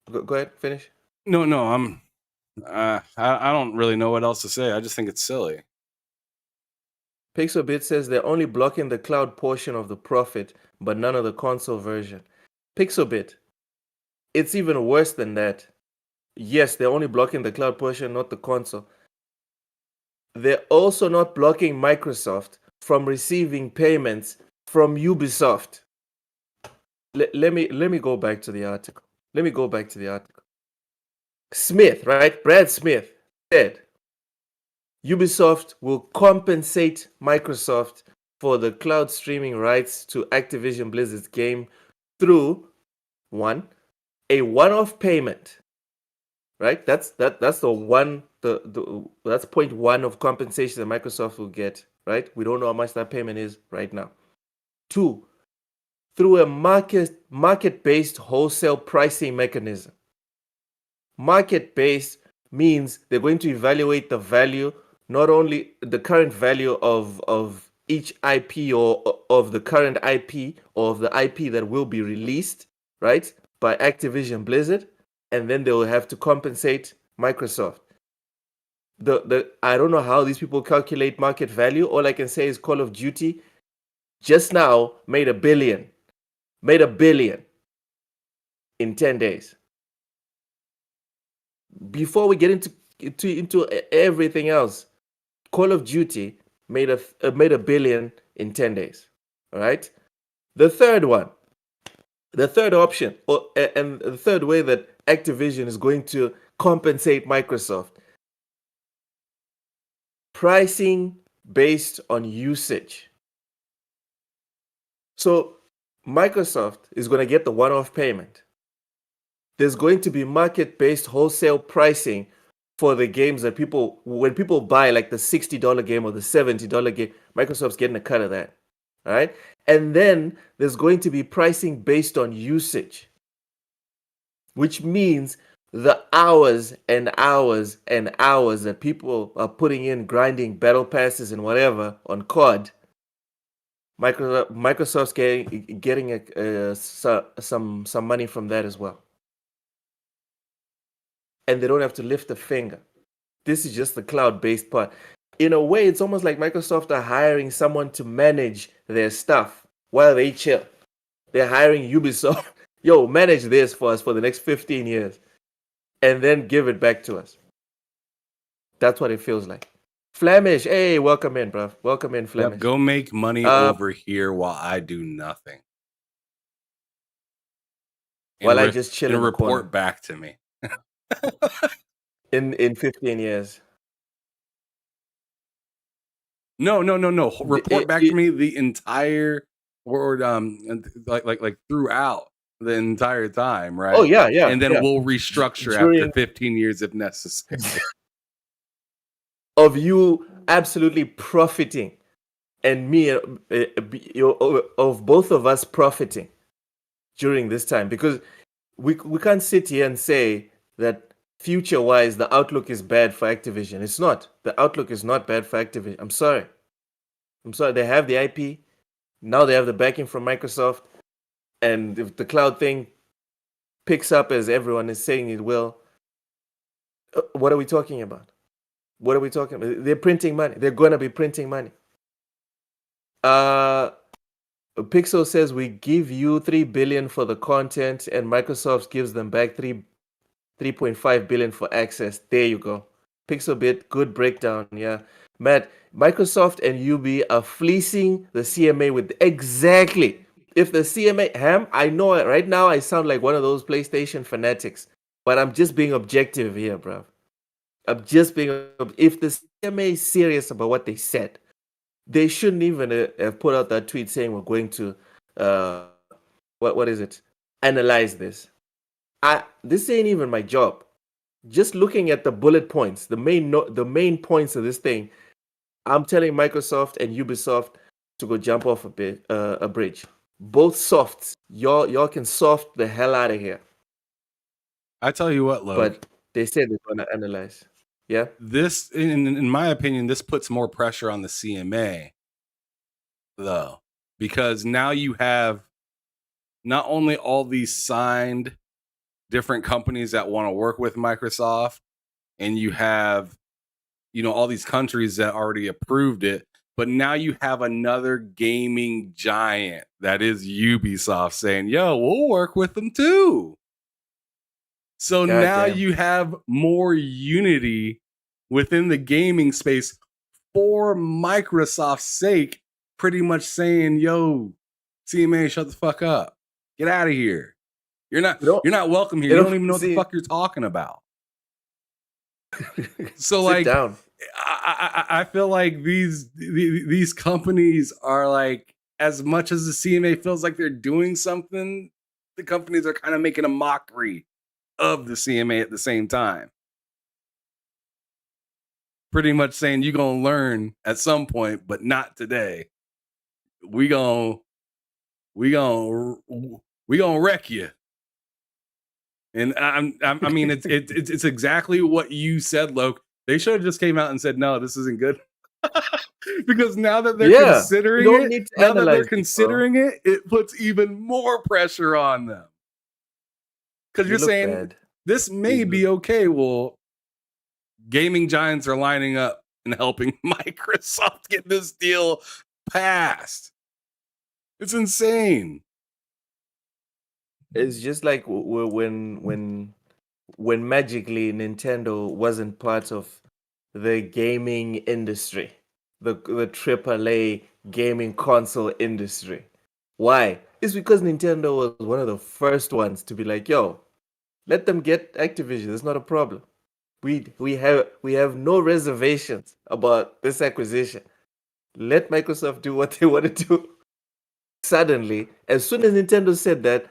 Go ahead, finish. No, I don't really know what else to say. I just think it's silly. Pixelbit says they're only blocking the cloud portion of the profit, but none of the console version. Pixelbit, it's even worse than that. Yes, they're only blocking the cloud portion, not the console. They're also not blocking Microsoft from receiving payments from Ubisoft. Let me go back to the article. Smith, right? Brad Smith said Ubisoft will compensate Microsoft for the cloud streaming rights to Activision Blizzard's game through a one-off payment. Right? That's that's point one of compensation that Microsoft will get. Right? We don't know how much that payment is right now. 2, through a market-based wholesale pricing mechanism. Market-based means they're going to evaluate the value, not only the current value of each IP or of the current IP or of the IP that will be released, right, by Activision Blizzard, and then they will have to compensate Microsoft. I don't know how these people calculate market value. All I can say is Call of Duty just now made $1 billion. Made $1 billion in 10 days. Before we get into everything else, Call of Duty made $1 billion in 10 days. All right. The third option, and the third way that Activision is going to compensate Microsoft, pricing based on usage. So Microsoft is going to get the one-off payment. There's going to be market-based wholesale pricing for the games that when people buy like the $60 game or the $70 game, Microsoft's getting a cut of that. All right. And then there's going to be pricing based on usage, which means the hours and hours and hours that people are putting in grinding battle passes and whatever on COD, Microsoft's getting some money from that as well. And they don't have to lift a finger. This is just the cloud-based part. In a way, it's almost like Microsoft are hiring someone to manage their stuff while they chill. They're hiring Ubisoft. Yo, manage this for us for the next 15 years. And then give it back to us. That's what it feels like. Flemish, hey, welcome in, bro. Welcome in, Flemish. Yep, go make money over here while I do nothing. While I just chill and report back to me. in 15 years. No. Report back to me the entire or like throughout the entire time, right? Oh yeah. And then we'll restructure after 15 years if necessary. Of you absolutely profiting, and me of both of us profiting during this time, because we can't sit here and say that future-wise the outlook is bad for Activision. It's not. The outlook is not bad for Activision. I'm sorry. They have the IP. Now they have the backing from Microsoft. And if the cloud thing picks up as everyone is saying it will, what are we talking about? What are we talking about? They're printing money. They're going to be printing money. Pixel says we give you 3 billion for the content, and Microsoft gives them back 3.5 billion for access. There you go. Pixelbit, good breakdown. Yeah, Matt, Microsoft and UB are fleecing the CMA with exactly. If the CMA Ham, I know right now I sound like one of those PlayStation fanatics, but I'm just being objective here, bro. I'm just being. If the CMA is serious about what they said, they shouldn't even have put out that tweet saying we're going to, what is it? Analyze this. This ain't even my job. Just looking at the bullet points, the main points of this thing, I'm telling Microsoft and Ubisoft to go jump off a bridge. Both softs, y'all can soft the hell out of here. I tell you what, Loke. But they said they're gonna analyze. Yeah. This, in my opinion, this puts more pressure on the CMA, though, because now you have not only all these signed different companies that want to work with Microsoft, and you have, all these countries that already approved it, but now you have another gaming giant that is Ubisoft saying, yo, we'll work with them too. So now you have more unity within the gaming space for Microsoft's sake, pretty much saying, yo, CMA, shut the fuck up. Get out of here. You're not welcome here. You don't even know what the fuck you're talking about. So like, down. I feel like these companies are like, as much as the CMA feels like they're doing something, the companies are kind of making a mockery of the CMA at the same time. Pretty much saying you're going to learn at some point, but not today. We gonna wreck you. And I mean, it's exactly what you said, Loke. They should have just came out and said, no, this isn't good. Because now that they're considering it, it puts even more pressure on them. Because you're saying this may be okay. Well, gaming giants are lining up and helping Microsoft get this deal passed. It's insane. It's just like when magically Nintendo wasn't part of the gaming industry, the AAA gaming console industry. Why? It's because Nintendo was one of the first ones to be like, yo, let them get Activision. It's not a problem. We have no reservations about this acquisition. Let Microsoft do what they want to do. Suddenly, as soon as Nintendo said that,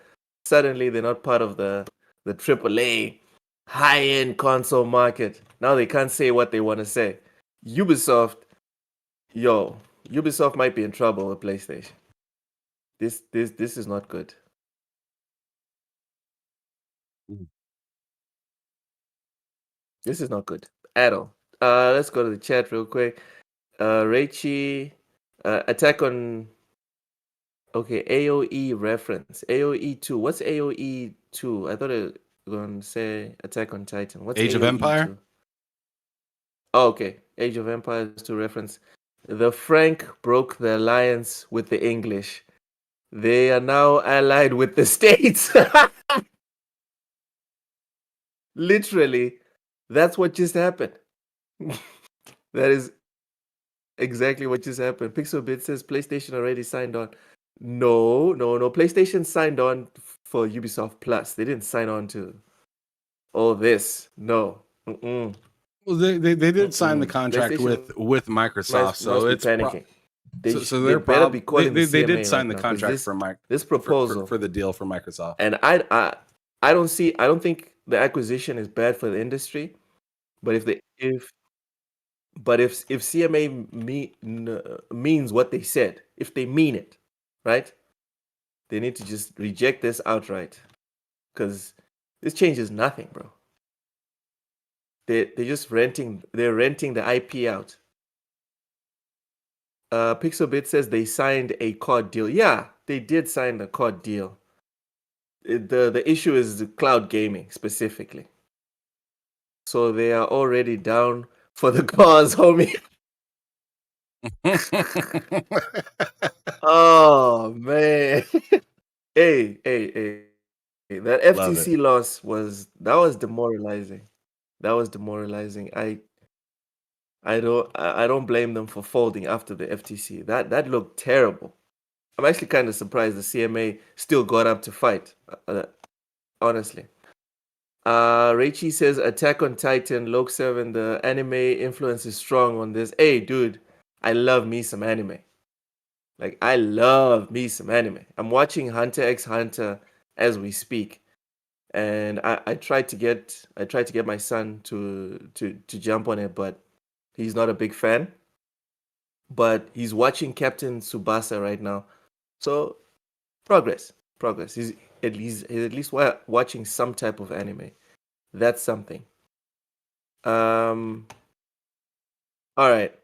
suddenly they're not part of the AAA high-end console market. Now they can't say what they want to say. Ubisoft might be in trouble with PlayStation. This is not good. This is not good at all. Let's go to the chat real quick. Raichi, Attack on. Okay, AOE reference. AOE 2. What's AOE 2? I thought it was going to say Attack on Titan. What's Age AOE of Empire? 2? Oh, okay. Age of Empires 2 reference. The Frank broke the alliance with the English. They are now allied with the States. Literally, that's what just happened. That is exactly what just happened. Pixelbit says PlayStation already signed on. No. PlayStation signed on for Ubisoft Plus. They didn't sign on to all this. No. Mm-mm. Well, they did sign the contract with Microsoft, so it's panicking. They did sign the contract for this proposal for the deal for Microsoft. And I don't think the acquisition is bad for the industry, but if CMA means what they said, if they mean it, right? They need to just reject this outright, because this changes nothing, bro. They're just renting the IP out. Pixelbit says they signed a COD deal. Yeah, they did sign a COD deal. The issue is the cloud gaming specifically. So they are already down for the cause, homie. Oh man. Hey. That Love it. FTC loss was demoralizing. That was demoralizing. I don't blame them for folding after the FTC. That looked terrible. I'm actually kind of surprised the CMA still got up to fight. Honestly. Reichi says Attack on Titan, Loke 7, the anime influence is strong on this. Hey, dude, I love me some anime. Like, I love me some anime. I'm watching Hunter x Hunter as we speak. And I tried to get my son to jump on it, but he's not a big fan. But he's watching Captain Tsubasa right now. So progress. He's at least watching some type of anime. That's something. All right.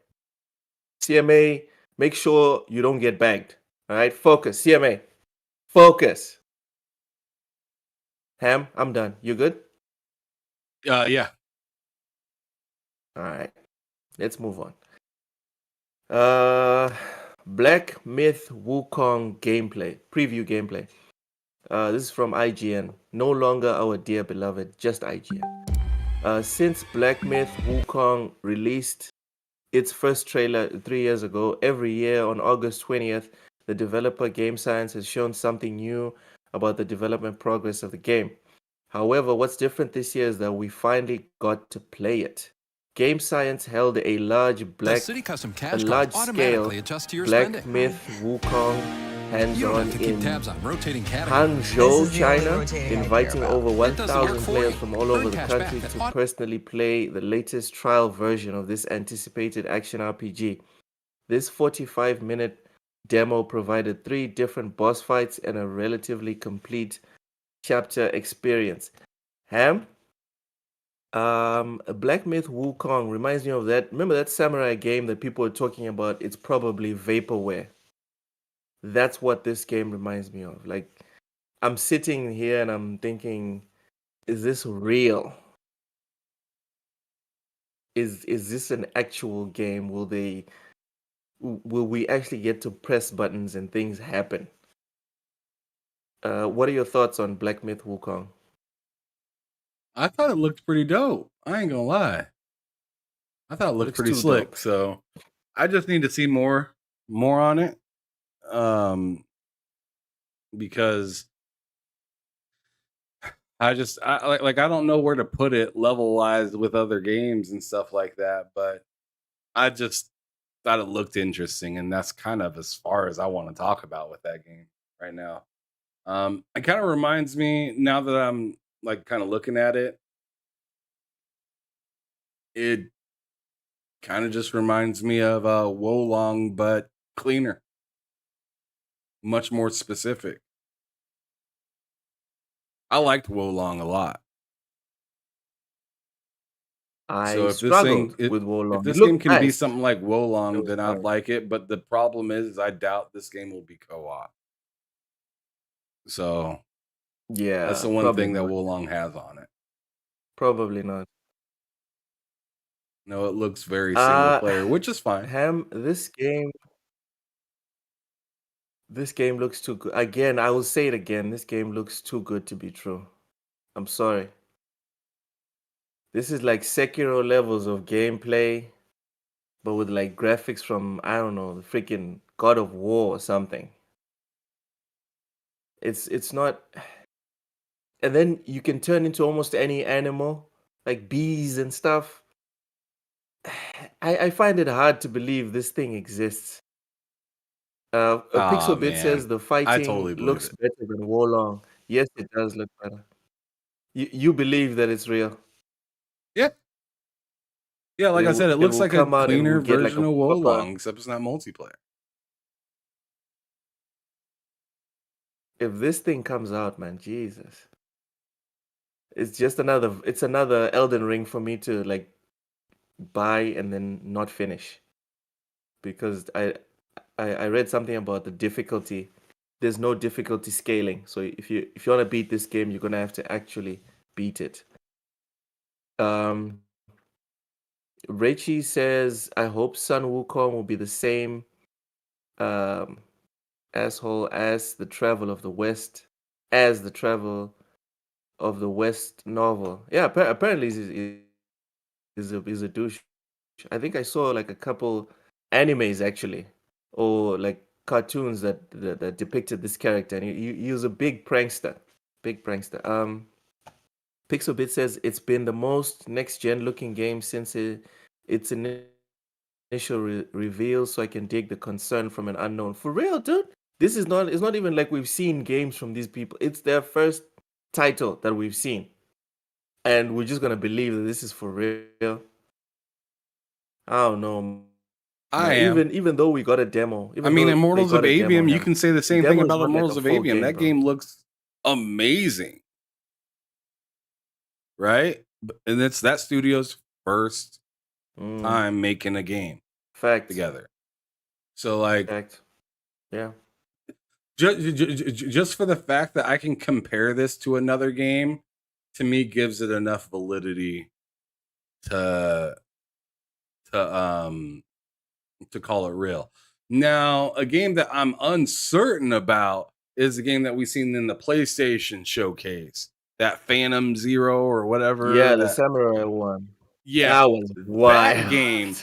CMA, make sure you don't get bagged. All right, focus. CMA, focus. Ham, I'm done. You good? Yeah. All right. Let's move on. Black Myth Wukong gameplay, preview gameplay. This is from IGN. No longer our dear beloved, just IGN. Since Black Myth Wukong released its first trailer 3 years ago, every year on August 20th, the developer Game Science has shown something new about the development progress of the game. However, what's different this year is that we finally got to play it. Game Science held a large scale Black Myth Wukong hands-on in Hangzhou, China, inviting over 1,000 players from all over the country to personally play the latest trial version of this anticipated action RPG. This 45-minute demo provided 3 different boss fights and a relatively complete chapter experience. Ham? Black Myth Wukong reminds me of that. Remember that samurai game that people were talking about? It's probably vaporware. That's what this game reminds me of. Like, I'm sitting here and I'm thinking, is this real? Is this an actual game? Will we actually get to press buttons and things happen? What are your thoughts on Black Myth Wukong? I thought it looked pretty dope. I ain't gonna lie. I thought it looked Looks pretty too slick. dope. So I just need to see more on it. Because I don't know where to put it level wise with other games and stuff like that, but I just thought it looked interesting, and that's kind of as far as I want to talk about with that game right now. It kind of reminds me, now that I'm like kind of looking at it, it kind of just reminds me of Wolong, but cleaner, much more specific. I liked Wolong a lot. So I if this thing, struggled with if Wolong. It this game looked can be nice. something like It Wolong, was then I'd fun. like it. But the problem is, I doubt this game will be co-op. So that's the Yeah, one probably thing that not. Wolong has on it. Probably not. No, it looks very single player, which is fine. Ham, this game looks too good. Again, I will say it again. This game looks too good to be true. I'm sorry. This is like Sekiro levels of gameplay, but with like graphics from, I don't know, the freaking God of War or something. It's not. And then you can turn into almost any animal, like bees and stuff. I find it hard to believe this thing exists. Oh Pixelbit says man, the I fighting totally believe looks it. better than Wolong. Yes, it does look better. You believe that it's real. Yeah, yeah. Like I said, it It looks will like a come out and we'll cleaner get like version a of proper. Wolong, except it's not multiplayer. If this thing comes out, man, Jesus, it's another Elden Ring for me to like buy and then not finish because I read something about the difficulty there's no difficulty scaling. So if you want to beat this game, you're gonna have to actually beat it. Um, Reichi says, I hope Sun Wukong will be the same um, asshole as the Travel of the West, as the Travel of the West novel. Yeah, apparently he's a douche. I think I saw like a couple animes actually, or like cartoons that depicted this character, and he was a big prankster, big prankster. Pixelbit says it's been the most next gen looking game since its initial reveal, so I can dig the concern from an unknown. For real, dude. This is not. It's not even like we've seen games from these people. It's their first title that we've seen, and we're just gonna believe that this is for real. I don't know, I man. am. Even though we got a demo, I even mean, though they Immortals got of a demo, Avium, you him, can say the the same thing demo is about not like a Immortals of full Avium. game, That bro. game looks amazing, right? And it's that studio's first time making a game Fact. together. So, like, Fact. Yeah. just for the fact that I can compare this to another game, to me, gives it enough validity to to call it real. Now, a game that I'm uncertain about is the game that we've seen in the PlayStation showcase, that Phantom Zero or whatever. Yeah, the That samurai one. yeah, That was that wild. game.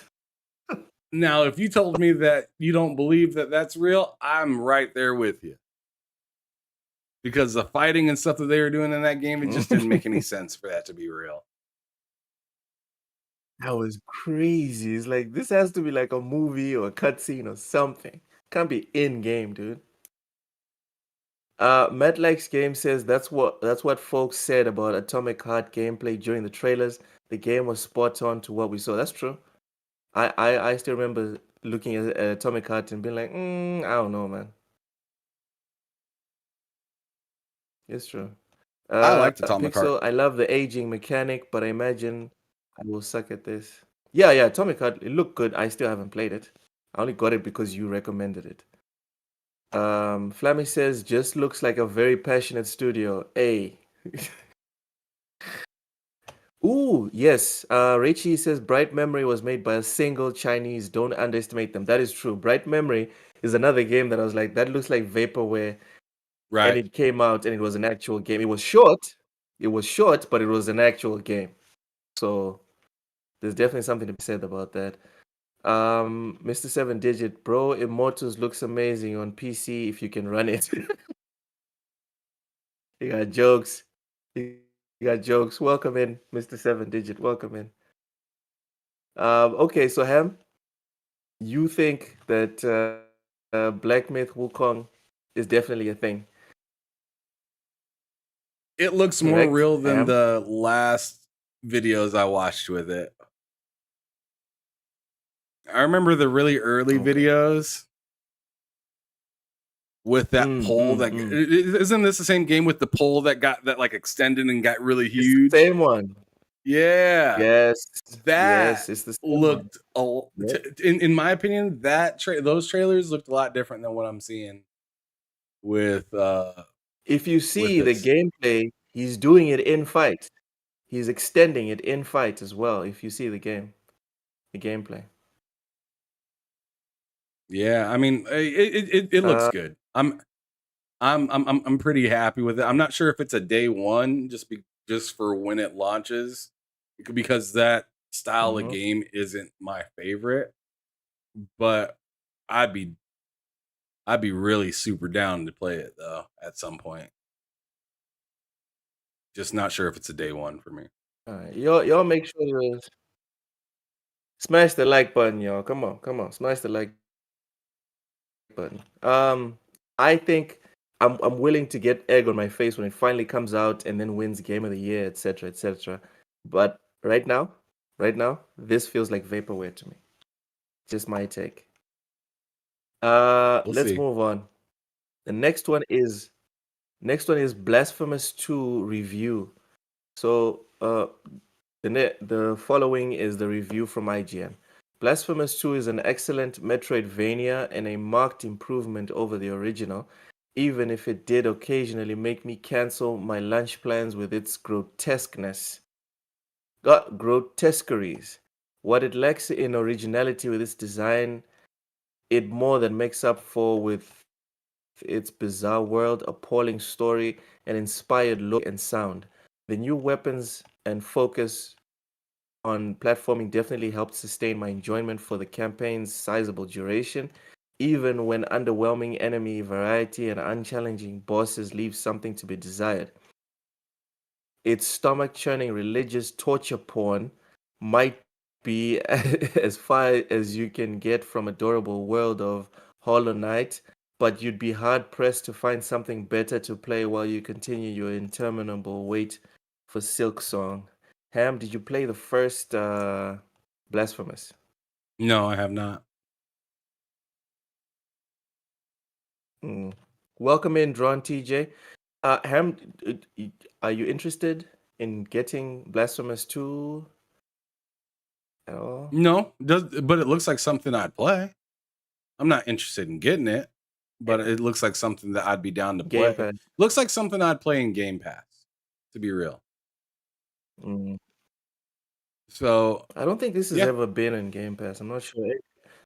Now, if you told me that you don't believe that that's real, I'm right there with you. Because the fighting and stuff that they were doing in that game, it just didn't make any sense for that to be real. That was crazy. It's like this has to be like a movie or a cutscene or something. Can't be in game, dude. Matt Likes Game says that's what folks said about Atomic Heart gameplay during the trailers. The game was spot on to what we saw. That's true. I still remember looking at Atomic Heart and being like, I don't know, man. It's true. I liked Atomic Heart. Pixel, I love the aging mechanic, but I imagine I will suck at this. Yeah, Atomic Heart, it looked good. I still haven't played it. I only got it because you recommended it. Flammy says, just looks like a very passionate studio. Hey. Ooh, yes. Reichi says, Bright Memory was made by a single Chinese. Don't underestimate them. That is true. Bright Memory is another game that I was like, that looks like vaporware. Right. And it came out and it was an actual game. It was short. It was short, but it was an actual game. So there's definitely something to be said about that. Mr. 7 Digit, bro, Immortals looks amazing on PC if you can run it. You got jokes. You got jokes. Welcome in, Mr. 7 Digit. Welcome in. Okay, so Ham, you think that Black Myth Wukong is definitely a thing? It looks more Correct, real than Ham? the last videos I watched with it. I remember the really early videos with that pole that isn't this the same game with the pole that got that like extended and got really huge? It's the same one. Yeah. Yes. That Yes, it's the same looked one. in my opinion, that those trailers looked a lot different than what I'm seeing with If you see the this. gameplay, he's doing it in fight. He's extending it in fight as well. If you see the gameplay. Yeah, I mean, it looks good. I'm pretty happy with it. I'm not sure if it's a day one, just for when it launches, because that style of game isn't my favorite. But I'd be really super down to play it though at some point. Just not sure if it's a day one for me. All right, y'all make sure to smash the like button, y'all. Come on, smash the like button. I think I'm willing to get egg on my face when it finally comes out and then wins Game of the Year, etc., etc. But right now, this feels like vaporware to me. Just my take. Let's See. move on. The next one is Blasphemous 2 review. So the following is the review from IGN. Blasphemous 2 is an excellent Metroidvania and a marked improvement over the original. even if it did occasionally make me cancel my lunch plans with its grotesqueries. What it lacks in originality with its design, it more than makes up for with its bizarre world, appalling story, and inspired look and sound. The new weapons and focus on platforming definitely helped sustain my enjoyment for the campaign's sizable duration, even when underwhelming enemy variety and unchallenging bosses leave something to be desired. Its stomach churning religious torture porn might be as far as you can get from adorable world of Hollow Knight, but you'd be hard pressed to find something better to play while you continue your interminable wait for Silk Song. Ham, did you play the first Blasphemous? No, I have not. Mm. Welcome in, Drawn TJ. Ham, are you interested in getting Blasphemous 2 at all? No, but it looks like something I'd play. I'm not interested in getting it, but it looks like something that I'd be down to Game play. Pass. Looks like something I'd play in Game Pass, to be real. Mm. So I don't think this has yeah, ever been in Game Pass. I'm not sure.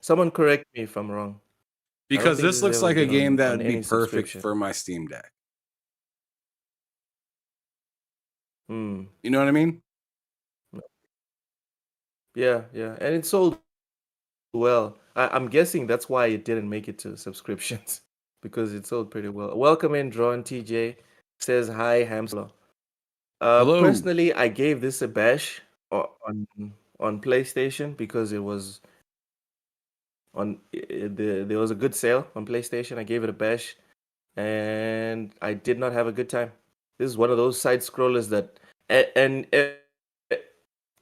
Someone correct me if I'm wrong. I don't because think this this has looks ever like a been game that on would be any perfect subscription. for my Steam Deck. Hmm. You know what I mean? Yeah, yeah. And it sold well. I'm guessing that's why it didn't make it to subscriptions because it sold pretty well. Welcome in, Drawn TJ. Says hi, Hamslo. Hello. Personally, I gave this a bash on PlayStation because it was there was a good sale on PlayStation. I gave it a bash and I did not have a good time. This is one of those side scrollers that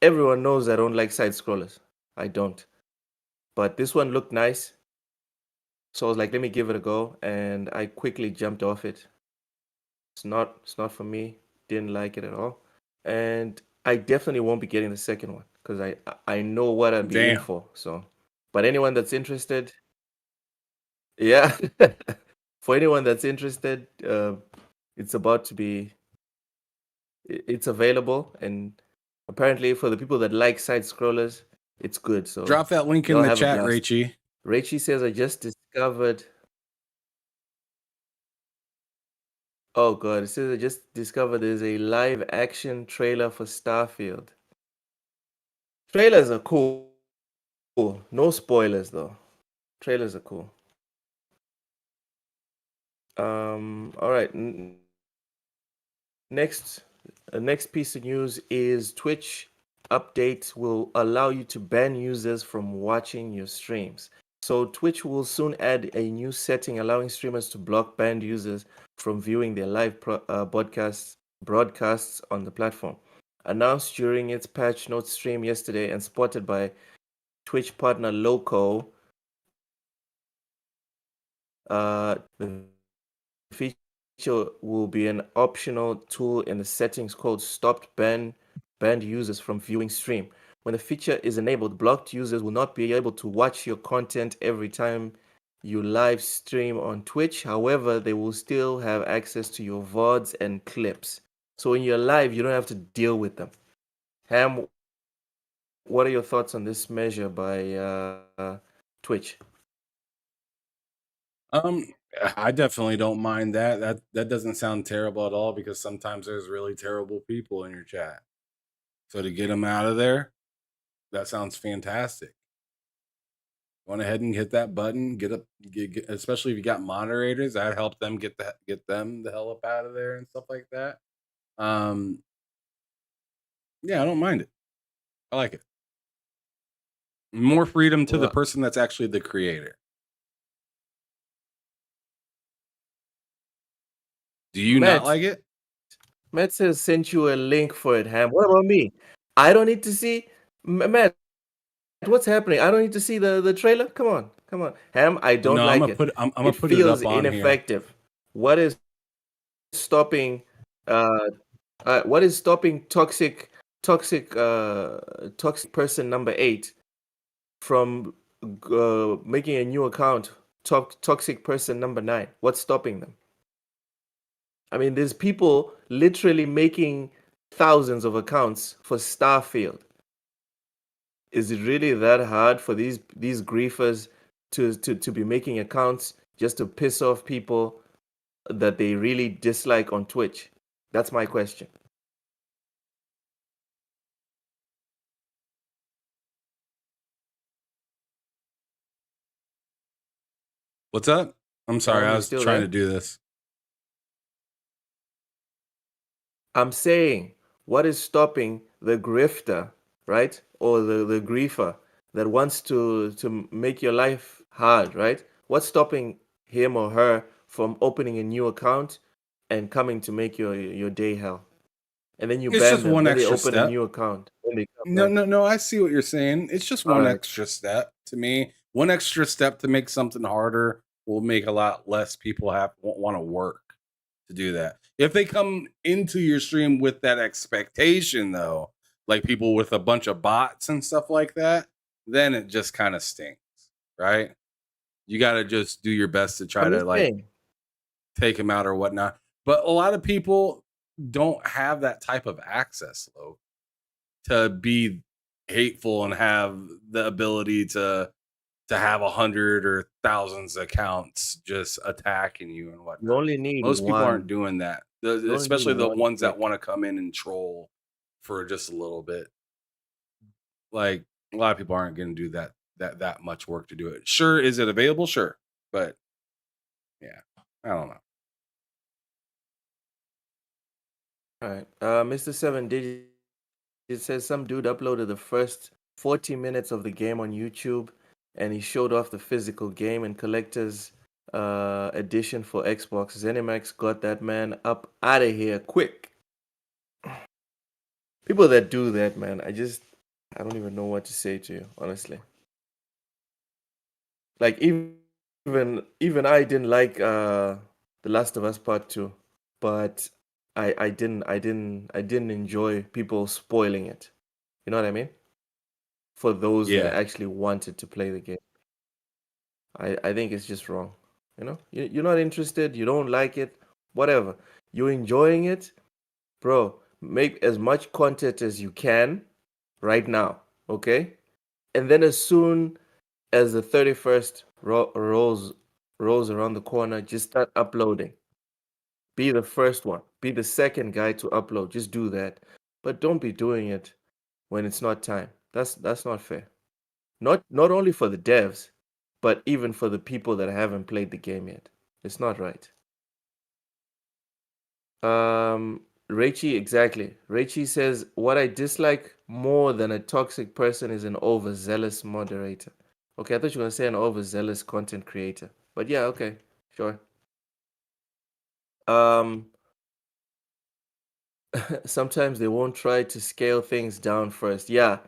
everyone knows I don't like side scrollers. I don't. But this one looked nice. So I was like, let me give it a go, and I quickly jumped off it. It's not for me. Didn't like it at all. And I definitely won't be getting the second one because I know what I'd be in Damn. for. So but anyone that's interested, yeah. For anyone that's interested, it's about to be it's available, and apparently for the people that like side scrollers, it's good. So Drop that link in y'all the have a chat, blast. Rachie. Rachie says I just discovered. Oh god, it says I just discovered there's a live action trailer for Starfield. Trailers are cool. No spoilers though. Trailers are cool. All right. Next, next piece of news is Twitch update will allow you to ban users from watching your streams. So Twitch will soon add a new setting allowing streamers to block banned users from viewing their live broadcasts on the platform. Announced during its patch notes stream yesterday and spotted by Twitch partner Loco, the feature will be an optional tool in the settings called stopped banned users from viewing stream. When the feature is enabled, blocked users will not be able to watch your content every time you live stream on Twitch. However, they will still have access to your VODs and clips. So when you're live, you don't have to deal with them. Ham, what are your thoughts on this measure by Twitch? Um, I definitely don't mind that. That doesn't sound terrible at all because sometimes there's really terrible people in your chat. So to get them out of there, that sounds fantastic. Went ahead and hit that button. Especially if you got moderators, that help them get them the hell up out of there and stuff like that. Um, yeah, I don't mind it. I like it. More freedom to the Well, person that's actually the creator. Do you not Matt, like it? Matt says sent you a link for it, Ham. What about me? I don't need to see Matt. What's happening? I don't need to see the trailer. Come on, come on, Ham. I don't No, I'm like gonna it. put I'm gonna It put it feels up on here. ineffective. What is stopping? Uh, what is stopping toxic person number 8 from making a new account? Toxic person number 9. What's stopping them? I mean, there's people literally making thousands of accounts for Starfield. Is it really that hard for these griefers to be making accounts just to piss off people that they really dislike on Twitch? That's my question. What's up? I'm sorry, I You was still trying to there? do this. I'm saying, what is stopping the grifter, right? Or the griefer that wants to make your life hard, right? What's stopping him or her from opening a new account and coming to make your day hell? And then you It's ban just them. one Then they extra open a step. new account. Then they come No, back. no, no. I see what you're saying. It's just All one right. extra step to me. One extra step to make something harder will make a lot less people want to work to do that. If they come into your stream with that expectation, though, like people with a bunch of bots and stuff like that, then it just kind of stinks, right? You got to just do your best to try I'm to just like saying. take them out or whatnot. But a lot of people don't have that type of access, though, to be hateful and have the ability to have 100 or thousands of accounts just attacking you and You whatnot. only need Most people aren't one. doing that, You only need especially the one ones that click. want to come in and troll for just a little bit. Like a lot of people aren't going to do that much work to do it. Sure, is it available? Sure, but yeah, I don't know. All right. Mr. Seven Digits, it says some dude uploaded the first 40 minutes of the game on YouTube and he showed off the physical game and collector's edition for Xbox. ZeniMax got that man up out of here quick. People that do that, man, I don't even know what to say to you, honestly. Like even I didn't like The Last of Us Part 2, but I didn't enjoy people spoiling it. You know what I mean? For those that Yeah, actually wanted to play the game. I think it's just wrong. You know, you're not interested, you don't like it, whatever. You're enjoying it, bro. Make as much content as you can right now, okay? And then as soon as the 31st rolls around the corner, just start uploading. Be the first one. Be the second guy to upload. Just do that. But don't be doing it when it's not time. That's not fair. Not only for the devs, but even for the people that haven't played the game yet. It's not right. Raichi, exactly. Raichi says, what I dislike more than a toxic person is an overzealous moderator. Okay, I thought you were going to say an overzealous content creator. But yeah, okay, sure. Um, Sometimes they won't try to scale things down first. Yeah,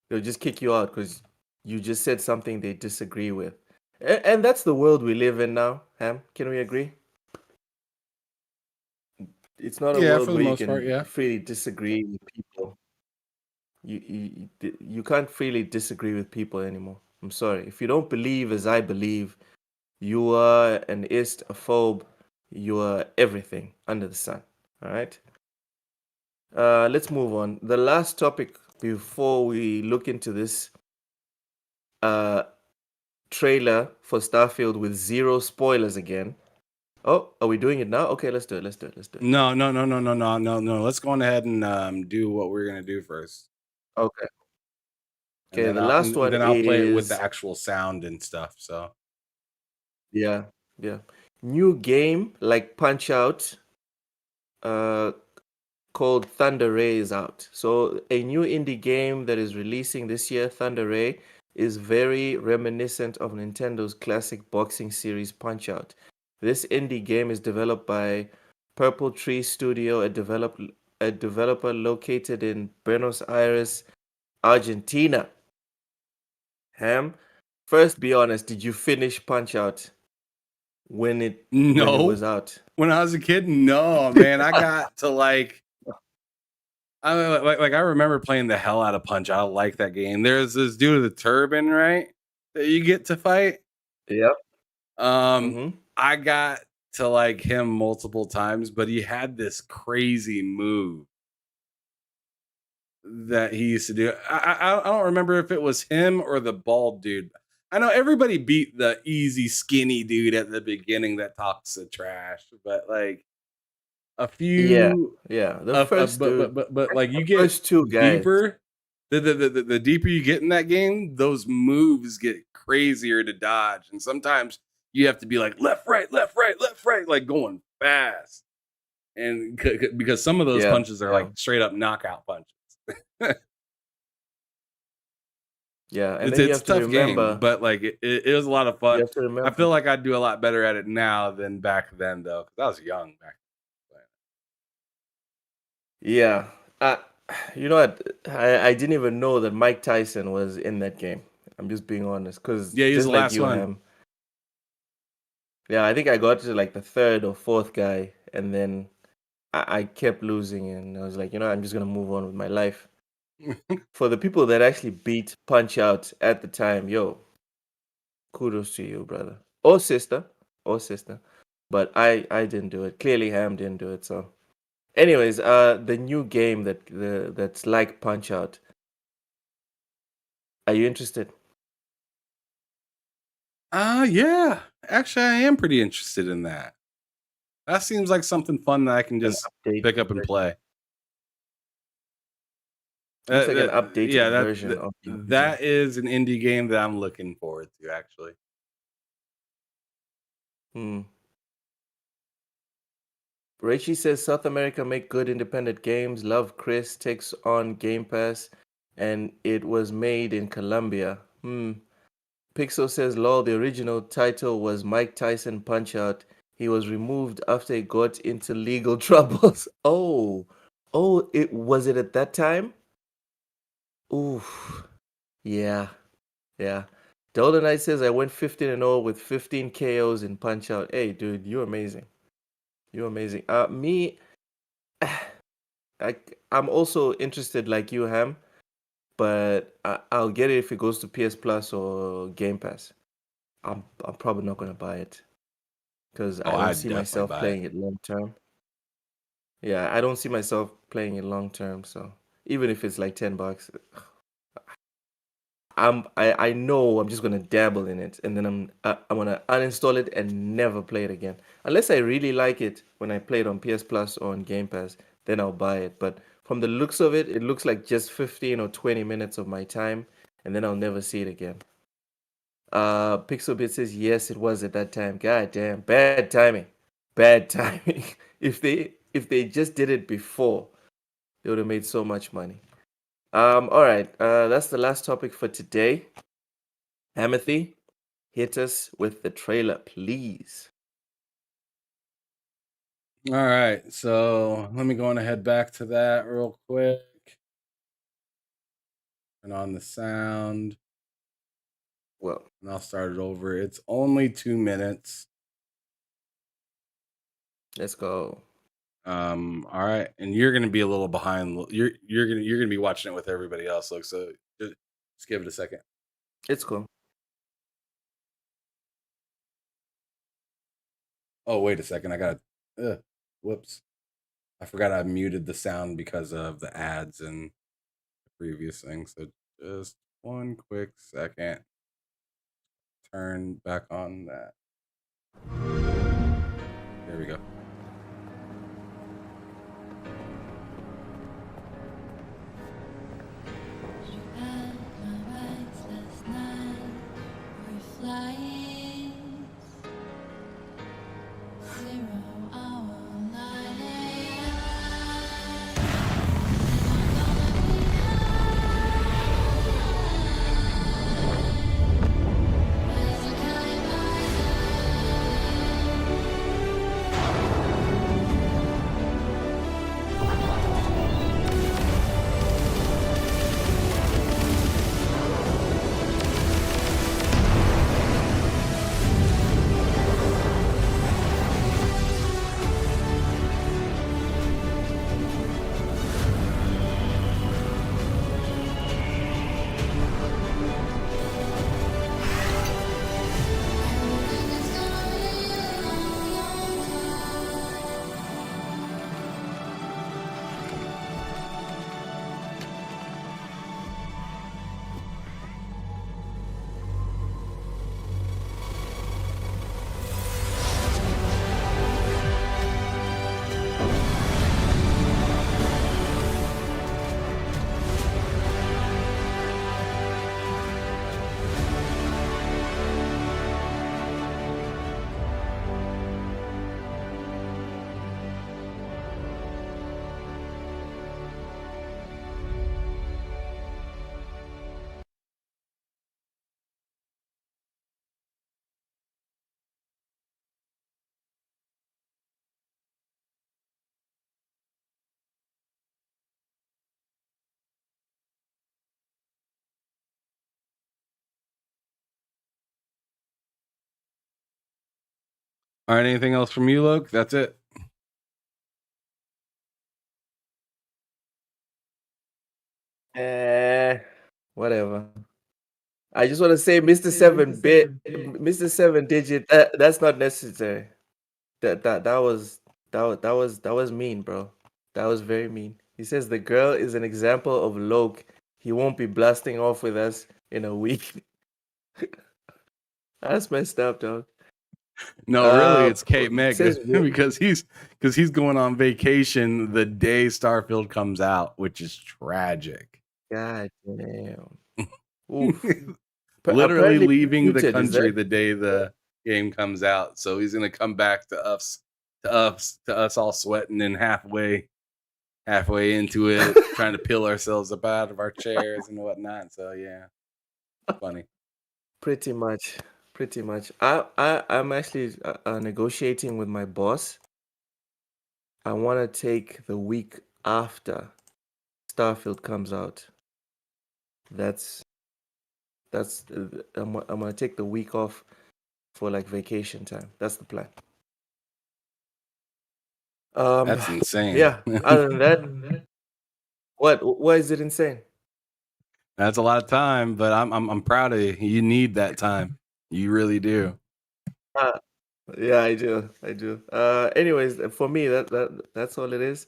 they'll just kick you out because you just said something they disagree with. And that's the world we live in now, Ham. Can we agree? It's not a yeah, world for the where you most part, can yeah. freely disagree with people. You can't freely disagree with people anymore. I'm sorry. If you don't believe as I believe, you are an ist, a phobe, you are everything under the sun. All right. Let's move on. The last topic before we look into this uh trailer for Starfield with zero spoilers again. Oh, are we doing it now? Okay, let's do it. Let's do it. Let's do it. No, no, no, no, no, no, no, no. Let's go on ahead and do what we're gonna do first, Okay. and Okay, then the last one I'll play it with the is actual sound and stuff. So yeah, yeah. New game like Punch Out, uh, called Thunder Ray is out. So a new indie game that is releasing this year, Thunder Ray, is very reminiscent of Nintendo's classic boxing series Punch Out. This indie game is developed by Purple Tree Studio, a developer located in Buenos Aires, Argentina. Ham, first be honest, did you finish Punch Out when it was no, out? when I was a kid, no, man, I got to like. I remember playing the hell out of Punch. I like that game. There's this dude with a turban, right? That you get to fight. Yep. Um, Mm-hmm. I got to like him multiple times, but he had this crazy move that he used to do. I don't remember if it was him or the bald dude. I know everybody beat the easy skinny dude at the beginning that talks the trash, but like a Yeah, few yeah. The of first dude, but like the you get first two guys. deeper, the deeper you get in that game, those moves get crazier to dodge, and sometimes you have to be like left, right, left, right, left, right, like going fast, and because some of those Yeah, punches are yeah, like straight up knockout punches. yeah. And It's then you it's a have to tough game, remember, but like it was a lot of you fun. have to I remember. feel like I'd do a lot better at it now than back then, though, because I was young back then. Yeah. Uh, you know what? I didn't even know that Mike Tyson was in that game. I'm just being honest, because Yeah, he was just the like last you, one. Ham. Yeah, I think I got to like the third or fourth guy, and then I kept losing, and I was like, I'm just gonna move on with my life. For the people that actually beat Punch Out at the time, yo, kudos to you, brother. Or sister. Or sister. But I didn't do it. Clearly Ham didn't do it, so. Anyways, the new game that's like Punch Out. Are you interested? Yeah. Actually, I am pretty interested in that. That seems like something fun that I can An just pick updated up and version. play. Looks like an updated Yeah, version of the original. that is an indie game that I'm looking forward to, actually. Hmm. Raichi says South America make good independent games. Love Chris takes on Game Pass, and it was made in Colombia. Pixel says lol, the original title was Mike Tyson Punch Out. He was removed after he got into legal troubles. Oh, it was it at that time? Oof. Yeah, yeah. Golden Knight says I went 15-0 with 15 KOs in Punch Out. Hey, dude, you're amazing. You're amazing. Me, I, I'm also interested like you, Ham, but I'll get it if it goes to PS Plus or Game Pass. I'm probably not gonna buy it because Oh, I don't I'd see definitely myself buy it. playing it long term. Yeah, I don't see myself playing it long term. So even if it's like $10, I know I'm just gonna dabble in it, and then I'm gonna uninstall it and never play it again. Unless I really like it when I play it on PS Plus or on Game Pass, then I'll buy it. But from the looks of it, it looks like just 15 or 20 minutes of my time, and then I'll never see it again. Pixelbit says yes, it was at that time. God damn, bad timing, bad timing. If they just did it before, they would have made so much money. All right. That's the last topic for today. Amethy, hit us with the trailer, please. All right, so let me go on and head back to that real quick. Turn on the sound, Well, and I'll start it over. It's only 2 minutes. let's go. All right, and you're gonna be a little behind. You're gonna be watching it with everybody else. Look, so just give it a second. It's cool. Oh, wait a second. I got. Whoops. I forgot I muted the sound because of the ads and the previous thing. So just one quick second. Turn back on that. There we go. All right, anything else from you, Luke? That's it. Whatever. I just want to say, Mr. 7-bit, Mr. 7-digit. That's not necessary. That was mean, bro. That was very mean. He says the girl is an example of Loke. He won't be blasting off with us in a week. That's messed up, dog. No, really, it's Kate Meg says because he's going on vacation the day Starfield comes out, which is tragic. God damn. Oof. Literally Apparently leaving the muted, is country that? the day the game comes out, so he's gonna come back to us all sweating and halfway into it, trying to peel ourselves up out of our chairs and whatnot. So yeah, funny. Pretty much. Pretty much. I'm actually negotiating with my boss. I want to take the week after Starfield comes out. That's I'm gonna take the week off for like vacation time. That's the plan. That's insane. Yeah. Other than that, what is it insane? That's a lot of time, but I'm proud of you. You need that time. You really do. Yeah, I do. I do. Anyways, for me, that's all it is.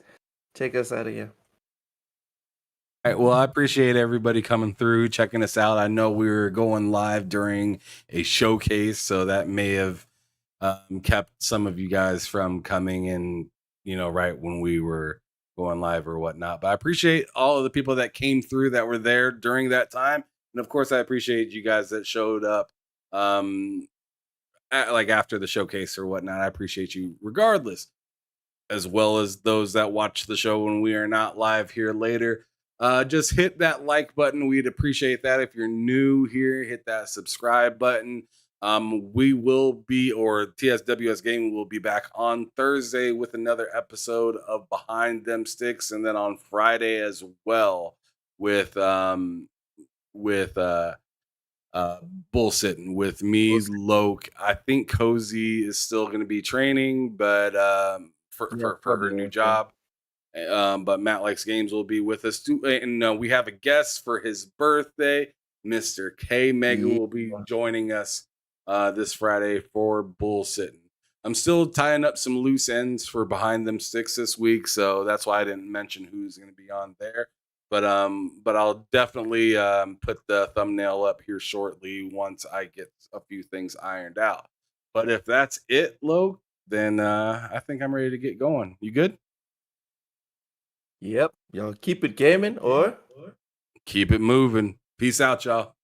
Take us out of here. All right, well, I appreciate everybody coming through, checking us out. I know we were going live during a showcase, so that may have kept some of you guys from coming in, right when we were going live or whatnot. But I appreciate all of the people that came through that were there during that time. And of course, I appreciate you guys that showed up like after the showcase or whatnot. I appreciate you regardless, as well as those that watch the show when we are not live here later. Just hit that like button. We'd appreciate that. If you're new here, hit that subscribe button. We will be, or TSWS Gaming will be back on Thursday with another episode of Behind Them Sticks, and then on Friday as well with with bull sitting with me, Loke. I think Cozy is still going to be training, but for her new job. But Matt Likes Games will be with us too. And we have a guest for his birthday. Mr. K Mega will be joining us this Friday for bull sitting. I'm still tying up some loose ends for Behind Them Sticks this week, so that's why I didn't mention who's going to be on there. But I'll definitely put the thumbnail up here shortly once I get a few things ironed out. But if that's it, Lo, then I think I'm ready to get going. You good? Yep. Y'all keep it gaming or Keep it moving. Peace out, y'all.